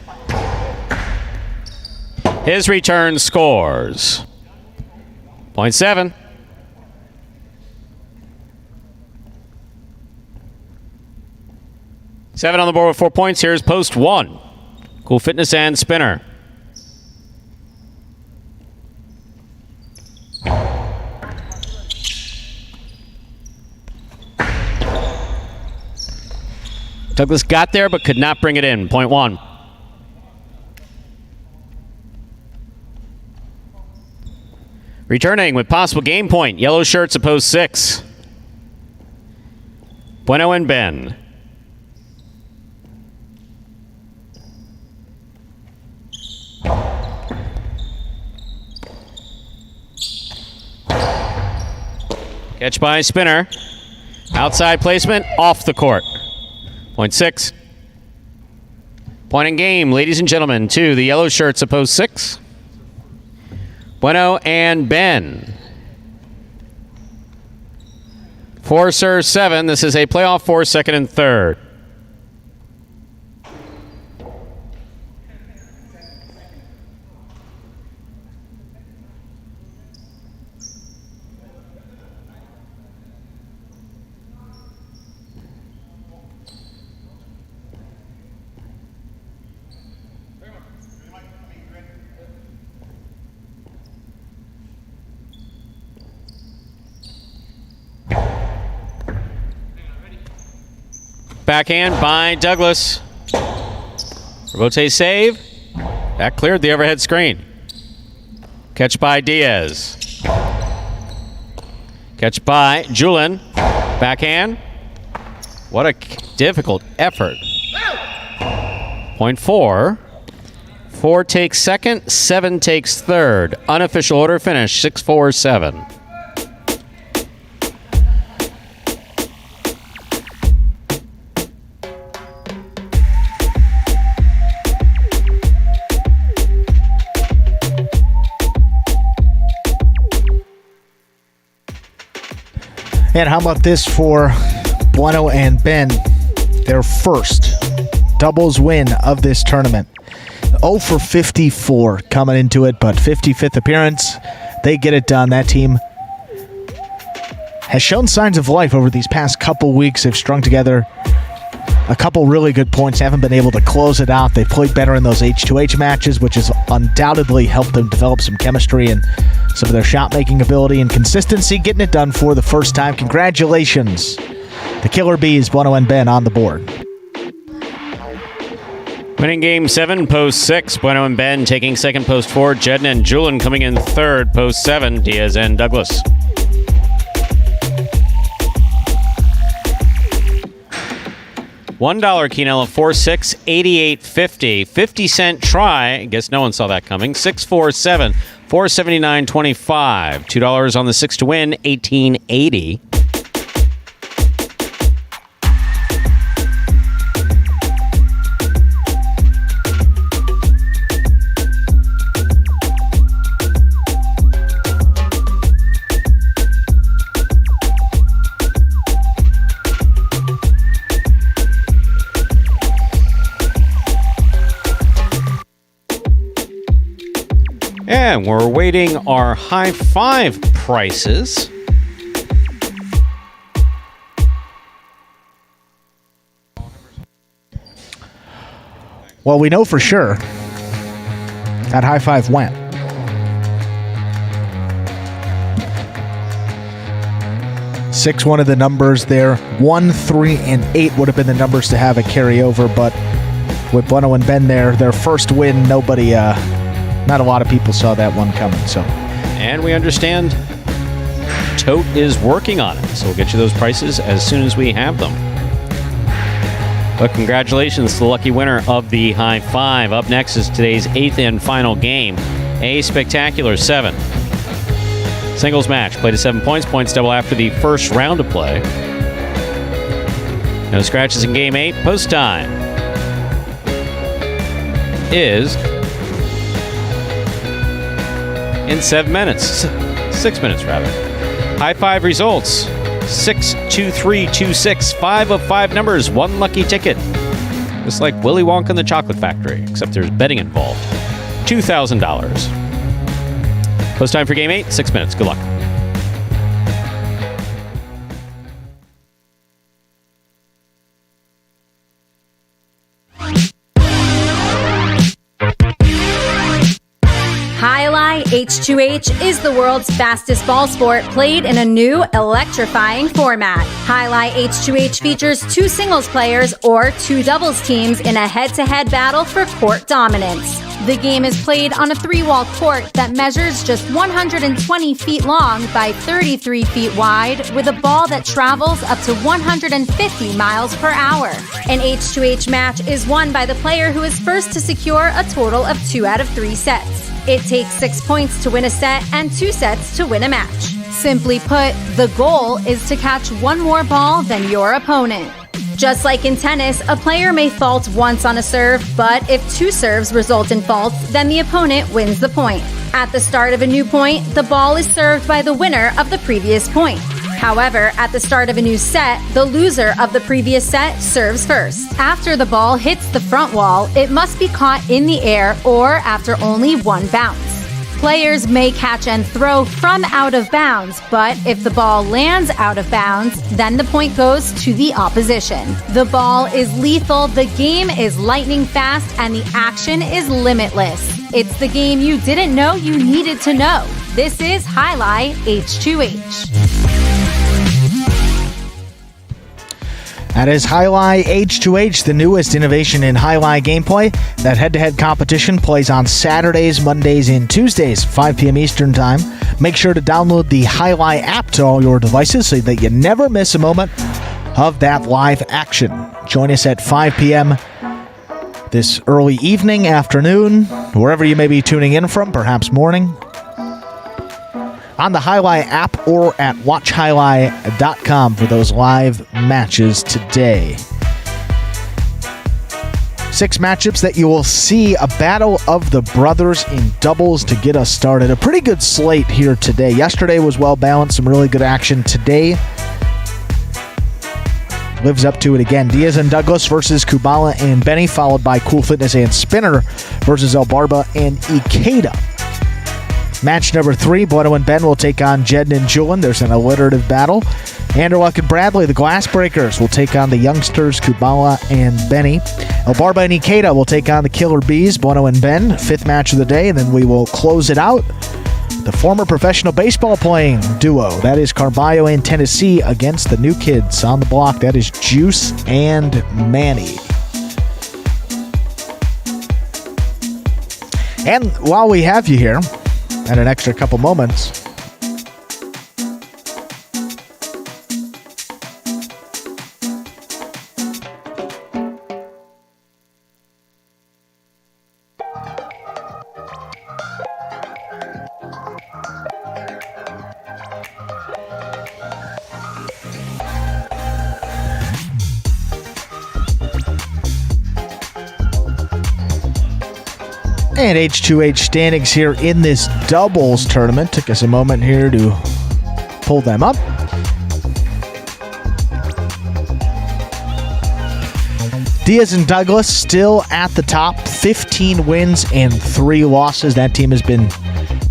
His return scores. Point 7. Seven on the board with 4 points. Here's post 1. Cool Fitness and Spinner. Douglas got there but could not bring it in. Point 1. Returning with possible game point. Yellow shirts at post 6. Bueno and Ben. Catch by Spinner. Outside placement, off the court. Point 6. Point in game, ladies and gentlemen, to the yellow shirts at post 6. Bueno and Ben. 4 serve 7. This is a playoff 4, second and third. Backhand by Douglas. Rebote save. That cleared the overhead screen. Catch by Diaz. Catch by Julin. Backhand. What a difficult effort. Point 4. 4 takes second, 7 takes third. Unofficial order finish 6-4-7. And how about this for Bueno and Ben? Their first doubles win of this tournament. 0 for 54 coming into it, but 55th appearance. They get it done. That team has shown signs of life over these past couple weeks. They've strung together a couple really good points, haven't been able to close it out. They've played better in those H2H matches, which has undoubtedly helped them develop some chemistry and some of their shot-making ability and consistency, getting it done for the first time. Congratulations. The Killer Bees, Bueno and Ben on the board. Winning game 7, post 6. Bueno and Ben taking second, post 4. Jedden and Julin coming in third, post 7. Diaz and Douglas. $1 Quinella 4-6, 88.50. 50-cent try. I guess no one saw that coming. 6-4-7, 479.25. $2 on the 6 to win, 18.80. And we're awaiting our high five prices. Well, we know for sure that high five went. Six, one of the numbers there. 1, 3, and 8 would have been the numbers to have a carryover, but with Bueno and Ben there, their first win, not a lot of people saw that one coming. And we understand Tote is working on it, so we'll get you those prices as soon as we have them. But congratulations to the lucky winner of the high five. Up next is today's 8th and final game, a spectacular 7. Singles match, play to 7 points, points double after the first round of play. No scratches in game 8. Post time is in 7 minutes. 6 minutes, rather. High five results. 6, 2, 3, 2, 6. 5 of 5 numbers. 1 lucky ticket. Just like Willy Wonka and the Chocolate Factory, except there's betting involved. $2,000. Post time for game 8. 6 minutes. Good luck. H2H is the world's fastest ball sport played in a new electrifying format. Highlight H2H features 2 singles players or 2 doubles teams in a head-to-head battle for court dominance. The game is played on a 3-wall court that measures just 120 feet long by 33 feet wide with a ball that travels up to 150 miles per hour. An H2H match is won by the player who is first to secure a total of 2 out of 3 sets. It takes 6 points to win a set and 2 sets to win a match. Simply put, the goal is to catch 1 more ball than your opponent. Just like in tennis, a player may fault once on a serve, but if 2 serves result in faults, then the opponent wins the point. At the start of a new point, the ball is served by the winner of the previous point. However, at the start of a new set, the loser of the previous set serves first. After the ball hits the front wall, it must be caught in the air or after only one bounce. Players may catch and throw from out of bounds, but if the ball lands out of bounds, then the point goes to the opposition. The ball is lethal, the game is lightning fast, and the action is limitless. It's the game you didn't know you needed to know. This is Highlight H2H. That is Highlight H2H, the newest innovation in Highlight gameplay. That head-to-head competition plays on Saturdays, Mondays, and Tuesdays, 5 p.m. Eastern Time. Make sure to download the Highlight app to all your devices so that you never miss a moment of that live action. Join us at 5 p.m. this early evening, afternoon, wherever you may be tuning in from, perhaps morning, on the Highlight app or at watchhighlight.com for those live matches today. 6 matchups that you will see, a battle of the brothers in doubles to get us started. A pretty good slate here today. Yesterday was well balanced, some really good action. Today lives up to it again. Diaz and Douglas versus Kubala and Benny, followed by Cool Fitness and Spinner versus El Barba and Ikeda. Match number 3, Bueno and Ben will take on Jed and Julian. There's an alliterative battle. Anderluck and Bradley, the Glass Breakers, will take on the youngsters, Kubala and Benny. El Barba and Ikeda will take on the Killer Bees, Bueno and Ben. 5th match of the day, and then we will close it out. The former professional baseball playing duo, that is Carballo and Tennessee, against the new kids on the block, that is Juice and Manny. And while we have you here, and an extra couple moments, and H2H standings here in this doubles tournament. Took us a moment here to pull them up. Diaz and Douglas still at the top, 15 wins and 3 losses. That team has been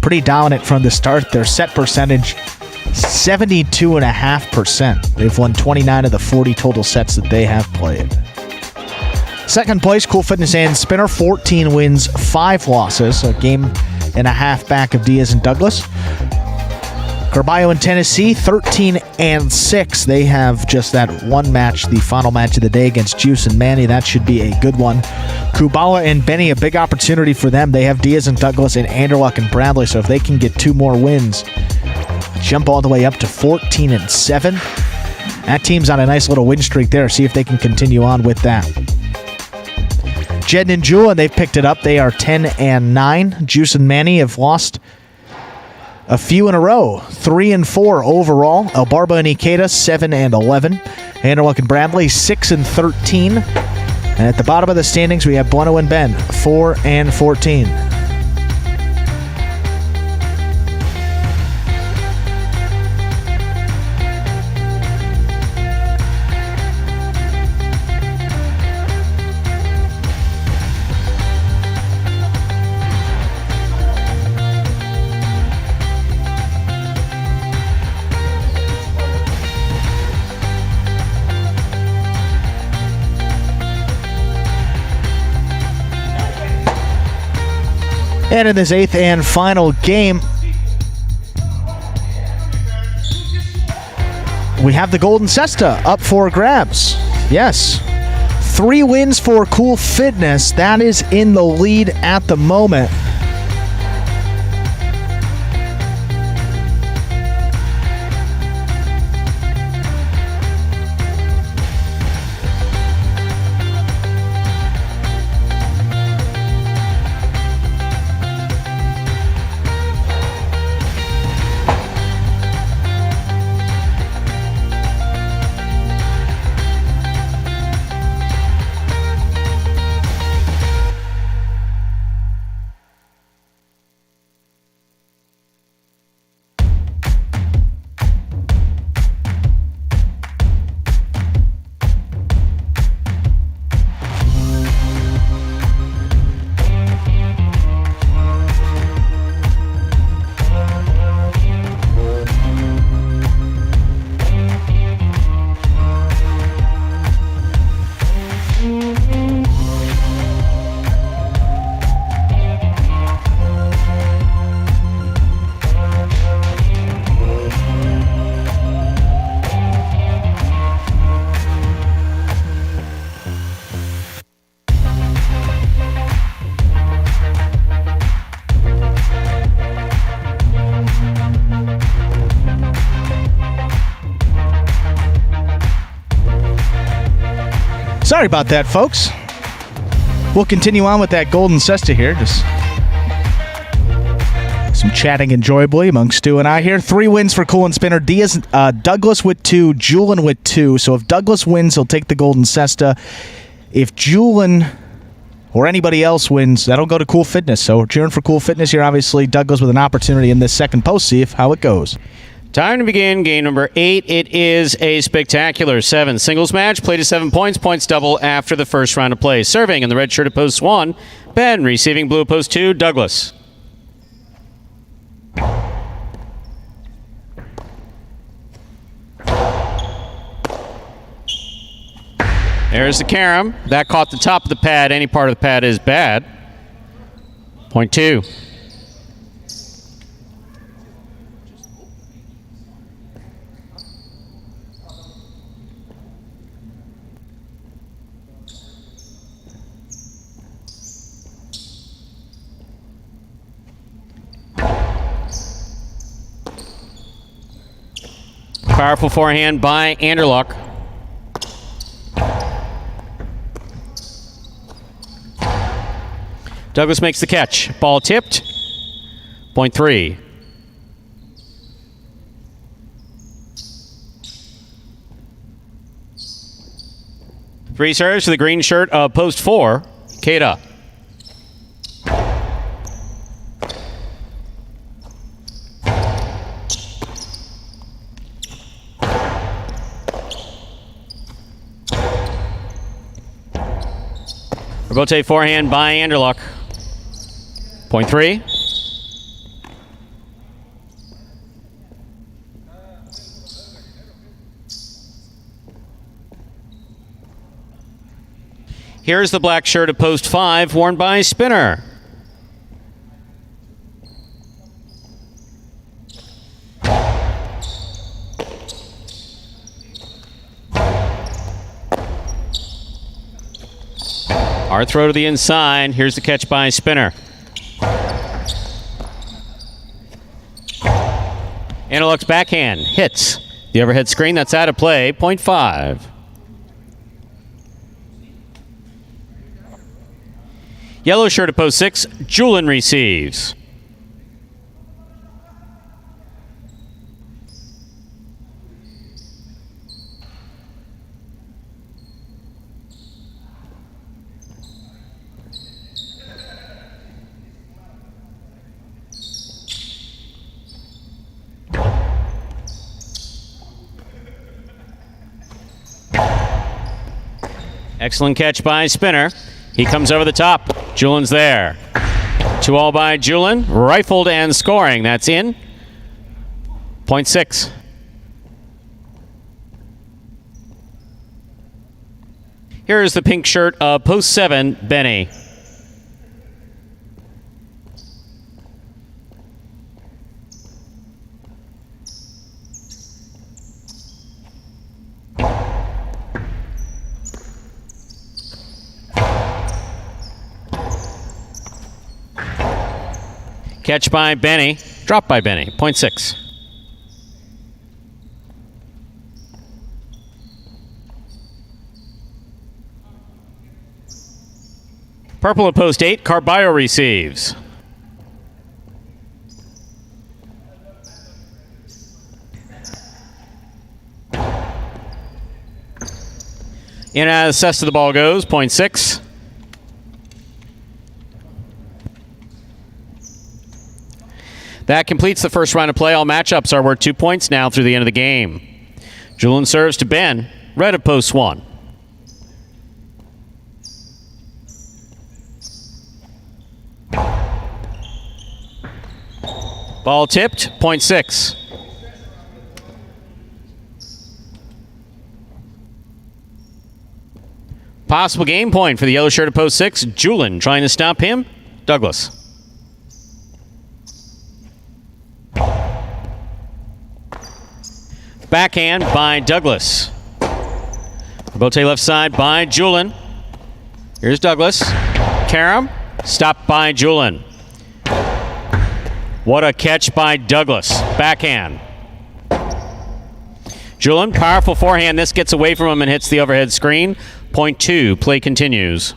pretty dominant from the start. Their set percentage, 72.5%. They've won 29 of the 40 total sets that they have played. Second place, Cool Fitness and Spinner, 14 wins, 5 losses. A game and a half back of Diaz and Douglas. Carballo and Tennessee, 13 and 6. They have just that one match, the final match of the day against Juice and Manny. That should be a good one. Kubala and Benny, a big opportunity for them. They have Diaz and Douglas and Anderluck and Bradley, so if they can get 2 more wins, jump all the way up to 14 and 7. That team's on a nice little win streak there. See if they can continue on with that. Jed and Julian, they've picked it up. They are 10 and 9. Juice and Manny have lost a few in a row, 3 and 4 overall. El Barba and Ikeda, 7 and 11. Anderluck and Bradley, 6 and 13. And at the bottom of the standings, we have Bueno and Ben, 4 and 14. And in this 8th and final game, we have the Golden Cesta up for grabs. Yes. 3 wins for Cool Fitness. That is in the lead at the moment. Sorry about that, folks. We'll continue on with that golden cesta here. Just some chatting enjoyably among Stu and I here. 3 wins for Cool and Spinner. Douglas with 2, Julian with 2. So if Douglas wins, he'll take the golden cesta. If Julian or anybody else wins, that'll go to Cool Fitness. So we're cheering for Cool Fitness here. Obviously, Douglas with an opportunity in this second post. See how it goes. Time to begin game number 8. It is a spectacular 7 singles match. Play to 7 points. Points double after the first round of play. Serving in the red shirt at post 1, Ben. Receiving blue at post 2, Douglas. There's the carom. That caught the top of the pad. Any part of the pad is bad. Point 2. Powerful forehand by Anderluck. Douglas makes the catch. Ball tipped. Point 3. Free serves to the green shirt of post 4, Keita. Rebote forehand by Anderluck. Point 3. Here's the black shirt at post 5, worn by Spinner. Our throw to the inside. Here's the catch by Spinner. Anderluck's backhand hits the overhead screen. That's out of play. Point 5. Yellow shirt at post 6. Julian receives. Excellent catch by Spinner. He comes over the top. Julian's there. 2-all by Julian. Rifled and scoring. That's in. Point 6. Here is the pink shirt of post 7, Benny. Catch by Benny. Drop by Benny. Point 6. Purple at post 8. Carballo receives. In as cesta the ball goes. Point 6. That completes the first round of play. All matchups are worth 2 points now through the end of the game. Julian serves to Ben. Red at post 1. Ball tipped. Point 6. Possible game point for the yellow shirt at post 6. Julian trying to stop him. Douglas. Backhand by Douglas. Bote left side by Julian. Here's Douglas. Carom. Stopped by Julian. What a catch by Douglas. Backhand. Julian, powerful forehand. This gets away from him and hits the overhead screen. Point 2, play continues.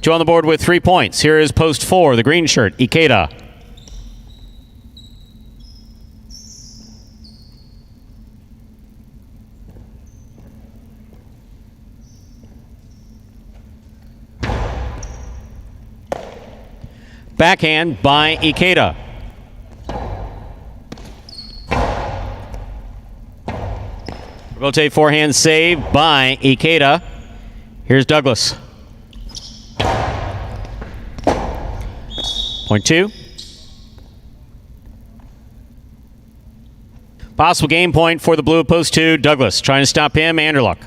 2 on the board with 3 points. Here is post 4, the green shirt, Ikeda. Backhand by Ikeda. Rotate forehand save by Ikeda. Here's Douglas. Point 2. Possible game point for the blue post 2. Douglas trying to stop him. Anderluck.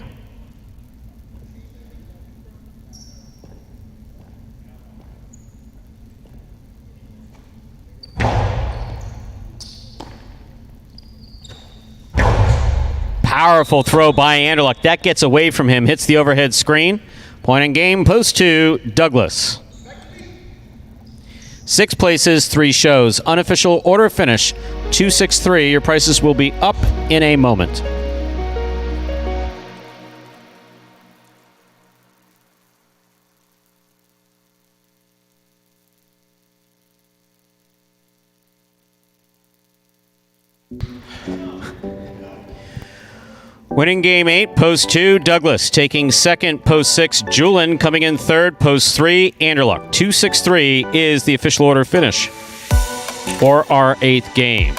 Powerful throw by Anderluck. That gets away from him, hits the overhead screen. Point in game, post 2, Douglas. 6 places, 3 shows. Unofficial order finish, 263. Your prices will be up in a moment. Winning game 8, post 2, Douglas. Taking second, post 6, Julin. Coming in third, post 3, Anderluck. 263 is the official order finish for our 8th game.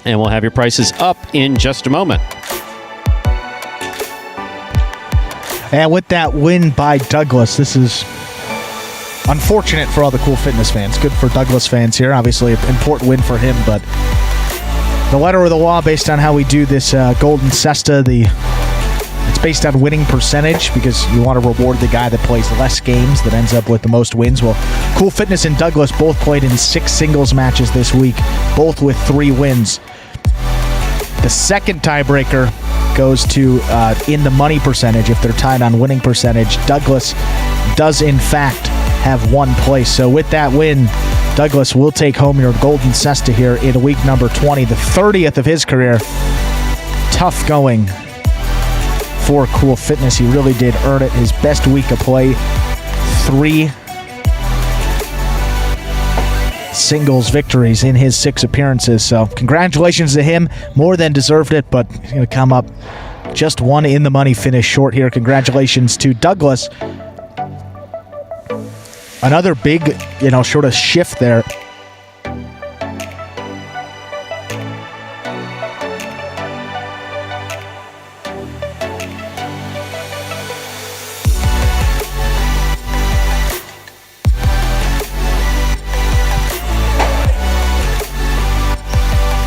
And we'll have your prices up in just a moment. And with that win by Douglas, this is unfortunate for all the Cool Fitness fans. Good for Douglas fans here. Obviously, an important win for him, but the letter of the law, based on how we do this Golden Cesta, it's based on winning percentage because you want to reward the guy that plays less games that ends up with the most wins. Well, Cool Fitness and Douglas both played in 6 singles matches this week, both with 3 wins. The second tiebreaker goes to in the money percentage. If they're tied on winning percentage, Douglas does in fact have 1 place. So with that win, Douglas will take home your Golden Cesta here in week number 20, the 30th of his career. Tough going for Cool Fitness. He really did earn it. His best week of play, 3 singles victories in his 6 appearances. So congratulations to him. More than deserved it, but he's going to come up just 1 in the money finish short here. Congratulations to Douglas. Another big, sort of shift there.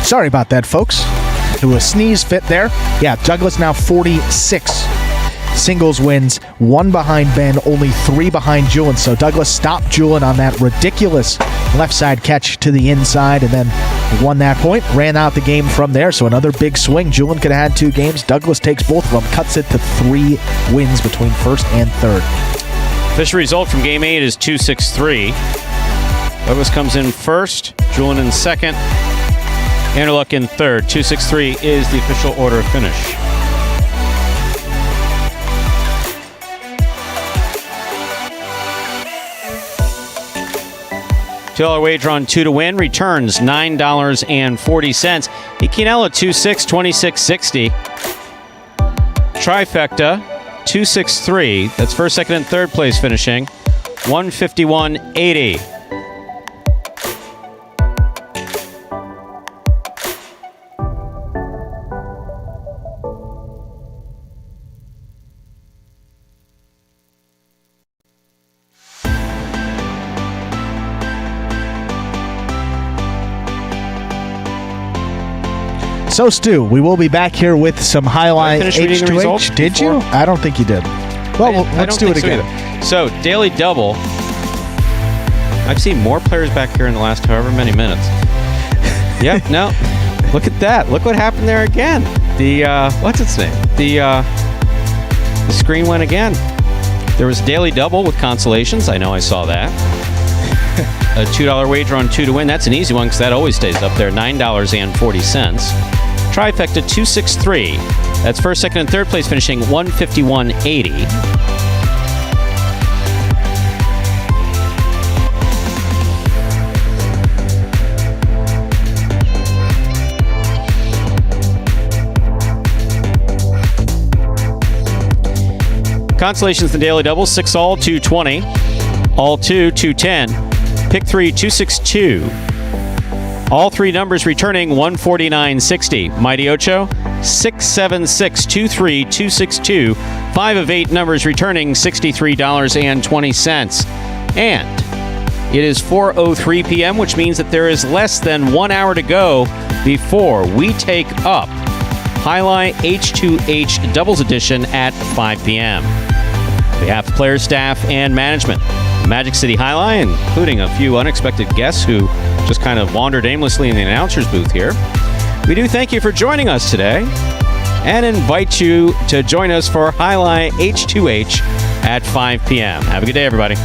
Sorry about that, folks. It was a sneeze fit there. Yeah, Douglas now 46 singles wins, 1 behind Ben, only 3 behind Julin. So Douglas stopped Julin on that ridiculous left side catch to the inside and then won that point, ran out the game from there. So another big swing. Julin could have had 2 games. Douglas takes both of them, cuts it to 3 wins between first and third. Official result from game 8 is 263. Douglas comes in first, Julin in second, Anderluck in third. 263 is the official order of finish. $2 wager on 2 to win returns $9.40. Ikinella 2-6, 26.60. Trifecta 263. That's first, second, and third place finishing 151.80. So, Stu, we will be back here with some highlight H2H. Did you? I don't think you did. Well, let's do it again. So, daily double. I've seen more players back here in the last however many minutes. Yep, no. Look at that. Look what happened there again. The, what's its name? The screen went again. There was daily double with consolations. I know I saw that. A $2 wager on 2 to win. That's an easy one because that always stays up there. $9.40. Trifecta 263. That's first, second, and third place finishing 151.80. Consolations, the daily double, 6 all, 220. All 2, 210. Pick 3, 262. All three numbers returning 149.60. Mighty Ocho, 676, 23, 262. 5 of 8 numbers returning $63.20. And it is 4:03 p.m., which means that there is less than 1 hour to go before we take up Highlight H2H Doubles Edition at 5 p.m. On behalf of players, staff, and management, Magic City Highlight, including a few unexpected guests who just kind of wandered aimlessly in the announcer's booth here, we do thank you for joining us today and invite you to join us for Highlight H2H at 5 p.m. Have a good day, everybody.